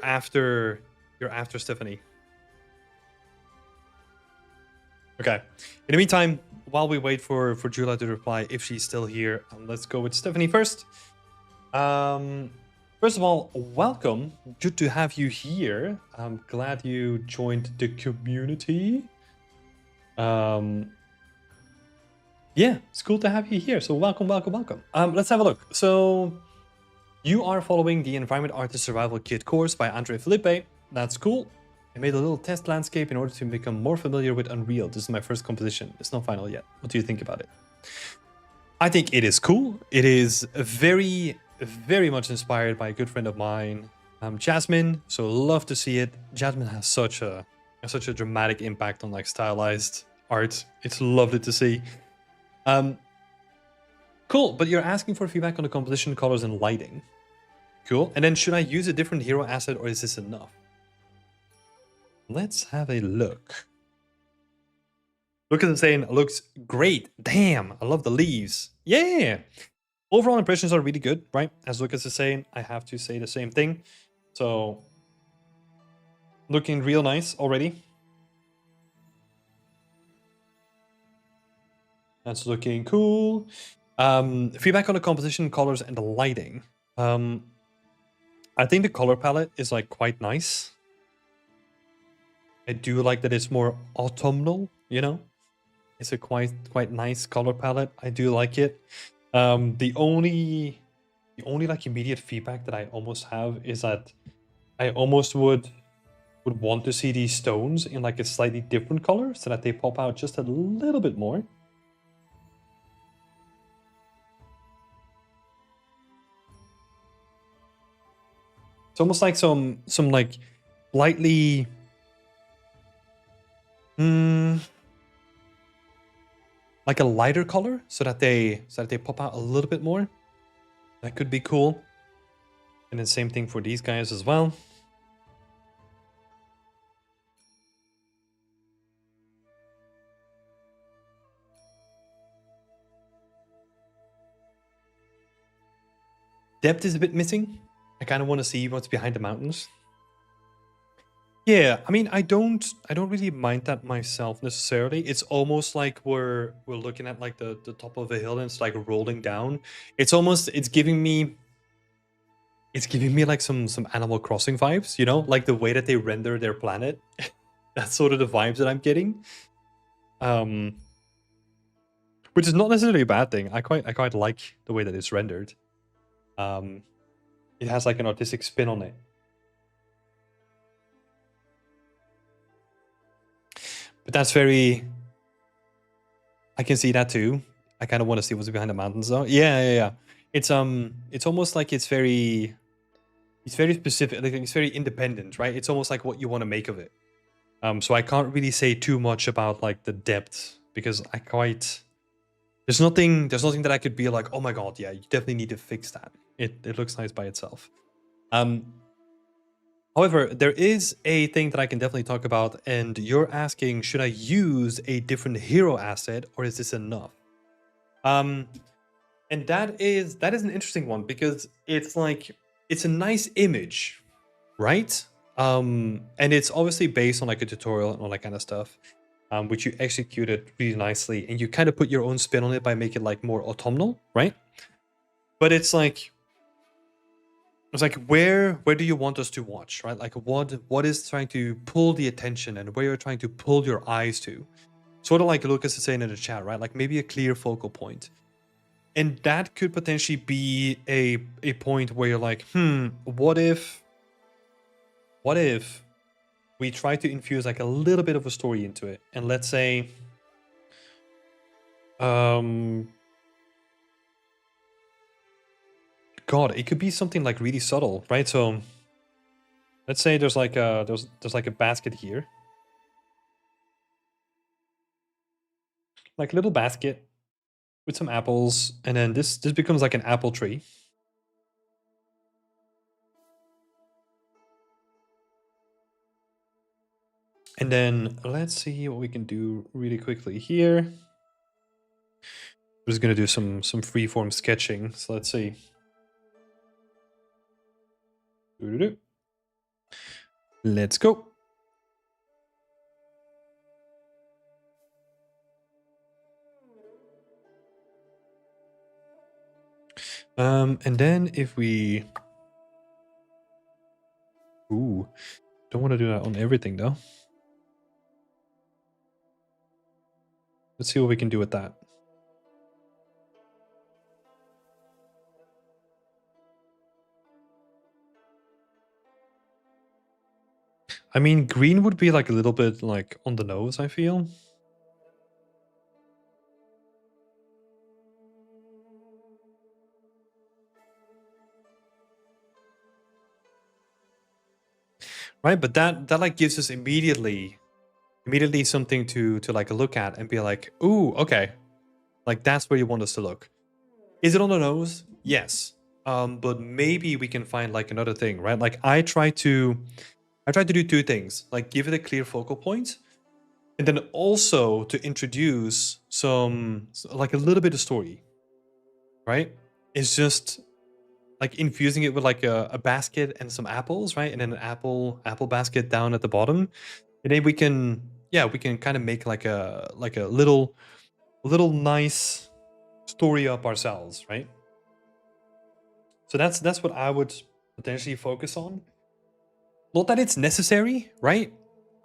after Stephanie. Okay. In the meantime, while we wait for Julia to reply, if she's still here, let's go with Stephanie first. First of all, welcome. Good to have you here. I'm glad you joined the community. Yeah, it's cool to have you here. So welcome. Let's have a look. So you are following the Environment Artist Survival Kit course by Andre Felipe. That's cool. I made a little test landscape in order to become more familiar with Unreal. This is my first composition. It's not final yet. What do you think about it? I think it is cool. It is very, very much inspired by a good friend of mine, Jasmine. So love to see it. Jasmine has such a dramatic impact on like stylized art. It's lovely to see. Cool, but you're asking for feedback on the composition, colors, and lighting. Cool. And then should I use a different hero asset or is this enough? Let's have a look. Lucas is saying, looks great. Damn, I love the leaves. Yeah. Overall impressions are really good, right? As Lucas is saying, I have to say the same thing. So, looking real nice already. That's looking cool. Feedback on the composition, colors, and the lighting. I think the color palette is like quite nice. I do like that it's more autumnal, you know? It's a quite nice color palette. I do like it. The only like immediate feedback that I almost have is that I almost would want to see these stones in like a slightly different color so that they pop out just a little bit more. It's almost like some like slightly like a lighter color so that they pop out a little bit more. That could be cool. And then same thing for these guys as well. Depth is a bit missing. I kind of want to see what's behind the mountains. Yeah, I mean, I don't really mind that myself necessarily. It's almost like we're looking at like the top of a hill and it's like rolling down. It's giving me like some Animal Crossing vibes, you know, like the way that they render their planet. That's sort of the vibes that I'm getting. Which is not necessarily a bad thing. I quite like the way that it's rendered. It has like an artistic spin on it. But that's very... I can see that too. I kind of want to see what's behind the mountains though. Yeah. It's almost like it's very specific. Like it's very independent, right? It's almost like what you want to make of it. So I can't really say too much about like the depth because there's nothing that I could be like, oh my god, yeah, you definitely need to fix that. It looks nice by itself. However, there is a thing that I can definitely talk about, and you're asking, should I use a different hero asset or is this enough? And that is an interesting one because it's like it's a nice image, right? And it's obviously based on like a tutorial and all that kind of stuff, which you executed really nicely, and you kind of put your own spin on it by making it like more autumnal, right? But it's like where do you want us to watch, right? Like what is trying to pull the attention and where you're trying to pull your eyes to? Sort of like Lucas is saying in the chat, right? Like maybe a clear focal point. And that could potentially be a point where you're like, what if we try to infuse like a little bit of a story into it? And let's say God, it could be something like really subtle, right? So let's say there's like a basket here, like a little basket with some apples, and then this becomes like an apple tree. And then let's see what we can do really quickly here. I'm just gonna do some freeform sketching. So let's see. Doo-doo-doo. Let's go. And then if we, ooh, don't want to do that on everything though. Let's see what we can do with that. I mean, green would be like a little bit like on the nose, I feel. Right, but that like gives us immediately something to like look at and be like, ooh, okay. Like that's where you want us to look. Is it on the nose? Yes. But maybe we can find like another thing, right? Like I try to do two things, like give it a clear focal point, and then also to introduce some like a little bit of story, right? It's just like infusing it with like a basket and some apples, right? And then an apple basket down at the bottom. And then we can kind of make like a little nice story up ourselves, right? So that's what I would potentially focus on. Not that it's necessary, right?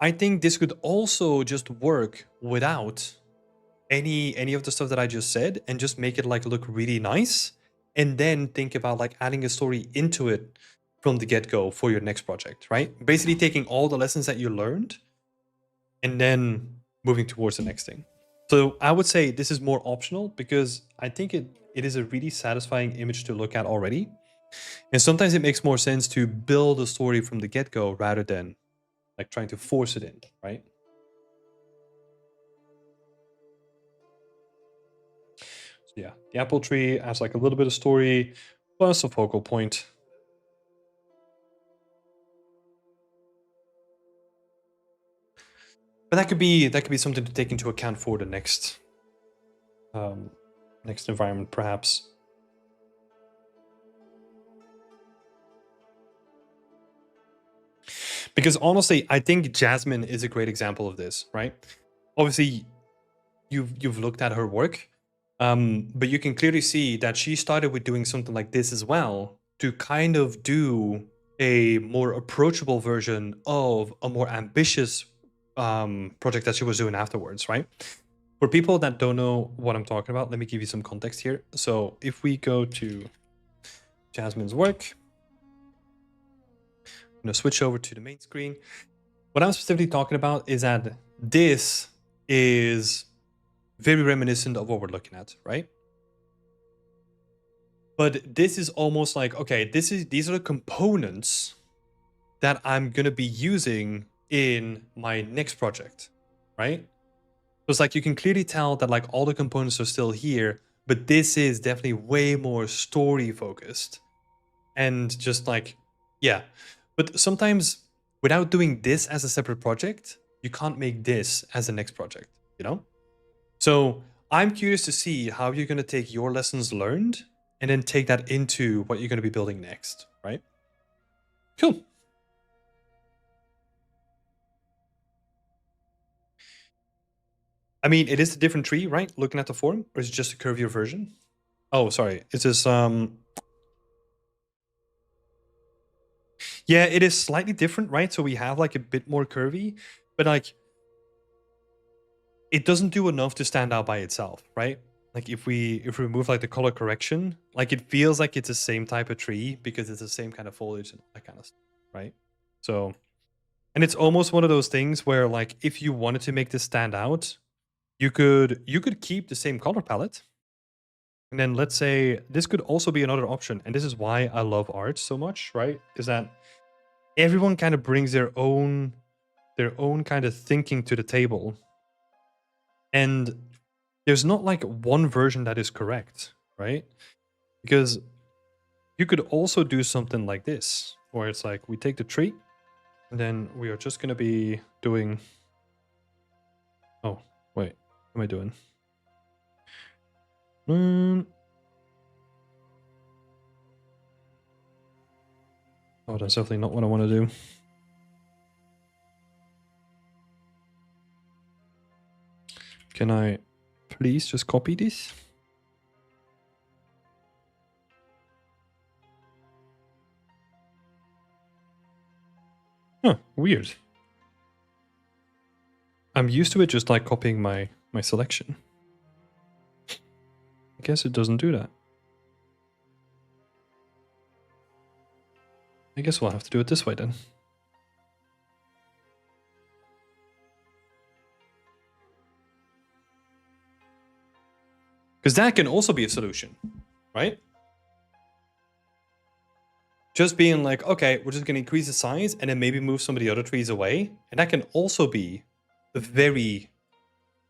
I think this could also just work without any of the stuff that I just said, and just make it like look really nice, and then think about like adding a story into it from the get-go for your next project, right? Basically taking all the lessons that you learned and then moving towards the next thing. So I would say this is more optional, because I think it is a really satisfying image to look at already. And sometimes it makes more sense to build a story from the get-go rather than like trying to force it in, right? So yeah, the apple tree has like a little bit of story plus a focal point. But that could be something to take into account for the next next environment, perhaps. Because honestly, I think Jasmine is a great example of this, right? Obviously, you've looked at her work, but you can clearly see that she started with doing something like this as well, to kind of do a more approachable version of a more ambitious project that she was doing afterwards, right? For people that don't know what I'm talking about, let me give you some context here. So if we go to Jasmine's work, I'm going to switch over to the main screen. What I'm specifically talking about is that this is very reminiscent of what we're looking at, right? But this is almost like, okay, these are the components that I'm gonna be using in my next project, right? So it's like you can clearly tell that like all the components are still here, but this is definitely way more story focused. And just like, yeah. But sometimes without doing this as a separate project, you can't make this as the next project, you know? So I'm curious to see how you're going to take your lessons learned and then take that into what you're going to be building next, right? Cool. I mean, it is a different tree, right? Looking at the form, or is it just a curvier version? Oh, sorry. It's this yeah, it is slightly different, right? So we have like a bit more curvy, but like it doesn't do enough to stand out by itself, right? Like if we remove like the color correction, like it feels like it's the same type of tree because it's the same kind of foliage and that kind of stuff, right? So, and it's almost one of those things where like if you wanted to make this stand out, you could keep the same color palette. And then let's say this could also be another option. And this is why I love art so much, right? Is that everyone kind of brings their own kind of thinking to the table. And there's not like one version that is correct, right? Because you could also do something like this, where it's like we take the tree, and then we are just gonna be doing. Oh wait, what am I doing? Oh, that's definitely not what I want to do. Can I please just copy this? Huh, weird. I'm used to it just like copying my selection. I guess it doesn't do that. I guess we'll have to do it this way then. Because that can also be a solution, right? Just being like, okay, we're just going to increase the size and then maybe move some of the other trees away. And that can also be a very,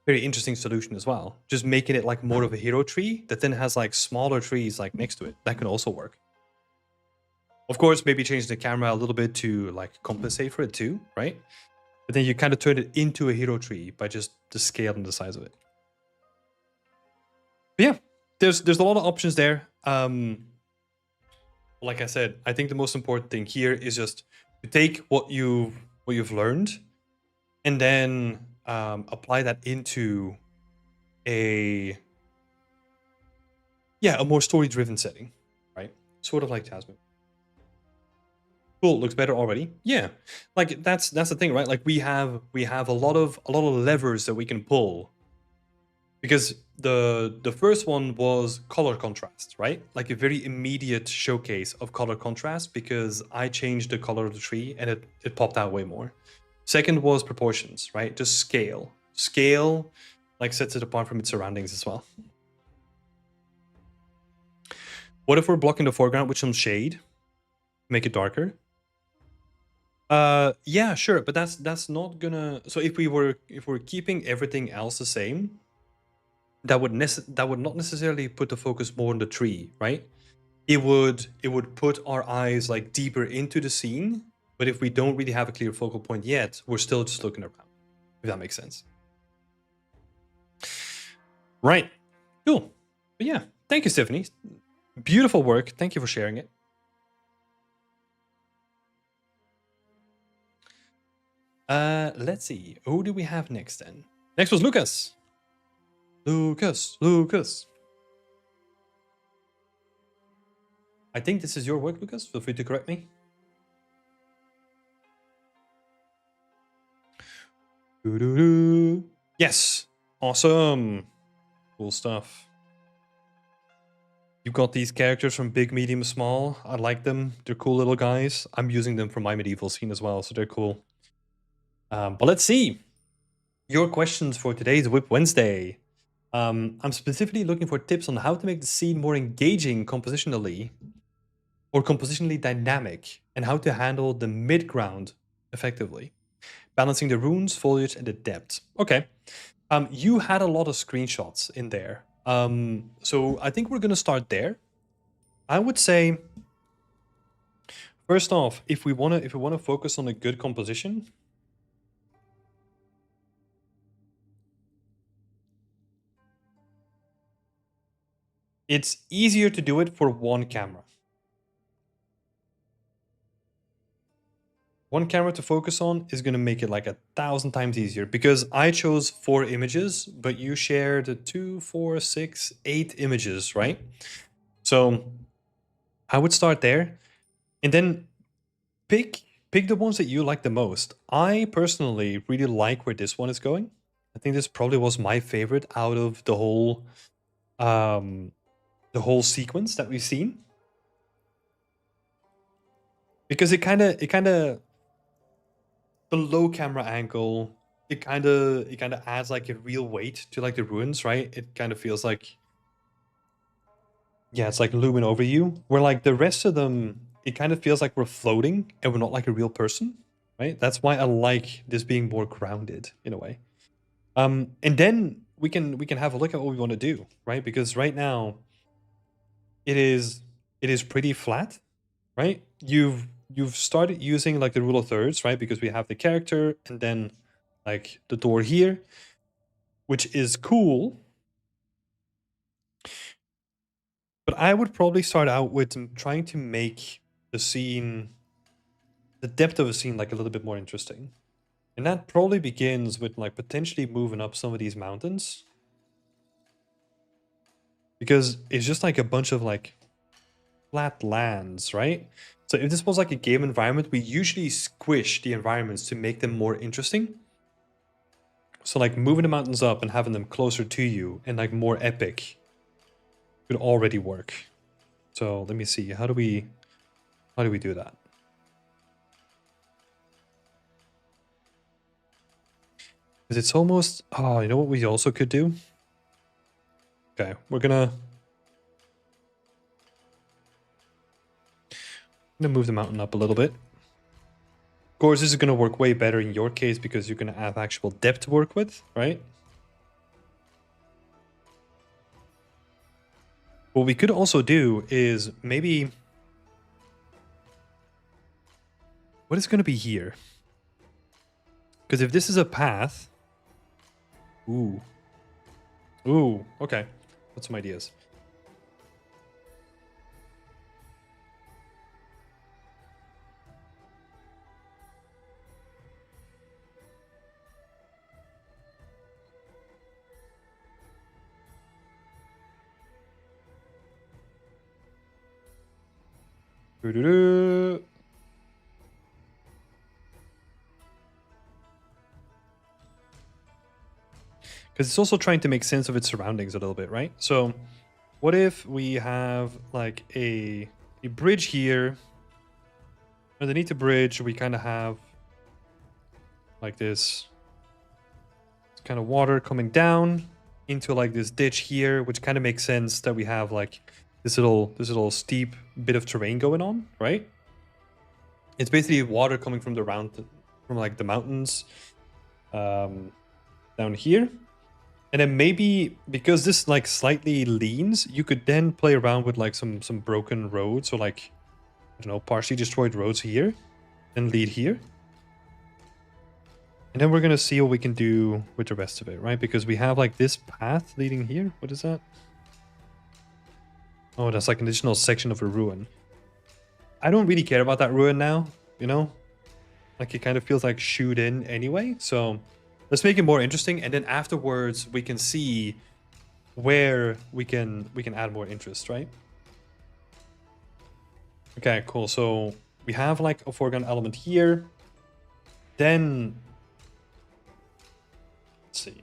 very interesting solution as well. Just making it like more of a hero tree that then has like smaller trees like next to it. That can also work. Of course, maybe changing the camera a little bit to like compensate for it too, right? But then you kind of turn it into a hero tree by just the scale and the size of it. But yeah, there's a lot of options there. Like I said, I think the most important thing here is just to take what you've learned, and then apply that into a more story-driven setting, right? Sort of like Jasmine. Cool, looks better already. Yeah, like that's the thing, right? Like we have a lot of levers that we can pull, because the first one was color contrast, right? Like a very immediate showcase of color contrast because I changed the color of the tree and it popped out way more. Second was proportions, right? Just scale. Scale like sets it apart from its surroundings as well. What if we're blocking the foreground with some shade? Make it darker? Yeah, sure, but that's not gonna. So if we're keeping everything else the same, that would not necessarily put the focus more on the tree, right? It would put our eyes like deeper into the scene, but if we don't really have a clear focal point yet, we're still just looking around. If that makes sense. Right. Cool. But yeah, thank you, Stephanie. Beautiful work. Thank you for sharing it. Let's see. Who do we have next then? Next was Lucas. Lucas. I think this is your work, Lucas. Feel free to correct me. Yes. Awesome. Cool stuff. You've got these characters from Big, Medium, Small. I like them. They're cool little guys. I'm using them for my medieval scene as well, so they're cool. But let's see. Your questions for today's Whip Wednesday. I'm specifically looking for tips on how to make the scene more engaging compositionally or compositionally dynamic, and how to handle the mid-ground effectively. Balancing the runes, foliage, and the depth. Okay. You had a lot of screenshots in there. So I think we're gonna start there. I would say, first off, if we wanna focus on a good composition, it's easier to do it for one camera. One camera to focus on is going to make it like 1,000 times easier, because I chose 4 images, but you shared 2, 4, 6, 8 images, right? So I would start there, and then pick the ones that you like the most. I personally really like where this one is going. I think this probably was my favorite out of the whole sequence that we've seen, because it kind of the low camera angle, it kind of adds like a real weight to like the ruins, right? It kind of feels like, yeah, it's like looming over you, where like the rest of them, it kind of feels like we're floating and we're not like a real person, right? That's why I like this being more grounded in a way. And then we can have a look at what we want to do, right? Because right now it is pretty flat, right? You've started using like the rule of thirds, right? Because we have the character and then like the door here, which is cool. But I would probably start out with trying to make the scene, the depth of a scene, like a little bit more interesting. And that probably begins with like potentially moving up some of these mountains. Because it's just like a bunch of like flat lands, right? So if this was like a game environment, we usually squish the environments to make them more interesting. So like moving the mountains up and having them closer to you and like more epic could already work. So let me see, how do we do that? Because it's almost, oh, you know what we also could do? Okay, we're gonna move the mountain up a little bit. Of course, this is gonna work way better in your case because you're gonna have actual depth to work with, right? What we could also do is maybe, what is gonna be here? Because if this is a path, ooh, okay, got some ideas. Doo-doo-doo. Because it's also trying to make sense of its surroundings a little bit, right? So what if we have like a bridge here? Underneath the bridge, we kind of have like this kind of water coming down into like this ditch here, which kind of makes sense that we have like this little steep bit of terrain going on, right? It's basically water coming from from like the mountains down here. And then maybe because this like slightly leans, you could then play around with like some broken roads or like, I don't know, partially destroyed roads here and lead here. And then we're going to see what we can do with the rest of it, right? Because we have like this path leading here. What is that? Oh, that's like an additional section of a ruin. I don't really care about that ruin now, you know? Like it kind of feels like shoot in anyway. So let's make it more interesting. And then afterwards we can see where we can add more interest, right? Okay, cool. So we have like a foreground element here. Then let's see.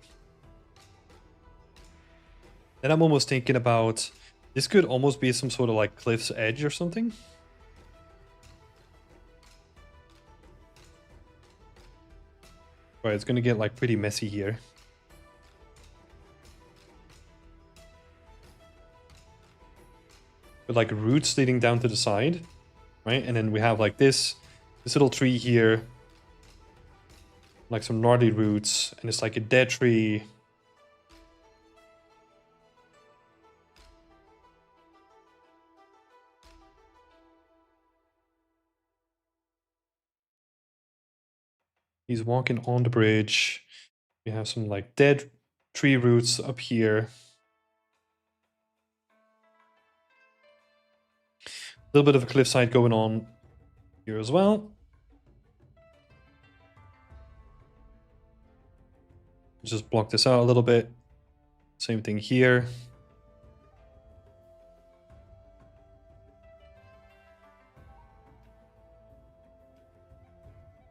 Then I'm almost thinking about this could almost be some sort of like cliff's edge or something. Right, it's gonna get like pretty messy here. With like roots leading down to the side, right? And then we have like this little tree here, like some gnarly roots, and it's like a dead tree. He's walking on the bridge. We have some like dead tree roots up here. A little bit of a cliffside going on here as well. Just block this out a little bit. Same thing here.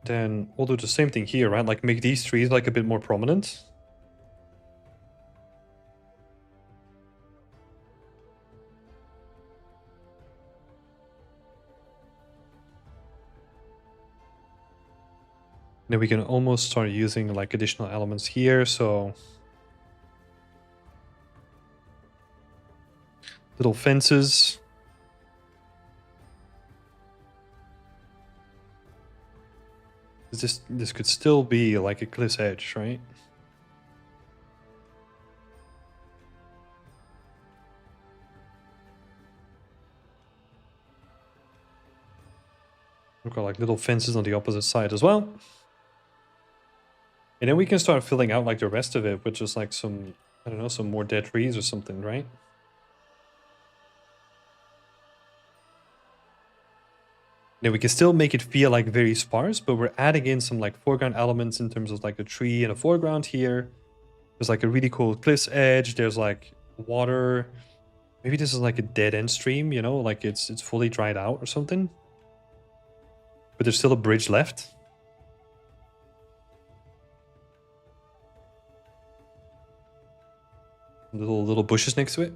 Then we'll do the same thing here, right? Like make these trees like a bit more prominent. Then we can almost start using like additional elements here. So little fences. This could still be like a cliff's edge, right? We've got like little fences on the opposite side as well. And then we can start filling out like the rest of it with just like some, I don't know, some more dead trees or something, right? Now we can still make it feel like very sparse, but we're adding in some like foreground elements in terms of like a tree and a foreground here. There's like a really cool cliff's edge. There's like water. Maybe this is like a dead end stream, you know, like it's fully dried out or something. But there's still a bridge left. Little bushes next to it.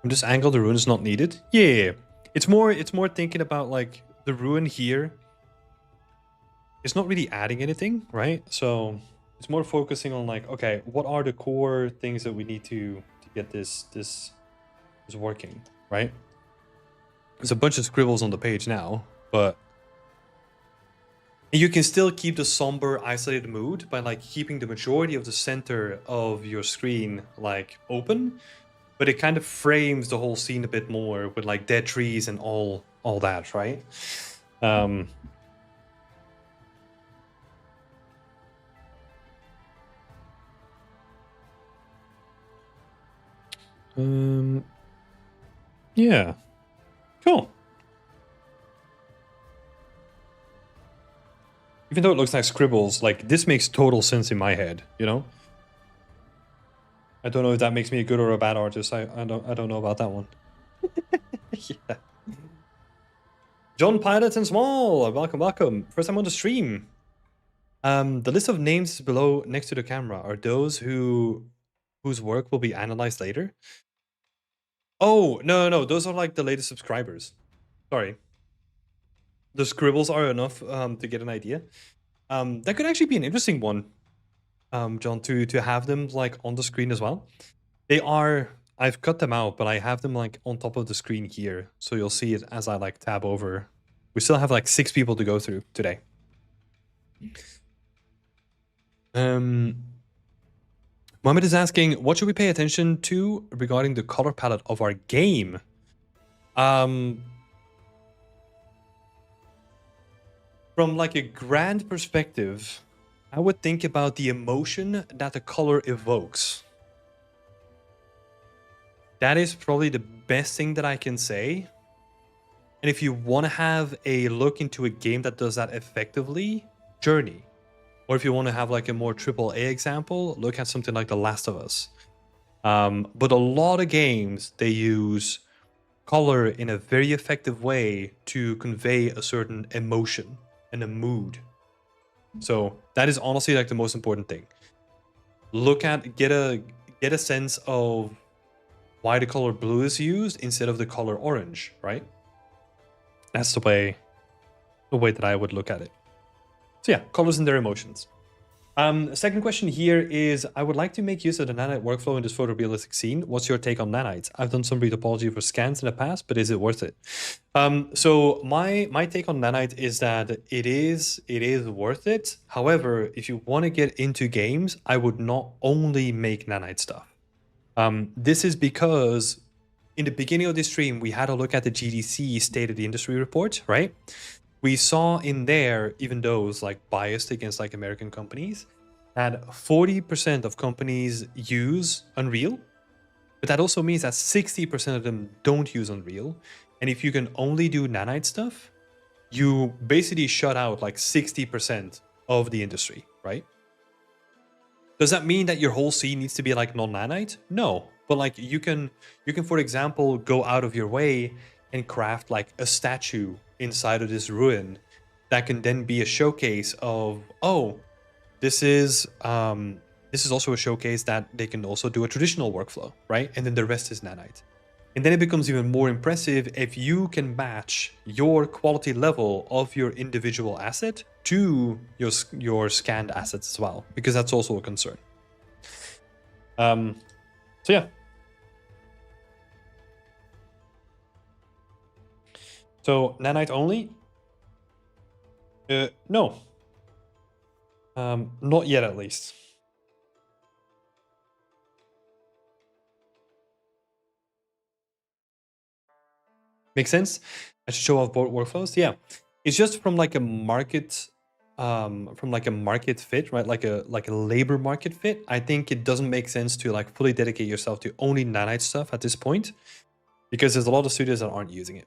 From this angle, the ruin is not needed. Yeah, it's more thinking about like the ruin here. It's not really adding anything, right? So it's more focusing on like, okay, what are the core things that we need to get this working, right? There's a bunch of scribbles on the page now, but you can still keep the somber, isolated mood by like keeping the majority of the center of your screen like open, but it kind of frames the whole scene a bit more with like dead trees and all that, right? Yeah, cool. Even though it looks like scribbles, like this makes total sense in my head, you know? I don't know if that makes me a good or a bad artist. I don't know about that one. Yeah. John Pilot and Small, welcome. First time on the stream. The list of names below next to the camera are those whose work will be analyzed later. Oh, no, those are like the latest subscribers. Sorry. The scribbles are enough to get an idea. That could actually be an interesting one, John, to have them like on the screen as well. They are, I've cut them out, but I have them like on top of the screen here. So you'll see it as I like tab over. We still have like 6 people to go through today. Mohammed is asking, what should we pay attention to regarding the color palette of our game? From like a grand perspective, I would think about the emotion that the color evokes. That is probably the best thing that I can say. And if you want to have a look into a game that does that effectively, Journey. Or if you want to have like a more AAA example, look at something like The Last of Us. But a lot of games, they use color in a very effective way to convey a certain emotion and a mood. So that is honestly like the most important thing. Get a sense of why the color blue is used instead of the color orange, right? That's the way that I would look at it. So yeah, colors and their emotions. Second question here is, I would like to make use of the nanite workflow in this photorealistic scene. What's your take on nanites? I've done some retopology for scans in the past, but is it worth it? So my take on nanite is that it is worth it. However, if you want to get into games, I would not only make nanite stuff. This is because in the beginning of this stream, we had a look at the GDC State of the Industry report, right? We saw in there, even though it was like biased against like American companies, that 40% of companies use Unreal, but that also means that 60% of them don't use Unreal. And if you can only do nanite stuff, you basically shut out like 60% of the industry, right? Does that mean that your whole scene needs to be like non-nanite? No, but like you can for example go out of your way and craft like a statue inside of this ruin that can then be a showcase of, oh, this is also a showcase that they can also do a traditional workflow, right? And then the rest is nanite. And then it becomes even more impressive if you can match your quality level of your individual asset to your scanned assets as well, because that's also a concern. So yeah. So nanite only? No. Not yet, at least. Make sense? I should show off both workflows. Yeah, it's just from like a market, fit, right? Like a labor market fit. I think it doesn't make sense to like fully dedicate yourself to only nanite stuff at this point, because there's a lot of studios that aren't using it.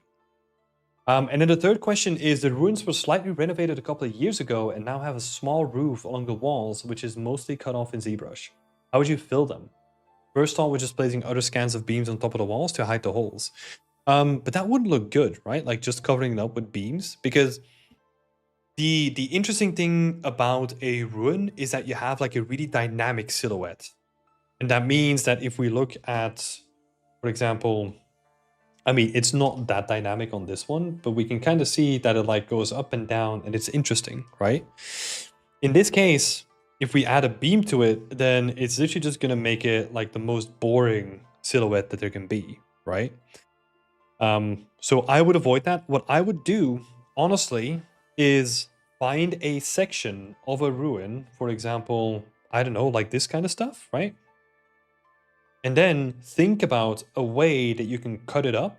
And then the third question is, the ruins were slightly renovated a couple of years ago and now have a small roof along the walls, which is mostly cut off in ZBrush. How would you fill them? First thought was just placing other scans of beams on top of the walls to hide the holes. But that wouldn't look good, right? Like just covering it up with beams, because the interesting thing about a ruin is that you have like a really dynamic silhouette. And that means that if we look at, for example, I mean, it's not that dynamic on this one, but we can kind of see that it like goes up and down, and it's interesting, right? In this case, if we add a beam to it, then it's literally just gonna make it like the most boring silhouette that there can be, right? So I would avoid that. What I would do, honestly, is find a section of a ruin, for example, I don't know, like this kind of stuff, right? And then think about a way that you can cut it up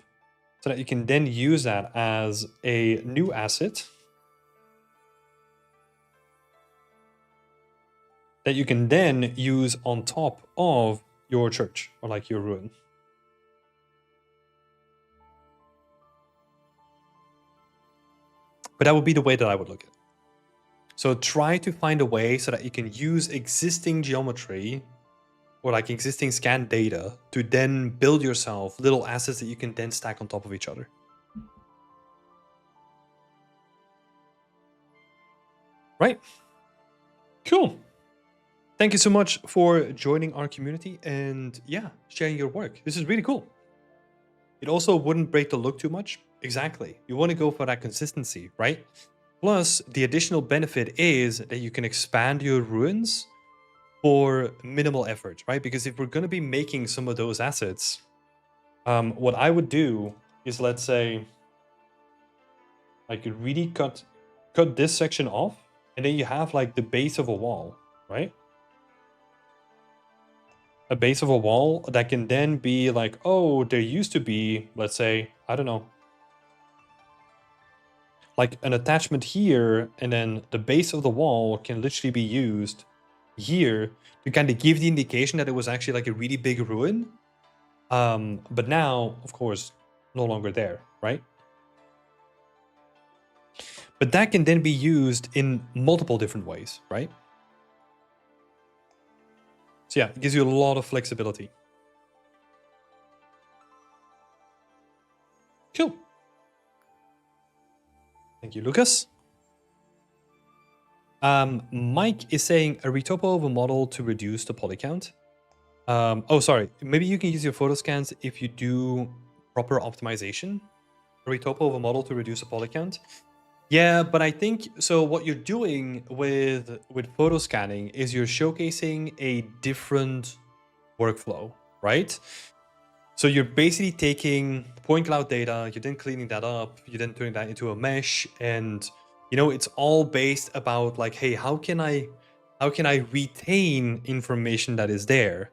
so that you can then use that as a new asset that you can then use on top of your church or like your ruin. But that would be the way that I would look at it. So try to find a way so that you can use existing geometry or like existing scan data to then build yourself little assets that you can then stack on top of each other. Right? Cool. Thank you so much for joining our community and yeah, sharing your work. This is really cool. It also wouldn't break the look too much. Exactly. You want to go for that consistency, right? Plus, the additional benefit is that you can expand your ruins for minimal effort, right? Because if we're going to be making some of those assets, what I would do is, let's say, I could really cut this section off, and then you have like the base of a wall, right? A base of a wall that can then be like, oh, there used to be, let's say, I don't know, like an attachment here, and then the base of the wall can literally be used here to kind of give the indication that it was actually like a really big ruin. But now, of course, no longer there, right? But that can then be used in multiple different ways, right? So yeah, it gives you a lot of flexibility. Cool. Thank you, Lucas. Mike is saying a retopo of a model to reduce the poly count. Oh, sorry. Maybe you can use your photo scans if you do proper optimization. A retopo of a model to reduce the poly count. Yeah, but I think so. What you're doing with photo scanning is you're showcasing a different workflow, right? So you're basically taking point cloud data, you're then cleaning that up, you're then turning that into a mesh, and you know it's all based about like, hey, how can I retain information that is there?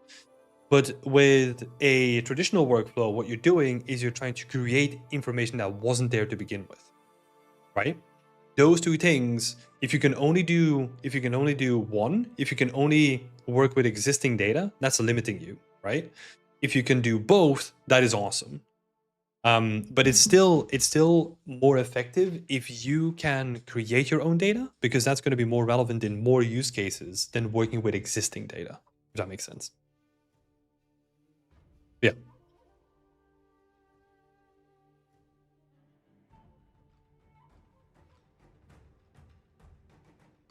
But with a traditional workflow, what you're doing is you're trying to create information that wasn't there to begin with, right? Those two things, if you can only do one, if you can only work with existing data, that's limiting you, right? If you can do both, that is awesome. But it's still more effective if you can create your own data, because that's going to be more relevant in more use cases than working with existing data, if that makes sense. Yeah.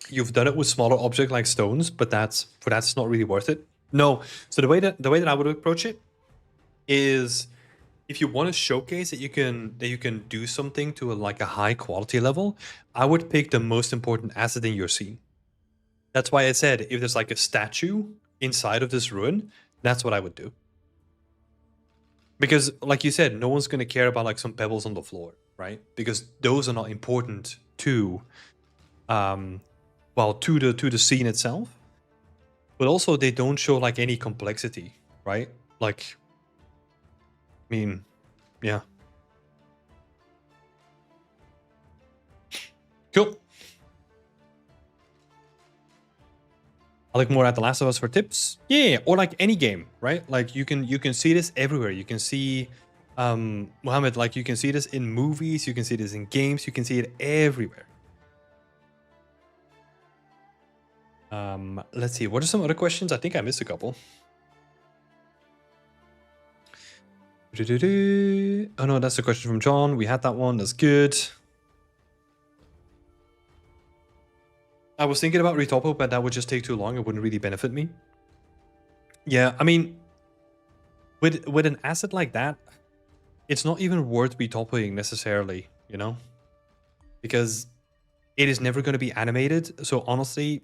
You've done it with smaller objects like stones, but that's not really worth it. No. So the way that I would approach it is, if you want to showcase that you can do something to like a high quality level, I would pick the most important asset in your scene. That's why I said if there's like a statue inside of this ruin, that's what I would do. Because like you said, no one's going to care about like some pebbles on the floor, right? Because those are not important to to the scene itself. But also they don't show like any complexity, right? Like, I mean, yeah. Cool. I look more at The Last of Us for tips. Yeah, or like any game, right? Like you can see this everywhere. You can see Mohammed, like you can see this in movies, you can see this in games, you can see it everywhere. Let's see, what are some other questions? I think I missed a couple. Oh no, that's a question from John. We had that one, that's good. I was thinking about Retopo, but that would just take too long. It wouldn't really benefit me. Yeah, I mean, with an asset like that, it's not even worth retopoing necessarily, you know? Because it is never going to be animated. So honestly,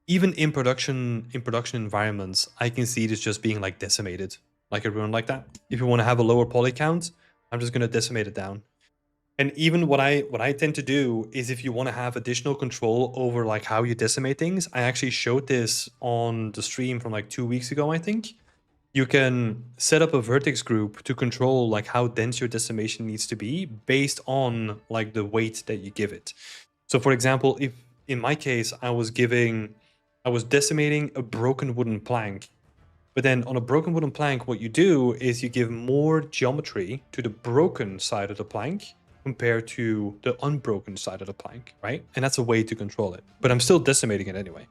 even in production environments, I can see this just being like decimated, like a rune like that. If you want to have a lower poly count, I'm just going to decimate it down. And even what I tend to do is, if you want to have additional control over like how you decimate things, I actually showed this on the stream from like 2 weeks ago, I think. You can set up a vertex group to control like how dense your decimation needs to be based on like the weight that you give it. So for example, if in my case I was decimating a broken wooden plank, but then on a broken wooden plank, what you do is you give more geometry to the broken side of the plank compared to the unbroken side of the plank, right? And that's a way to control it, but I'm still decimating it anyway.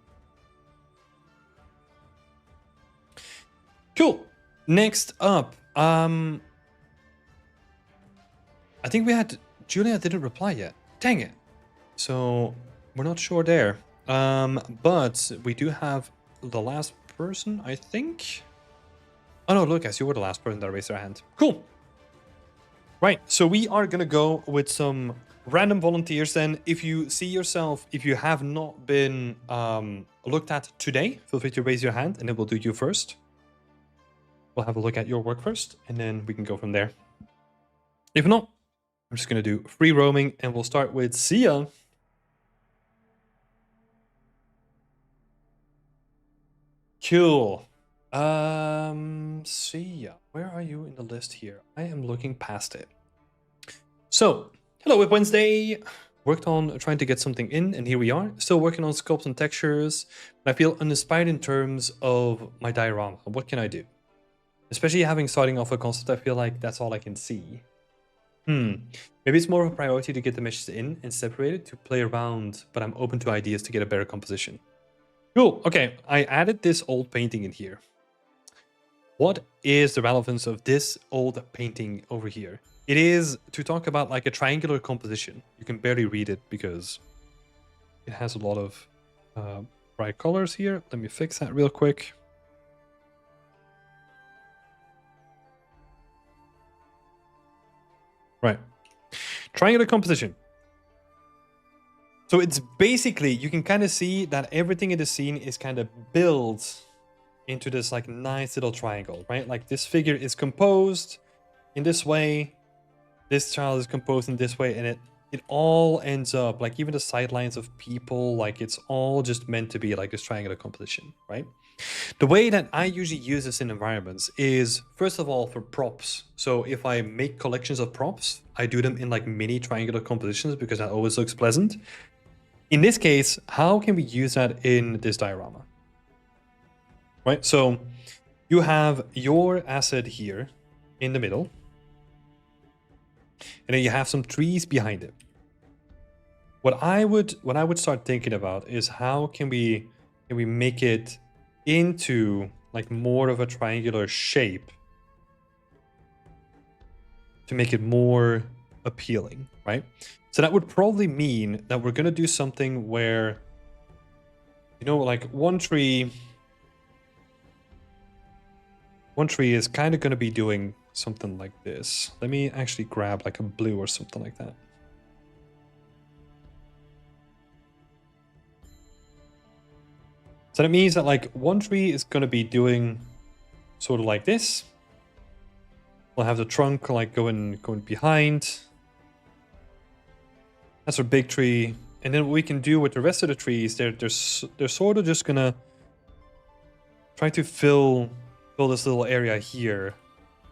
Cool. Next up, I think we had Julia didn't reply yet. Dang it. So we're not sure there. But we do have the last person, I think. Oh no, Lucas, you were the last person that raised their hand. Cool. Right, so we are gonna go with some random volunteers then. If you see yourself, if you have not been looked at today, feel free to raise your hand and then we'll do you first. We'll have a look at your work first and then we can go from there. If not, I'm just gonna do free roaming and we'll start with Sia. Cool. Sia, where are you in the list here? I am looking past it. So, hello, Whip Wednesday. Worked on trying to get something in, and here we are. Still working on sculpts and textures, but I feel uninspired in terms of my diorama. What can I do? Especially starting off a concept, I feel like that's all I can see. Maybe it's more of a priority to get the meshes in and separated to play around, but I'm open to ideas to get a better composition. Cool, okay, I added this old painting in here. What is the relevance of this old painting over here? It is to talk about like a triangular composition. You can barely read it because it has a lot of bright colors here. Let me fix that real quick. Right. Triangular composition. So it's basically, you can kind of see that everything in the scene is kind of built into this like nice little triangle, right? Like this figure is composed in this way, this child is composed in this way, and it all ends up like even the sidelines of people, like it's all just meant to be like this triangular composition, right? The way that I usually use this in environments is first of all for props. So if I make collections of props, I do them in like mini triangular compositions because that always looks pleasant. In this case, how can we use that in this diorama? Right, so you have your asset here in the middle, and then you have some trees behind it. What I would start thinking about is how can we make it into like more of a triangular shape to make it more appealing, right? So that would probably mean that we're gonna do something where, you know, like one tree is kind of going to be doing something like this. Let me actually grab like a blue or something like that. So that means that like one tree is going to be doing sort of like this. We'll have the trunk like going behind. That's our big tree. And then what we can do with the rest of the trees, they're sort of just going to try to fill this little area here.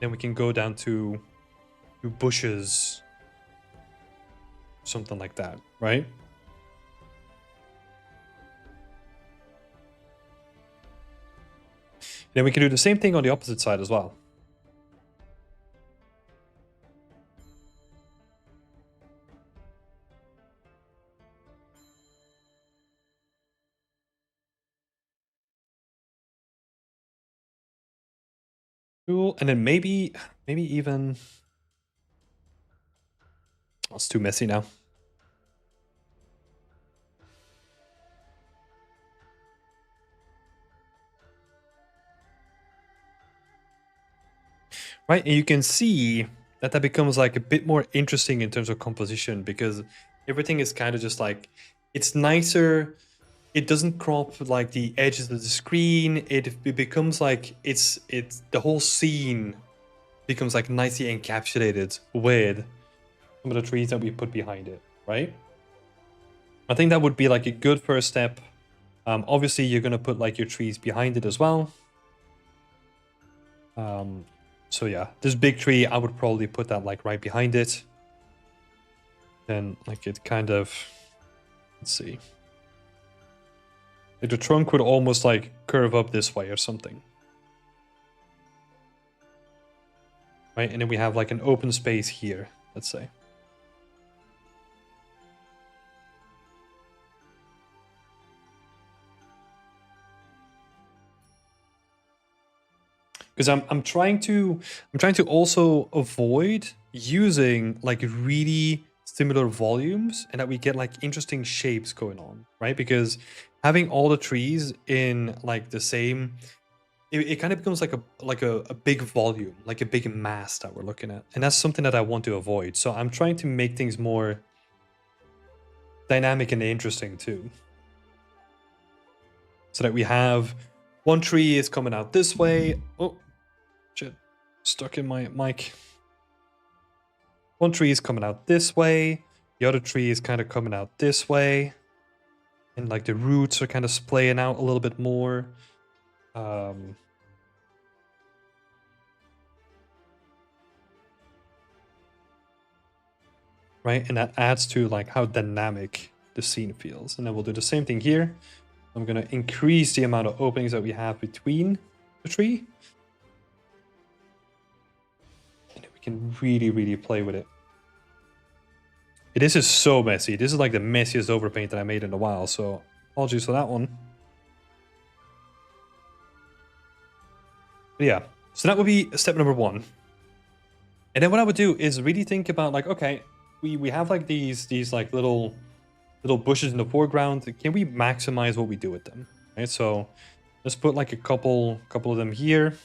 Then we can go down to bushes, something like that, right? Then we can do the same thing on the opposite side as well. Cool. And then maybe even... Oh, it's too messy now. Right, and you can see that that becomes like a bit more interesting in terms of composition, because everything is kind of just like, it's nicer. It doesn't crop like the edges of the screen. It becomes like it's the whole scene becomes like nicely encapsulated with some of the trees that we put behind it, right? I think that would be like a good first step. Obviously, you're gonna put like your trees behind it as well. So yeah, this big tree, I would probably put that like right behind it. Then like it kind of, let's see. Like the trunk would almost like curve up this way or something. Right, and then we have like an open space here, let's say. Because I'm trying to also avoid using like really similar volumes, and that we get like interesting shapes going on, right? Because having all the trees in like the same, it kind of becomes like a big volume, like a big mass that we're looking at, and that's something that I want to avoid. So I'm trying to make things more dynamic and interesting too, so that we have one tree is coming out this way. Oh, shit, stuck in my mic. One tree is coming out this way. The other tree is kind of coming out this way. And like the roots are kind of splaying out a little bit more. Right, and that adds to like how dynamic the scene feels. And then we'll do the same thing here. I'm gonna increase the amount of openings that we have between the tree. And then we can really, really play with it. This is so messy. This is like the messiest overpaint that I made in a while, so apologies for that one. But yeah, so that would be step number 1. And then what I would do is really think about like, okay, we have like these like little bushes in the foreground. Can we maximize what we do with them? Right, so let's put like a couple of them here.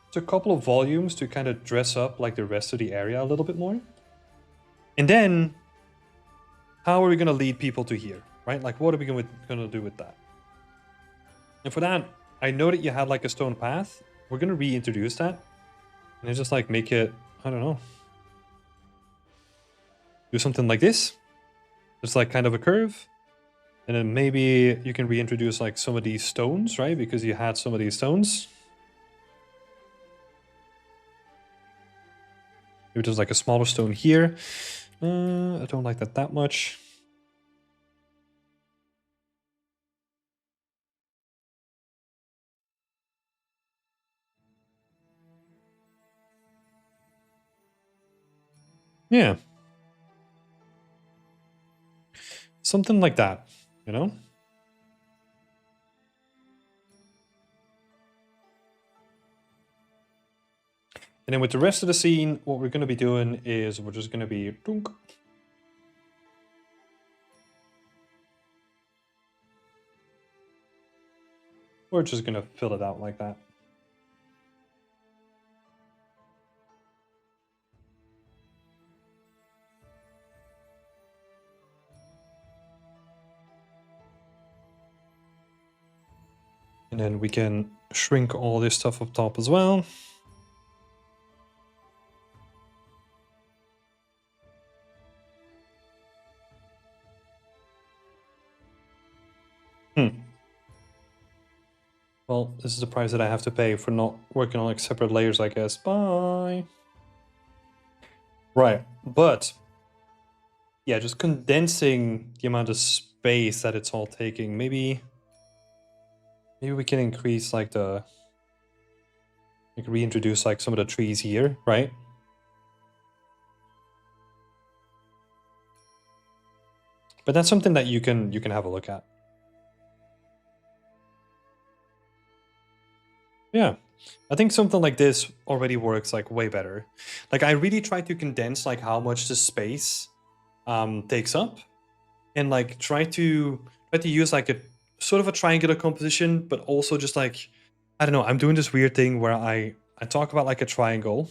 Just a couple of volumes to kind of dress up like the rest of the area a little bit more. And then, how are we going to lead people to here, right? Like, what are we going to do with that? And for that, I know that you had like a stone path. We're going to reintroduce that. And just like make it, I don't know. Do something like this. Just like kind of a curve. And then maybe you can reintroduce like some of these stones, right? Because you had some of these stones. Maybe there's like a smaller stone here. I don't like that much. Yeah. Something like that, you know? And then with the rest of the scene, what we're going to be doing is we're just going to be... Dunk. We're just going to fill it out like that. And then we can shrink all this stuff up top as well. Well, this is the price that I have to pay for not working on like separate layers, I guess. Bye. Right, but yeah, just condensing the amount of space that it's all taking. Maybe we can increase like the Like reintroduce like some of the trees here, right? But that's something that you can have a look at. Yeah. I think something like this already works like way better. Like I really try to condense like how much the space takes up, and like try to use like a sort of a triangular composition, but also just like, I don't know, I'm doing this weird thing where I talk about like a triangle,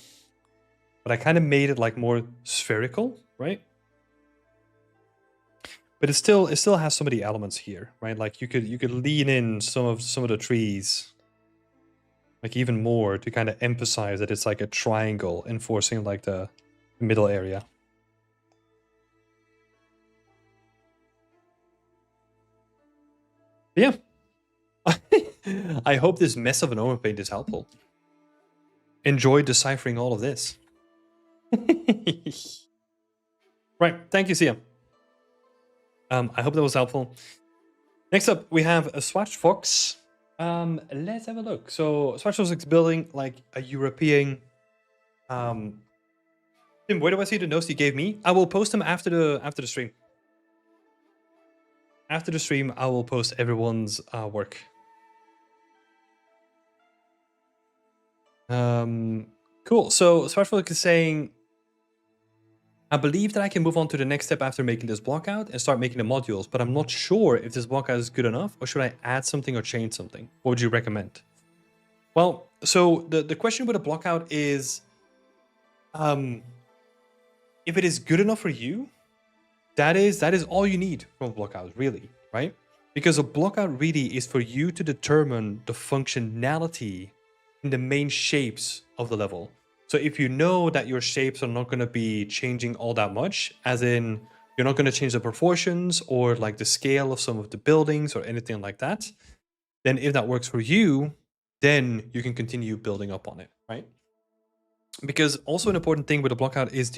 but I kind of made it like more spherical, right? But it still has some of the elements here, right? Like you could lean in some of the trees like even more to kind of emphasize that it's like a triangle enforcing like the middle area. But yeah. I hope this mess of an overpaint is helpful. Enjoy deciphering all of this. Right, thank you, Sia. I hope that was helpful. Next up, we have a Swatch Fox. Let's have a look. So Swatch Fox is building like a European. Tim, where do I see the notes you gave me? I will post them after the stream. After the stream, I will post everyone's work. Cool. So Swatch Fox is saying, I believe that I can move on to the next step after making this block out and start making the modules, but I'm not sure if this block out is good enough, or should I add something or change something? What would you recommend? Well, so the question with a block out is, if it is good enough for you, that is all you need from a block out, really, right? Because a block out really is for you to determine the functionality in the main shapes of the level. So if you know that your shapes are not going to be changing all that much, as in you're not going to change the proportions or like the scale of some of the buildings or anything like that, then if that works for you, then you can continue building up on it, right? Because also an important thing with a blockout is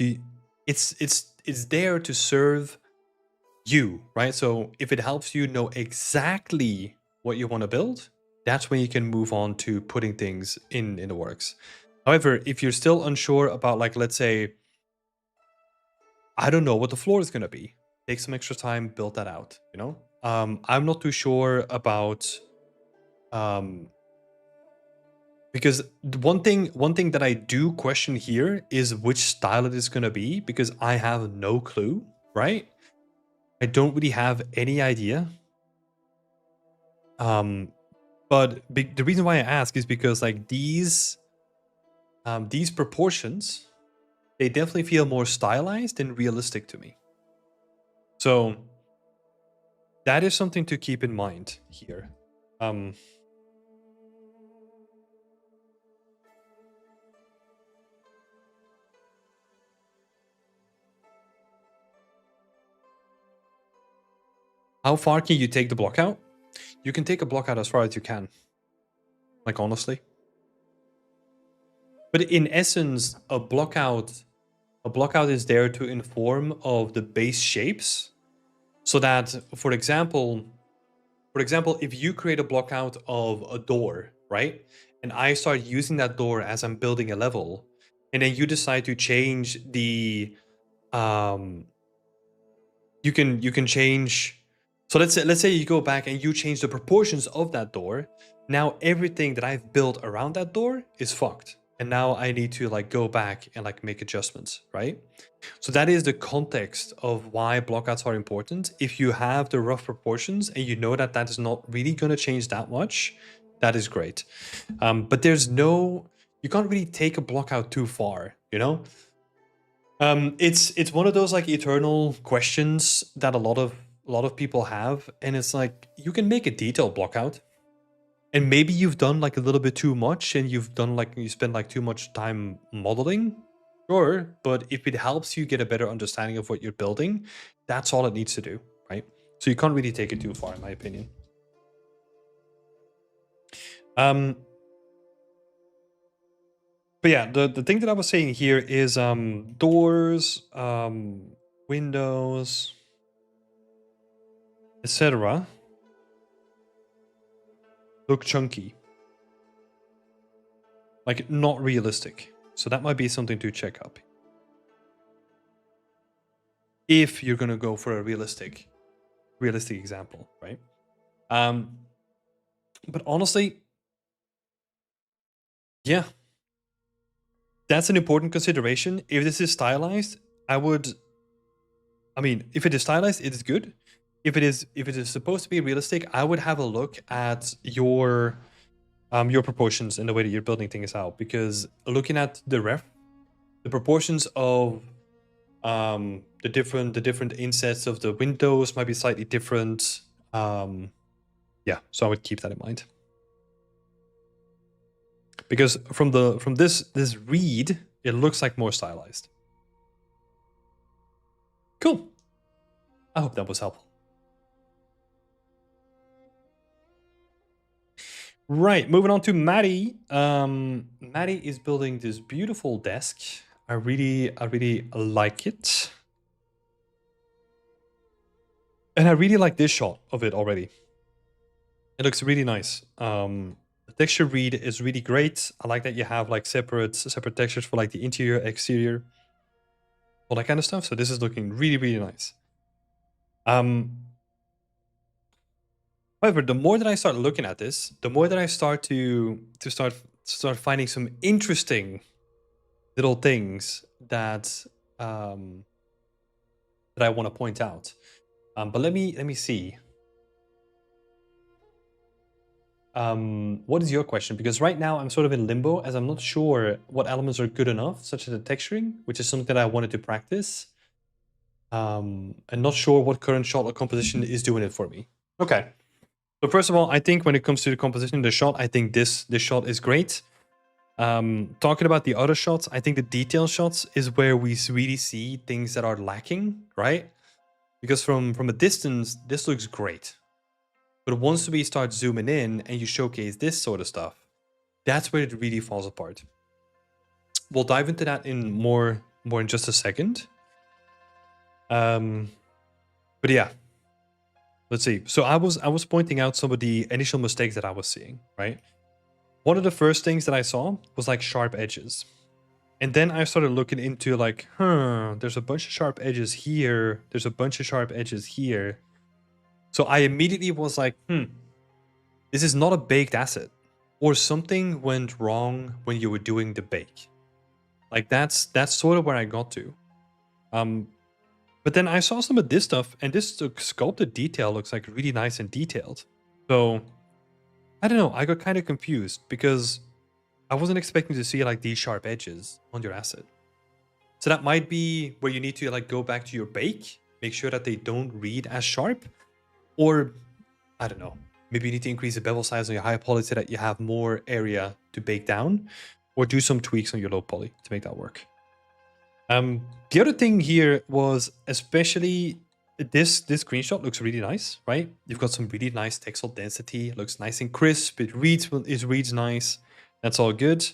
it's there to serve you, right? So if it helps you know exactly what you want to build, that's when you can move on to putting things in the works. However, if you're still unsure about, like, let's say, I don't know what the floor is going to be, take some extra time, build that out, you know? I'm not too sure about, because one thing that I do question here is which style it is going to be, because I have no clue, right? I don't really have any idea. But the reason why I ask is because like these proportions, they definitely feel more stylized and realistic to me. So that is something to keep in mind here. How far can you take the block out? You can take a block out as far as you can. Like, honestly. But in essence, a block out is there to inform of the base shapes, so that, for example, if you create a block out of a door, right? And I start using that door as I'm building a level, and then you decide to change the you can change. So let's say you go back and you change the proportions of that door. Now everything that I've built around that door is fucked. And now I need to like go back and like make adjustments, right? So that is the context of why blockouts are important. If you have the rough proportions and you know that that is not really going to change that much, that is great. But you can't really take a blockout too far, you know? It's one of those like eternal questions that a lot of people have, and it's like you can make a detailed blockout, and maybe you've done like a little bit too much, and you spend like too much time modeling. Sure, but if it helps you get a better understanding of what you're building, that's all it needs to do, right? So you can't really take it too far, in my opinion. But yeah, the thing that I was saying here is doors, windows, etc. look chunky. Like, not realistic. So that might be something to check up. If you're gonna go for a realistic example, right? But honestly, yeah, that's an important consideration. If this is stylized, I mean, if it is stylized, it is good. If it is supposed to be realistic, I would have a look at your proportions and the way that you're building things out, because looking at the proportions of the different insets of the windows might be slightly different. Yeah, so I would keep that in mind. Because from this read, it looks like more stylized. Cool. I hope that was helpful. Right, moving on to Maddie. Maddie is building this beautiful desk. I really like it. And I really like this shot of it already. It looks really nice. The texture read is really great. I like that you have like separate textures for like the interior, exterior, all that kind of stuff. So this is looking really nice. However, the more that I start looking at this, the more that I start to start finding some interesting little things that that I want to point out. But let me see. What is your question? Because right now I'm sort of in limbo, as I'm not sure what elements are good enough, such as the texturing, which is something that I wanted to practice. And not sure what current shot or composition is doing it for me. Okay. So first of all, I think when it comes to the composition, the shot, I think this shot is great. Talking about the other shots, I think the detail shots is where we really see things that are lacking, right? Because from a distance, this looks great. But once we start zooming in and you showcase this sort of stuff, that's where it really falls apart. We'll dive into that in more in just a second. But yeah. Let's see. So I was pointing out some of the initial mistakes that I was seeing, right? One of the first things that I saw was like sharp edges. And then I started looking into like, there's a bunch of sharp edges here. There's a bunch of sharp edges here. So I immediately was like, this is not a baked asset. Or something went wrong when you were doing the bake. Like that's sort of where I got to. But then I saw some of this stuff, and this sculpted detail looks like really nice and detailed. So, I don't know, I got kind of confused because I wasn't expecting to see like these sharp edges on your asset. So that might be where you need to like go back to your bake, make sure that they don't read as sharp. Or, I don't know, maybe you need to increase the bevel size on your high poly so that you have more area to bake down, or do some tweaks on your low poly to make that work. The other thing here was especially this screenshot looks really nice, right? You've got some really nice textile density. It looks nice and crisp. It reads nice. That's all good.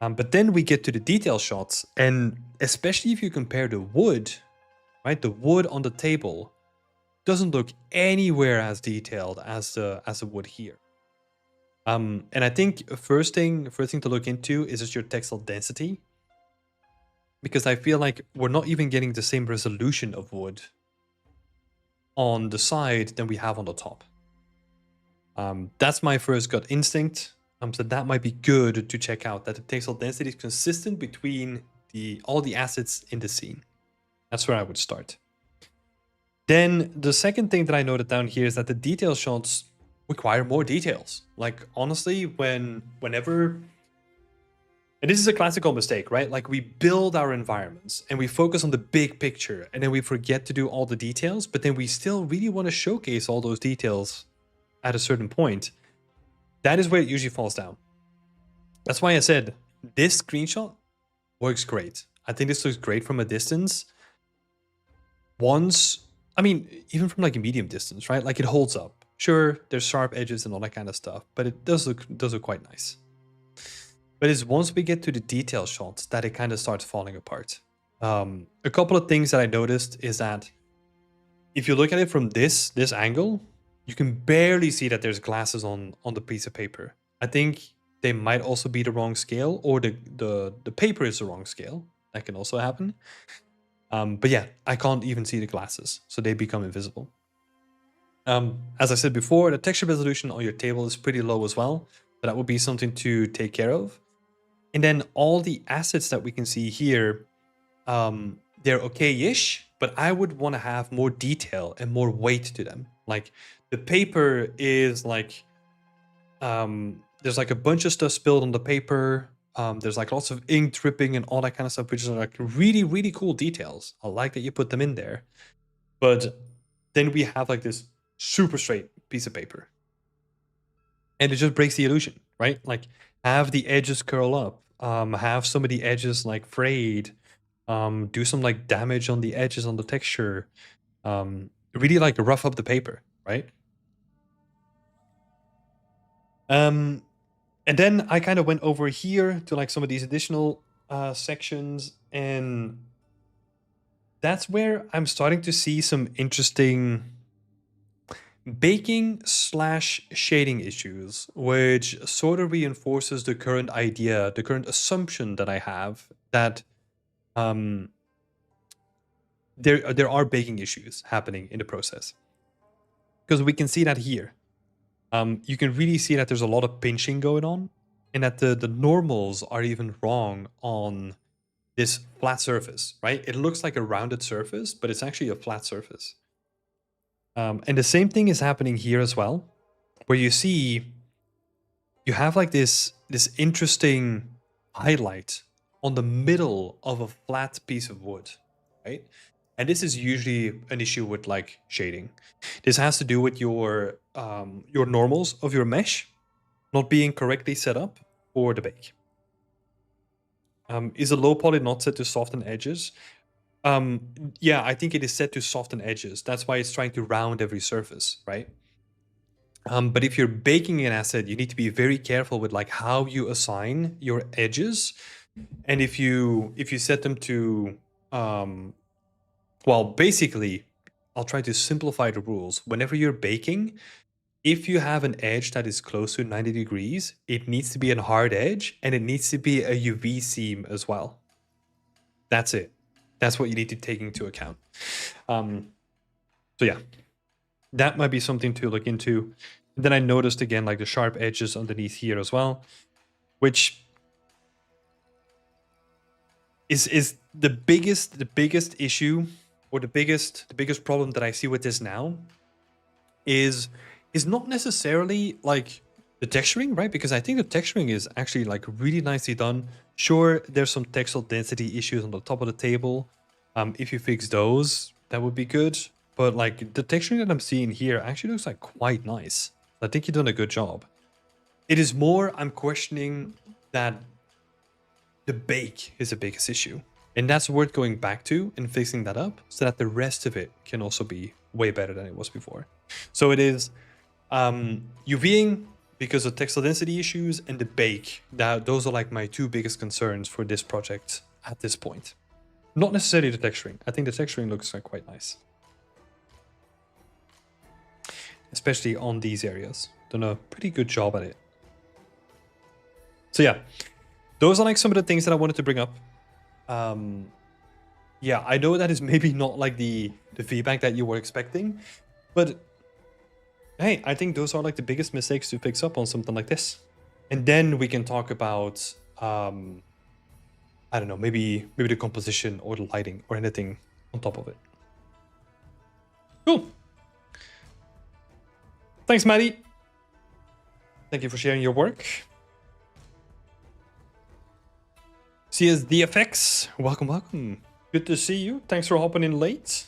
But then we get to the detail shots, and especially if you compare the wood, right? The wood on the table doesn't look anywhere as detailed as the wood here. And I think first thing to look into is just your textile density. Because I feel like we're not even getting the same resolution of wood on the side than we have on the top. That's my first gut instinct. So that might be good to check out, that the textile density is consistent between all the assets in the scene. That's where I would start. Then the second thing that I noted down here is that the detail shots require more details. Like honestly, whenever... And this is a classical mistake, right? Like we build our environments and we focus on the big picture, and then we forget to do all the details, but then we still really want to showcase all those details at a certain point. That is where it usually falls down. That's why I said this screenshot works great. I think this looks great from a distance. Even from like a medium distance, right? Like it holds up. Sure, there's sharp edges and all that kind of stuff, but it does look quite nice. But it's once we get to the detail shots that it kind of starts falling apart. A couple of things that I noticed is that if you look at it from this angle, you can barely see that there's glasses on the piece of paper. I think they might also be the wrong scale, or the paper is the wrong scale. That can also happen. But yeah, I can't even see the glasses, so they become invisible. As I said before, the texture resolution on your table is pretty low as well, so that would be something to take care of. And then all the assets that we can see here, they're okay-ish, but I would want to have more detail and more weight to them. Like the paper is like, there's like a bunch of stuff spilled on the paper. There's like lots of ink dripping and all that kind of stuff, which is like really, really cool details. I like that you put them in there. But then we have like this super straight piece of paper. And it just breaks the illusion, right? Like have the edges curl up, have some of the edges like frayed, do some like damage on the edges on the texture, really like rough up the paper, right? And then I kind of went over here to like some of these additional sections, and that's where I'm starting to see some interesting baking slash shading issues, which sort of reinforces the current idea, the current assumption that I have that um, there are baking issues happening in the process. Because we can see that here. You can really see that there's a lot of pinching going on, and that the normals are even wrong on this flat surface, right? It looks like a rounded surface, but it's actually a flat surface. And the same thing is happening here as well, where you see you have like this interesting highlight on the middle of a flat piece of wood, right? And this is usually an issue with like shading. This has to do with your normals of your mesh not being correctly set up for the bake. Is a low poly not set to soften edges? Yeah, I think it is set to soften edges. That's why it's trying to round every surface, right? But if you're baking an asset, you need to be very careful with like how you assign your edges, and if you set them to, well, basically, I'll try to simplify the rules. Whenever you're baking, if you have an edge that is close to 90 degrees, it needs to be a hard edge, and it needs to be a UV seam as well. That's it. That's what you need to take into account. So yeah, that might be something to look into. And then I noticed again like the sharp edges underneath here as well, which is the biggest issue, or the biggest problem that I see with this now is not necessarily like the texturing, right? Because I think the texturing is actually like really nicely done. Sure, there's some textile density issues on the top of the table. If you fix those, that would be good. But like the texturing that I'm seeing here actually looks like quite nice. I think you've done a good job. It is more I'm questioning that the bake is the biggest issue. And that's worth going back to and fixing that up so that the rest of it can also be way better than it was before. So it is UVing because of textile density issues, and the bake. Those are like my two biggest concerns for this project at this point. Not necessarily the texturing. I think the texturing looks quite nice. Especially on these areas. Done a pretty good job at it. So yeah, those are like some of the things that I wanted to bring up. Yeah, I know that is maybe not like the feedback that you were expecting, but hey, I think those are like the biggest mistakes to fix up on something like this. And then we can talk about, I don't know, maybe the composition or the lighting or anything on top of it. Cool. Thanks, Maddie. Thank you for sharing your work. CSDFX, welcome. Good to see you. Thanks for hopping in late.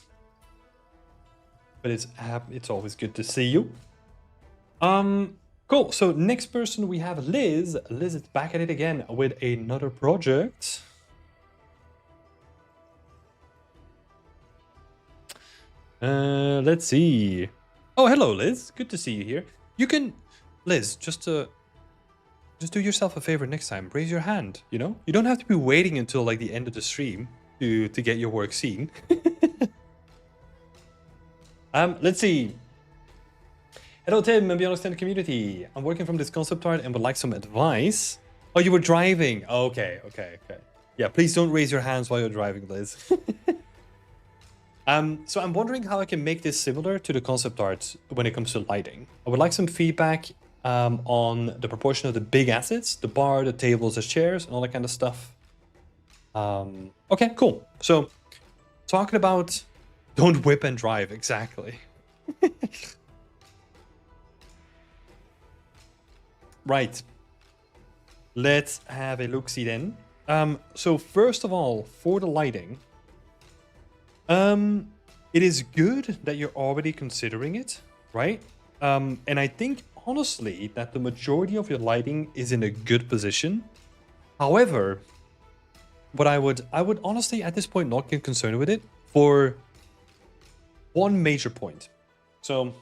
But it's always good to see you. Cool. So next person we have Liz. Liz is back at it again with another project. Let's see. Oh, hello, Liz. Good to see you here. You can, Liz, just do yourself a favor next time. Raise your hand, you know? You don't have to be waiting until like the end of the stream to get your work seen. Let's see. Hello, Tim, and Beyond Extended Community. I'm working from this concept art and would like some advice. Oh, you were driving. Okay. Yeah, please don't raise your hands while you're driving, Liz. So I'm wondering how I can make this similar to the concept art when it comes to lighting. I would like some feedback on the proportion of the big assets, the bar, the tables, the chairs, and all that kind of stuff. Okay, cool. So talking about don't whip and drive, exactly. Right. Let's have a look-see then. So first of all, for the lighting, it is good that you're already considering it, right? And I think honestly that the majority of your lighting is in a good position. However, what I would honestly at this point not get concerned with it for one major point. So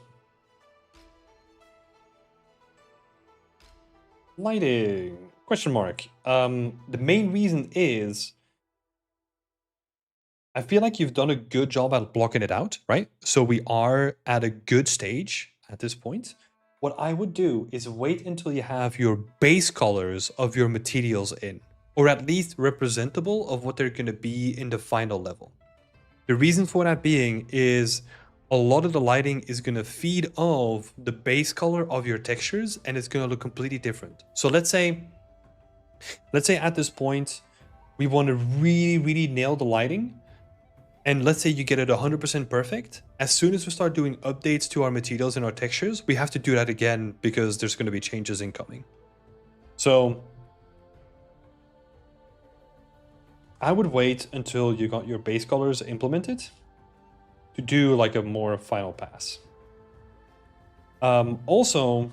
lighting question mark. The main reason is I feel like you've done a good job at blocking it out, right? So we are at a good stage at this point. What I would do is wait until you have your base colors of your materials in, or at least representable of what they're going to be in the final level. The reason for that being is a lot of the lighting is going to feed off the base color of your textures and it's going to look completely different. So let's say at this point, we want to really nail the lighting. And let's say you get it 100% perfect. As soon as we start doing updates to our materials and our textures, we have to do that again because there's going to be changes incoming. So I would wait until you got your base colors implemented to do like a more final pass. Also,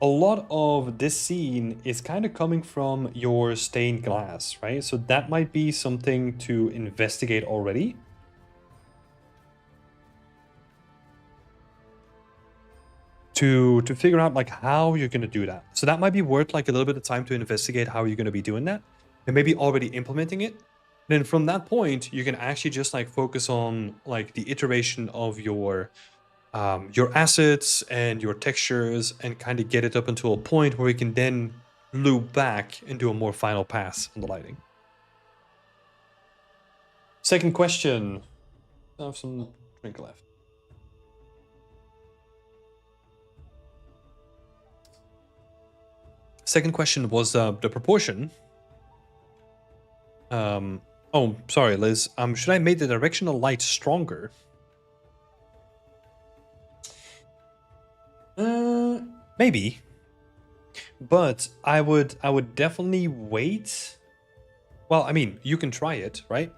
a lot of this scene is kind of coming from your stained glass, right? So that might be something to investigate already. To figure out like how you're going to do that. So that might be worth like a little bit of time to investigate how you're going to be doing that and maybe already implementing it. Then from that point, you can actually just like focus on like the iteration of your assets and your textures and kind of get it up until a point where we can then loop back and do a more final pass on the lighting. Second question. I have some drink left. Second question was the proportion. Oh, sorry, Liz. Should I make the directional light stronger? Maybe. But I would definitely wait. Well, I mean, you can try it, right?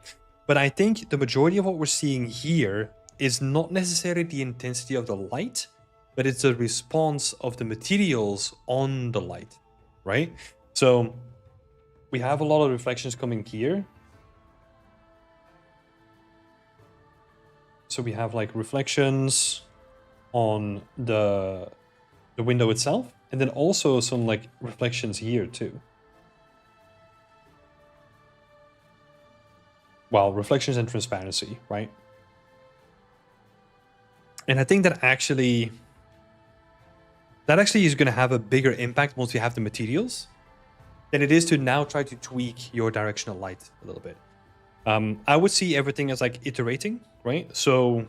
But I think the majority of what we're seeing here is not necessarily the intensity of the light, but it's the response of the materials on the light, right? So we have a lot of reflections coming here. So we have like reflections on the window itself, and then also some like reflections here too. Well, reflections and transparency, right? And I think that actually is going to have a bigger impact once we have the materials than it is to now try to tweak your directional light a little bit. I would see everything as like iterating, right? So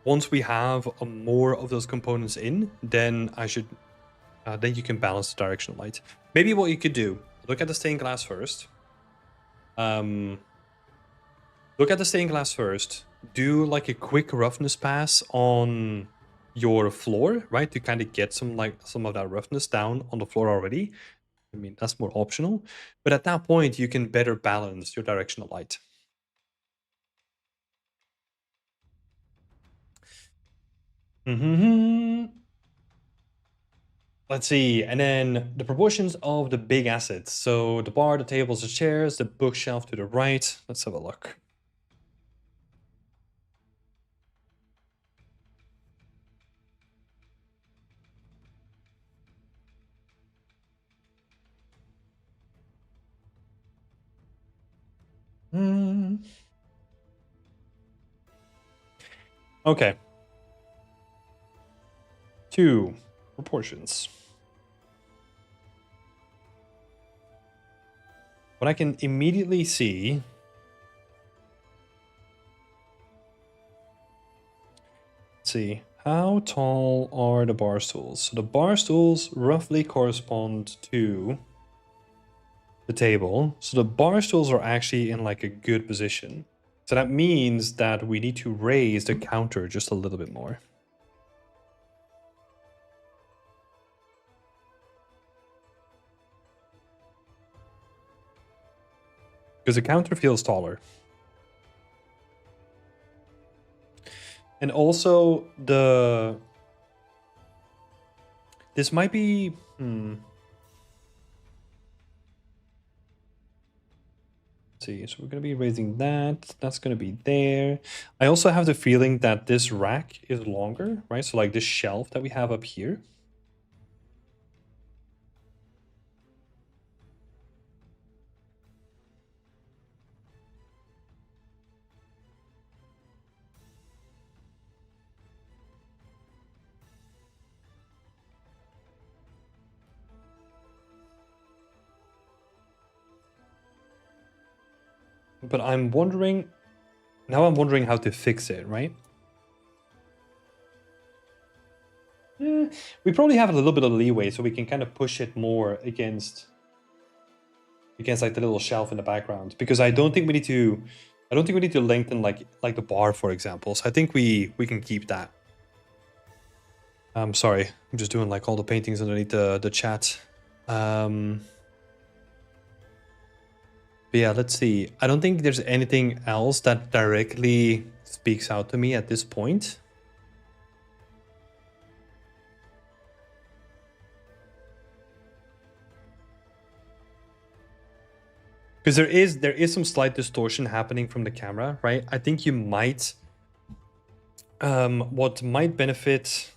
once we have more of those components in, then then you can balance the directional light. Maybe what you could do, look at the stained glass first. Do like a quick roughness pass on your floor, right? To kind of get some of that roughness down on the floor already. I mean, that's more optional. But at that point, you can better balance your directional light. Let's see. And then the proportions of the big assets. So the bar, the tables, the chairs, the bookshelf to the right. Let's have a look. Okay. 2. Proportions. What I can immediately see... Let's see. How tall are the bar stools? So the bar stools roughly correspond to the table. So the bar stools are actually in like a good position. So that means that we need to raise the counter just a little bit more. Because the counter feels taller. And also this might be... see, so we're going to be raising that. That's going to be there. I also have the feeling that this rack is longer, right? So like this shelf that we have up here. But I'm wondering... Now I'm wondering how to fix it, right? We probably have a little bit of leeway, so we can kind of push it more against like the little shelf in the background. Because I don't think we need to lengthen like the bar, for example. So I think we can keep that. I'm sorry, I'm just doing like all the paintings underneath the chat. But yeah, let's see. I don't think there's anything else that directly speaks out to me at this point. Because there is some slight distortion happening from the camera, right? I think you might... what might benefit...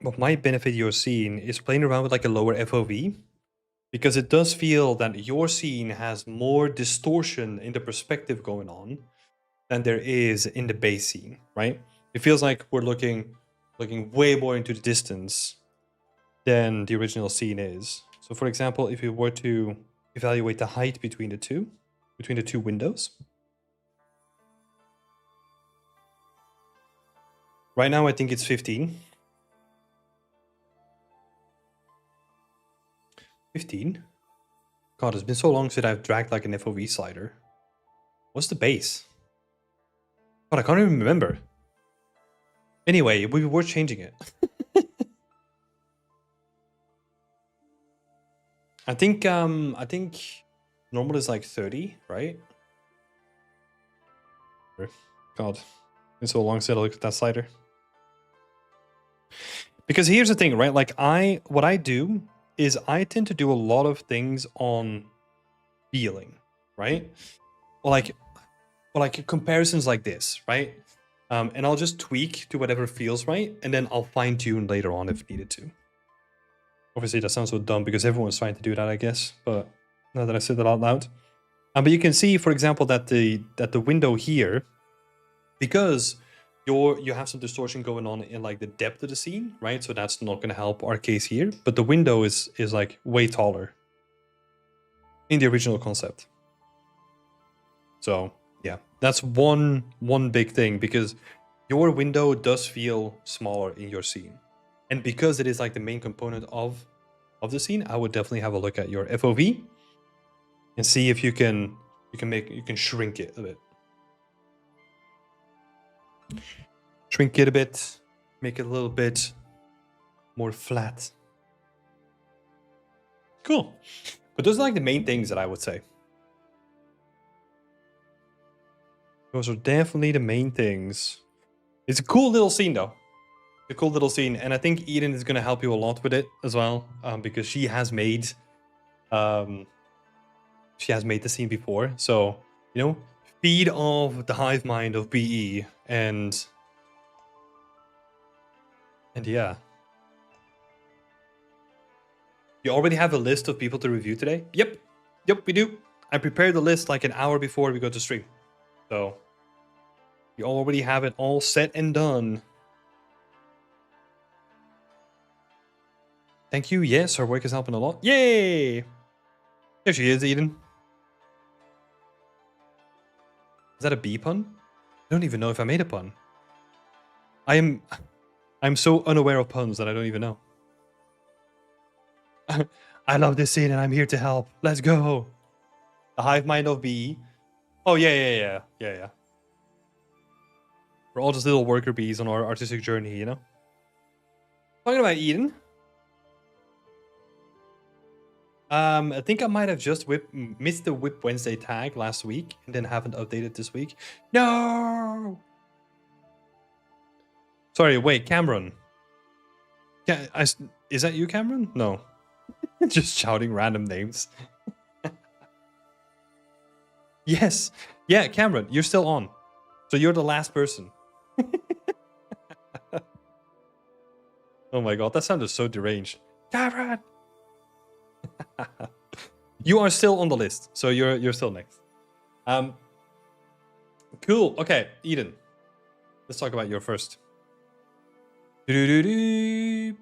What might benefit your scene is playing around with like a lower FOV. Because it does feel that your scene has more distortion in the perspective going on than there is in the base scene, right? It feels like we're looking way more into the distance than the original scene is. So for example, if you were to evaluate the height between the two windows. Right now, I think it's 15. 15? God, it's been so long since I've dragged like an FOV slider. What's the base? God, I can't even remember. Anyway, we were changing it. I think normal is like 30, right? God, it's so long since I looked at that slider. Because here's the thing, right? Like what I do is I tend to do a lot of things on feeling, right? Or like comparisons like this, right? And I'll just tweak to whatever feels right, and then I'll fine tune later on if needed to. Obviously, that sounds so dumb because everyone's trying to do that, I guess. But now that I said that out loud, but you can see, for example, that the window here, because you have some distortion going on in like the depth of the scene, right? So that's not going to help our case here. But the window is like way taller in the original concept. So yeah, that's one big thing, because your window does feel smaller in your scene. And because it is like the main component of the scene, I would definitely have a look at your FOV and see if you can shrink it a bit. Shrink it a bit, make it a little bit more flat. Cool. But those are like the main things that I would say. Those are definitely the main things. It's a cool little scene though. A cool little scene, and I think Eden is going to help you a lot with it as well, because she has made the scene before. So, you know, feed off the hive mind of BE, and yeah. You already have a list of people to review today? Yep, we do. I prepared the list like an hour before we go to stream. So You already have it all set and done. Thank you. Yes, her work is helping a lot. Yay! There she is, Eden. Is that a bee pun? I don't even know if I made a pun. I'm so unaware of puns that I don't even know. I love this scene and I'm here to help. Let's go. The hive mind of bee. Oh, yeah. We're all just little worker bees on our artistic journey, you know? Talking about Eden. I think I might have just missed the Whip Wednesday tag last week and then haven't updated this week. No! Sorry, wait, Cameron. Yeah, is that you, Cameron? No. Just shouting random names. Yes. Yeah, Cameron, you're still on. So you're the last person. Oh my god, that sounded so deranged. Cameron! You are still on the list, so you're still next. Cool. Okay, Eden. Let's talk about your first. I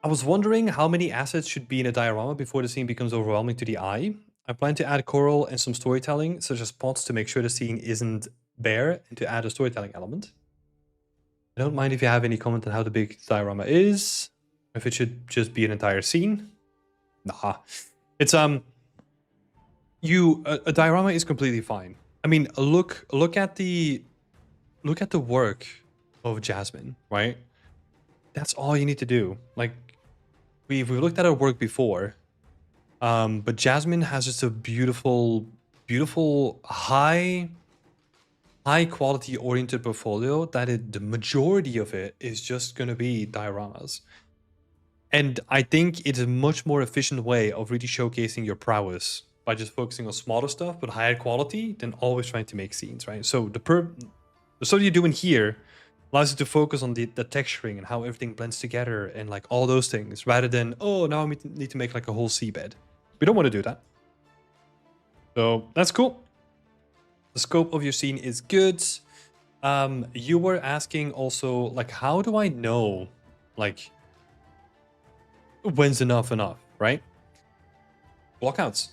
was wondering how many assets should be in a diorama before the scene becomes overwhelming to the eye. I plan to add coral and some storytelling, such as pots, to make sure the scene isn't bare and to add a storytelling element. I don't mind if you have any comment on how the big diorama is, if it should just be an entire scene. Nah, it's a diorama is completely fine. I mean, look at the work of Jasmine, right? That's all you need to do. Like, we've looked at her work before, but Jasmine has just a beautiful high quality oriented portfolio that the majority of it is just gonna be dioramas. And I think it's a much more efficient way of really showcasing your prowess by just focusing on smaller stuff but higher quality than always trying to make scenes, right? So the stuff you're doing here allows you to focus on the texturing and how everything blends together and like all those things, rather than, oh, now I need to make like a whole seabed. We don't want to do that. So that's cool. The scope of your scene is good. You were asking also, like, how do I know, like, when's enough, right? Blockouts,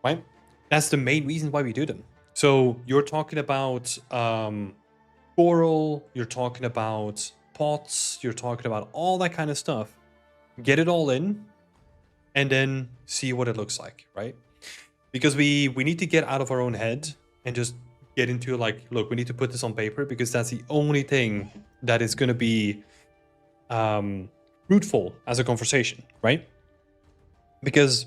right? That's the main reason why we do them. So you're talking about coral, you're talking about pots, you're talking about all that kind of stuff. Get it all in and then see what it looks like, right? Because we need to get out of our own head and just get into like, look, we need to put this on paper because that's the only thing that is going to be fruitful as a conversation, right? Because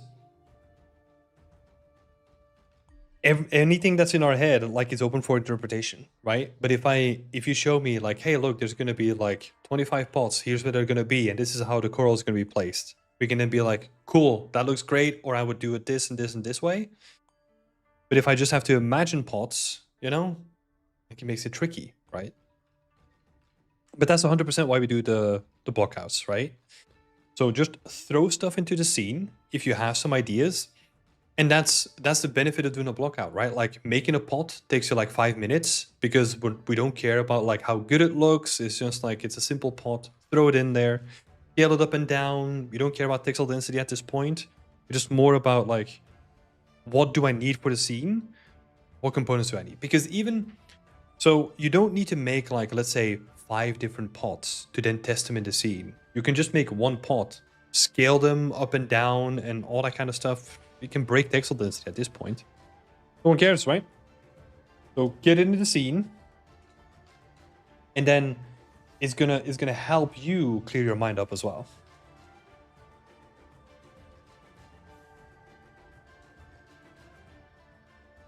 anything that's in our head like is open for interpretation, right? But if you show me like, hey, look, there's going to be like 25 pots, here's where they're going to be, and this is how the coral is going to be placed, we can then be like, cool, that looks great, or I would do it this and this and this way. But if I just have to imagine pots, you know, like it makes it tricky, right? But that's 100% why we do the blockouts, right? So just throw stuff into the scene if you have some ideas. And that's the benefit of doing a blockout, right? Like making a pot takes you like 5 minutes because we don't care about like how good it looks. It's just like, it's a simple pot, throw it in there, scale it up and down. We don't care about pixel density at this point. It's just more about like, what do I need for the scene? What components do I need? Because so you don't need to make like, let's say 5 different pots to then test them in the scene. You can just make one pot, scale them up and down and all that kind of stuff. You can break pixel density at this point. No one cares, right? So get into the scene, and then it's gonna help you clear your mind up as well.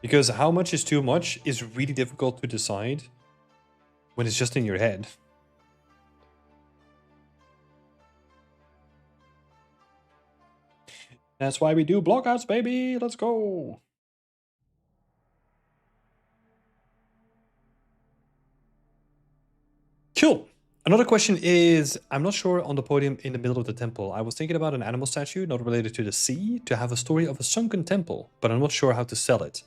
Because how much is too much is really difficult to decide when it's just in your head. That's why we do blockouts, baby. Let's go. Cool. Another question is, I'm not sure on the podium in the middle of the temple. I was thinking about an animal statue not related to the sea to have a story of a sunken temple, but I'm not sure how to sell it.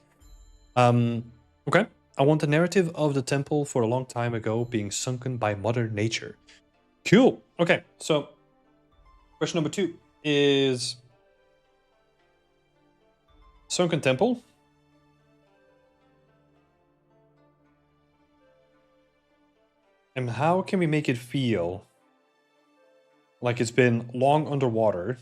Okay. I want the narrative of the temple for a long time ago being sunken by Mother Nature. Cool. Okay, so question number 2 is sunken temple. And how can we make it feel like it's been long underwater?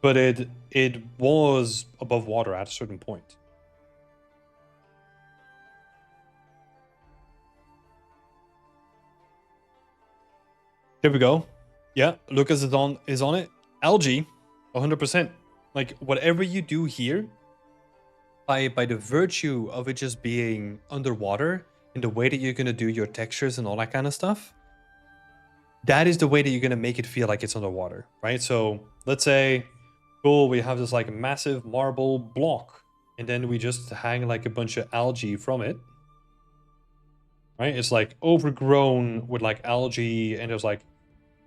But it was above water at a certain point. Here we go. Yeah, Lucas is on it. Algae, 100%. Like whatever you do here, by the virtue of it just being underwater and the way that you're gonna do your textures and all that kind of stuff, that is the way that you're gonna make it feel like it's underwater, right? So let's say, cool, we have this like massive marble block, and then we just hang like a bunch of algae from it, right? It's like overgrown with like algae, and there's like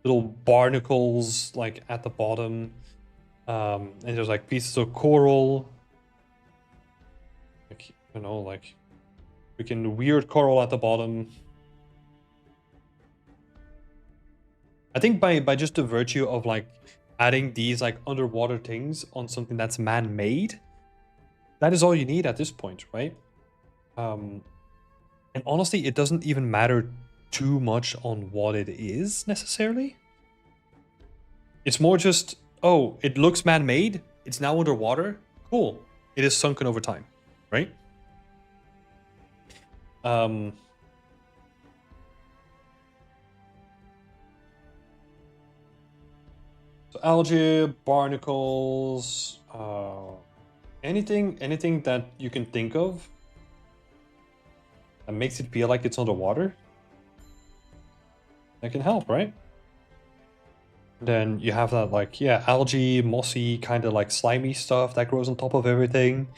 little barnacles like at the bottom, and there's like pieces of coral, like, you know, like freaking weird coral at the bottom. I think by just the virtue of like adding these like underwater things on something that's man-made, that is all you need at this point, right? And honestly, it doesn't even matter too much on what it is necessarily. It's more just, oh, it looks man-made, it's now underwater, cool. It is sunken over time, right? So algae, barnacles, anything that you can think of that makes it feel like it's underwater, that can help, right? Then you have that like, yeah, algae, mossy, kind of like slimy stuff that grows on top of everything.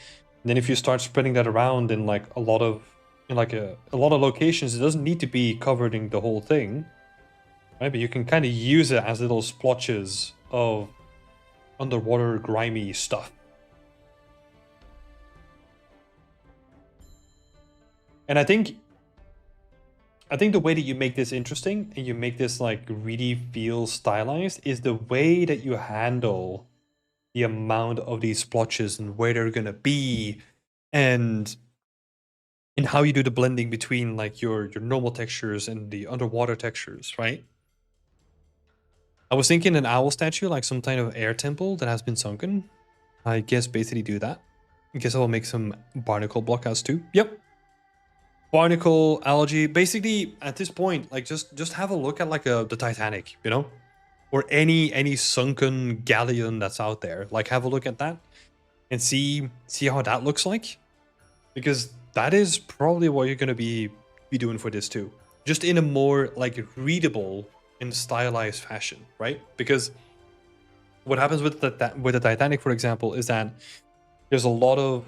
And then if you start spreading that around in like a lot of locations, it doesn't need to be covering the whole thing, right? But you can kind of use it as little splotches of underwater grimy stuff. And I think the way that you make this interesting and you make this like really feel stylized is the way that you handle the amount of these splotches and where they're gonna be, and how you do the blending between like your normal textures and the underwater textures, right? I was thinking an owl statue, like some kind of air temple that has been sunken. I guess basically do that. I guess I will make some barnacle blockouts too. Yep. Barnacle, algae, basically at this point, like just have a look at like the Titanic, you know, or any sunken galleon that's out there. Like have a look at that and see how that looks like, because that is probably what you're gonna be doing for this too, just in a more like readable and stylized fashion, right? Because what happens with the Titanic, for example, is that there's a lot of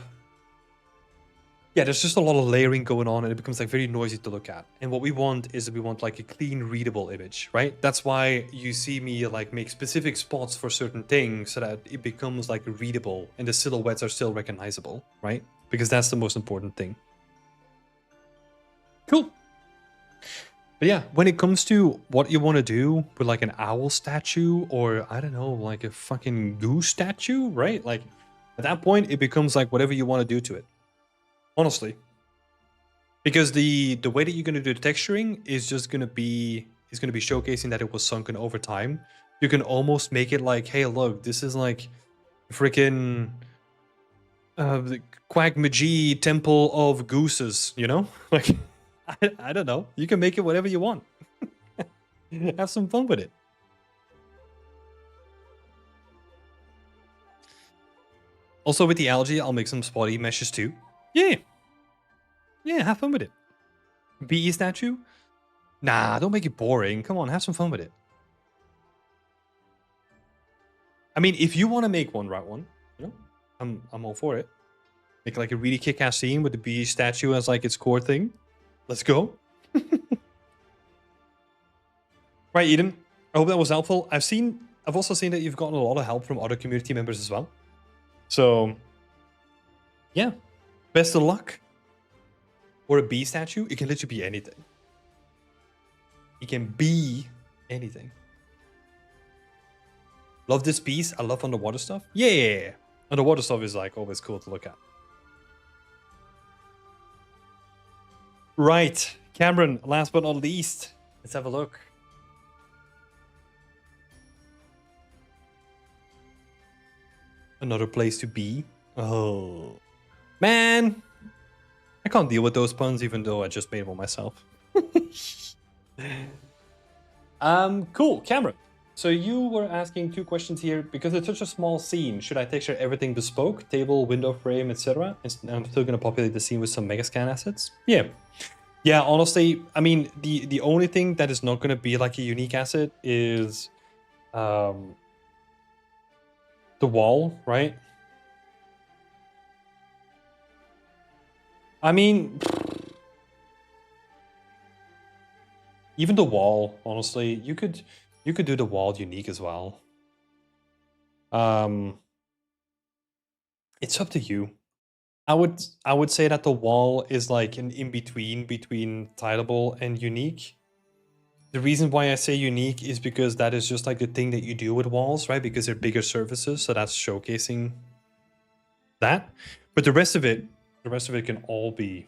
there's just a lot of layering going on, and it becomes like very noisy to look at. And what we want is like a clean, readable image, right? That's why you see me like make specific spots for certain things so that it becomes like readable and the silhouettes are still recognizable, right? Because that's the most important thing. Cool. But yeah, when it comes to what you want to do with like an owl statue, or I don't know, like a fucking goose statue, right? Like at that point, it becomes like whatever you want to do to it. Honestly, because the way that you're going to do the texturing is just going to be showcasing that it was sunken over time. You can almost make it like, hey, look, this is like freaking the Quack Magi Temple of Gooses, you know? Like, I don't know. You can make it whatever you want. Have some fun with it. Also, with the algae, I'll make some spotty meshes too. Yeah. Yeah, have fun with it. BE statue? Nah, don't make it boring. Come on, have some fun with it. I mean, if you want to make one, right one, you know, I'm all for it. Make like a really kick-ass scene with the BE statue as like its core thing. Let's go. Right, Eden. I hope that was helpful. I've seen I've also seen that you've gotten a lot of help from other community members as well. So, yeah, best of luck. Or a bee statue, it can literally be anything. It can be anything. Love this piece. I love underwater stuff. Yeah, underwater stuff is like always cool to look at. Right, Cameron, last but not least, let's have a look. Another place to be. Oh, man. I can't deal with those puns, even though I just made one myself. Cool, Cameron. So you were asking 2 questions here. Because it's such a small scene, should I texture everything bespoke? Table, window frame, etc.? And I'm still going to populate the scene with some Megascan assets? Yeah. Yeah, honestly, I mean, the only thing that is not going to be like a unique asset is the wall, right? I mean, even the wall, honestly, you could do the wall unique as well. It's up to you. I would say that the wall is like an in-between between tileable and unique. The reason why I say unique is because that is just like the thing that you do with walls, right? Because they're bigger surfaces, so that's showcasing that. But the rest of it can all be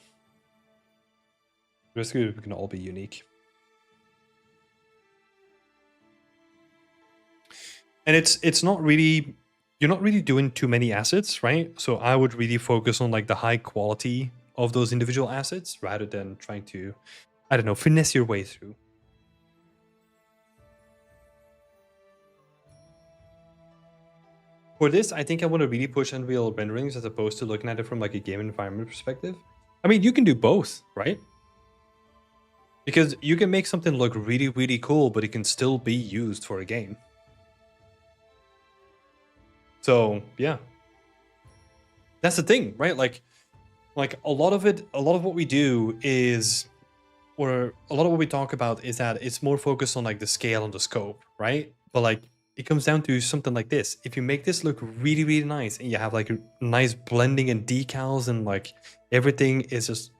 unique. And it's not really, you're not really doing too many assets, right? So I would really focus on like the high quality of those individual assets rather than trying to, I don't know, finesse your way through. For this, I think I want to really push Unreal renderings as opposed to looking at it from like a game environment perspective. I mean, you can do both, right? Because you can make something look really, really cool, but it can still be used for a game. So yeah, that's the thing, right? Like a lot of what we do is, or a lot of what we talk about is that it's more focused on like the scale and the scope, right? But like it comes down to something like this. If you make this look really, really nice and you have like a nice blending and decals and like everything is just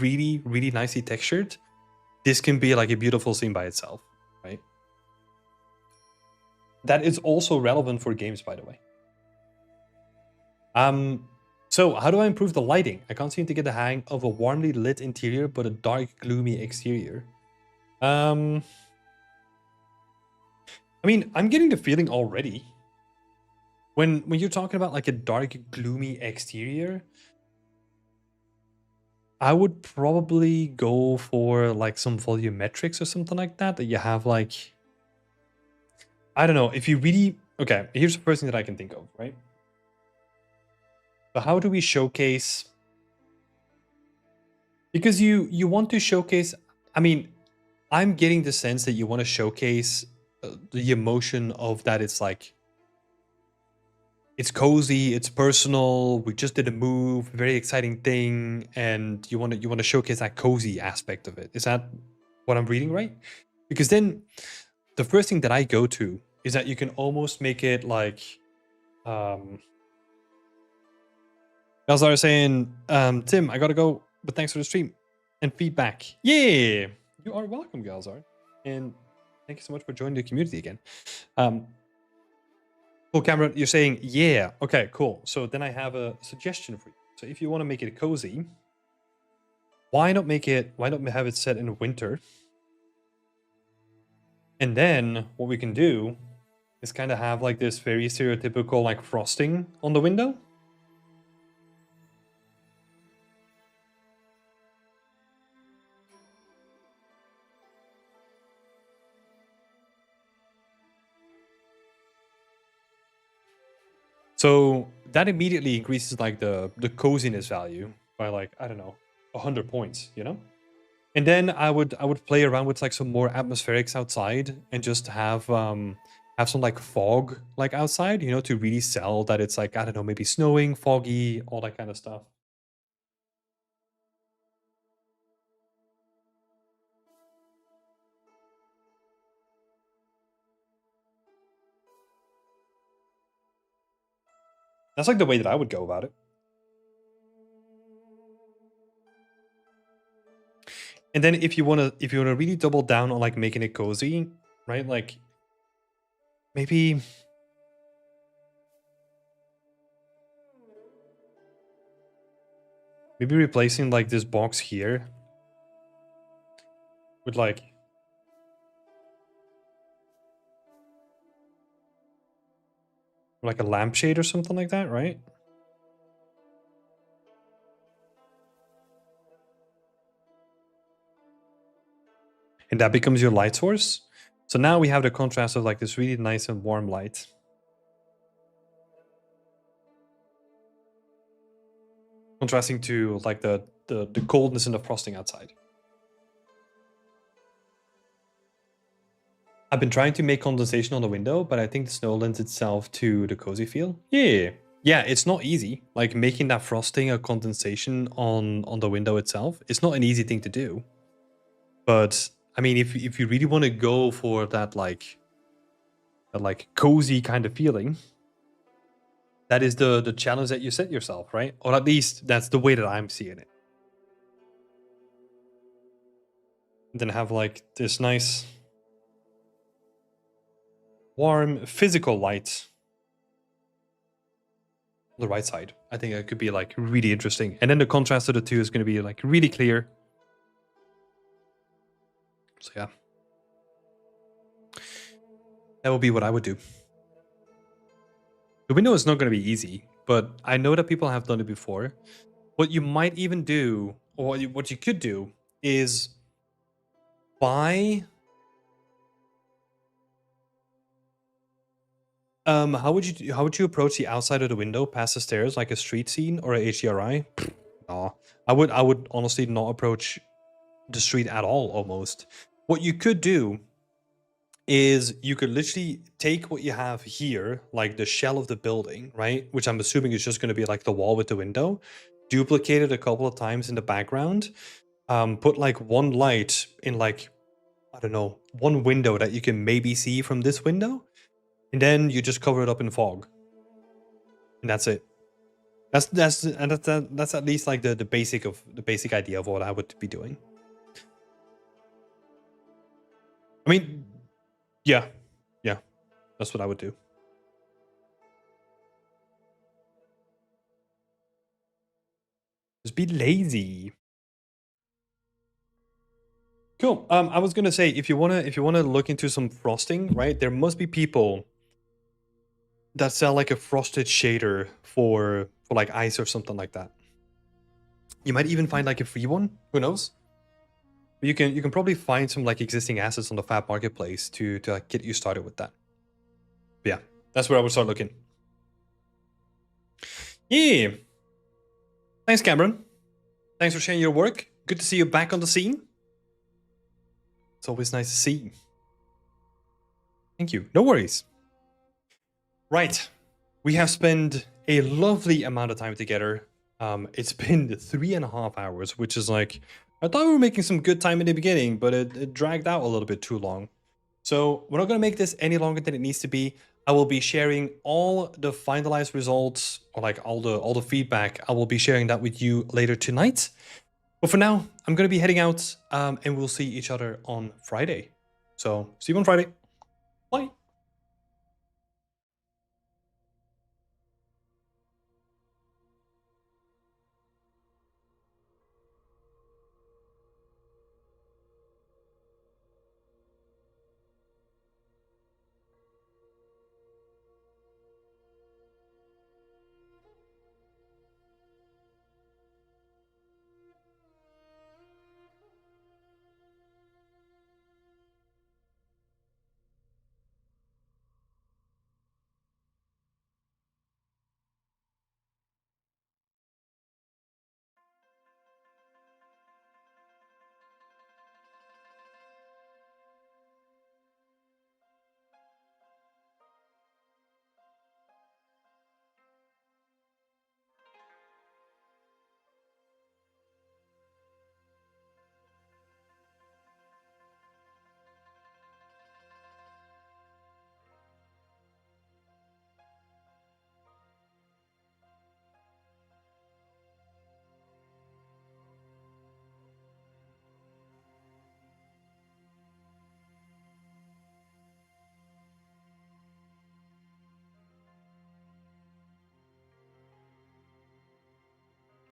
really, really nicely textured, this can be like a beautiful scene by itself, right? That is also relevant for games, by the way. So how do I improve the lighting? I can't seem to get the hang of a warmly lit interior, but a dark, gloomy exterior. I mean, I'm getting the feeling already. When you're talking about like a dark, gloomy exterior, I would probably go for like some volumetrics or something like that. That you have like, I don't know, if you really, okay, here's the first thing that I can think of, right? So how do we showcase? Because you want to showcase, I mean, I'm getting the sense that you want to showcase the emotion of that it's like, it's cozy, it's personal, we just did a move, very exciting thing, and you want to showcase that cozy aspect of it. Is that what I'm reading right? Because then the first thing that I go to is that you can almost make it like Galzar saying, Tim, I gotta go, but thanks for the stream and feedback. Yeah, you are welcome, Galzar. And thank you so much for joining the community again. Cool, Cameron, you're saying, yeah. Okay, cool. So then I have a suggestion for you. So if you want to make it cozy, why not have it set in winter? And then what we can do is kind of have like this very stereotypical like frosting on the window. So that immediately increases like the coziness value by like, I don't know, 100 points, you know? And then I would play around with like some more atmospherics outside and just have some like fog like outside, you know, to really sell that it's like, I don't know, maybe snowing, foggy, all that kind of stuff. That's like the way that I would go about it. And then if you wanna really double down on like making it cozy, right? Like maybe replacing like this box here with like a lampshade or something like that, right? And that becomes your light source. So now we have the contrast of like this really nice and warm light. Contrasting to like the coldness and the frosting outside. I've been trying to make condensation on the window, but I think the snow lends itself to the cozy feel. Yeah. Yeah, it's not easy. Like making that frosting a condensation on the window itself, it's not an easy thing to do. But I mean, if you really want to go for that like cozy kind of feeling, that is the challenge that you set yourself, right? Or at least that's the way that I'm seeing it. And then have like this nice warm physical light on the right side. I think it could be like really interesting. And then the contrast of the two is going to be like really clear. So yeah. That would be what I would do. The window is not going to be easy, but I know that people have done it before. What you might even do, or what you could do, is buy... how would you approach the outside of the window past the stairs, like a street scene or a HDRI? No, I would honestly not approach the street at all. Almost. What you could do is you could literally take what you have here, like the shell of the building, right? Which I'm assuming is just going to be like the wall with the window. Duplicate it a couple of times in the background. Put like one light in like, I don't know, one window that you can maybe see from this window. And then you just cover it up in fog. And that's it. That's at least like the basic idea of what I would be doing. I mean, yeah. That's what I would do. Just be lazy. Cool. I was gonna say if you wanna look into some frosting, right? There must be people that sell like a frosted shader for like ice or something like that. You might even find like a free one. Who knows? But you can probably find some like existing assets on the Fab Marketplace to like get you started with that. But yeah, that's where I would start looking. Yeah. Thanks, Cameron. Thanks for sharing your work. Good to see you back on the scene. It's always nice to see you. Thank you. No worries. Right. We have spent a lovely amount of time together. It's been 3.5 hours, which is like, I thought we were making some good time in the beginning, but it dragged out a little bit too long. So we're not going to make this any longer than it needs to be. I will be sharing all the finalized results, or like all the feedback. I will be sharing that with you later tonight. But for now, I'm going to be heading out, and we'll see each other on Friday. So see you on Friday. Bye.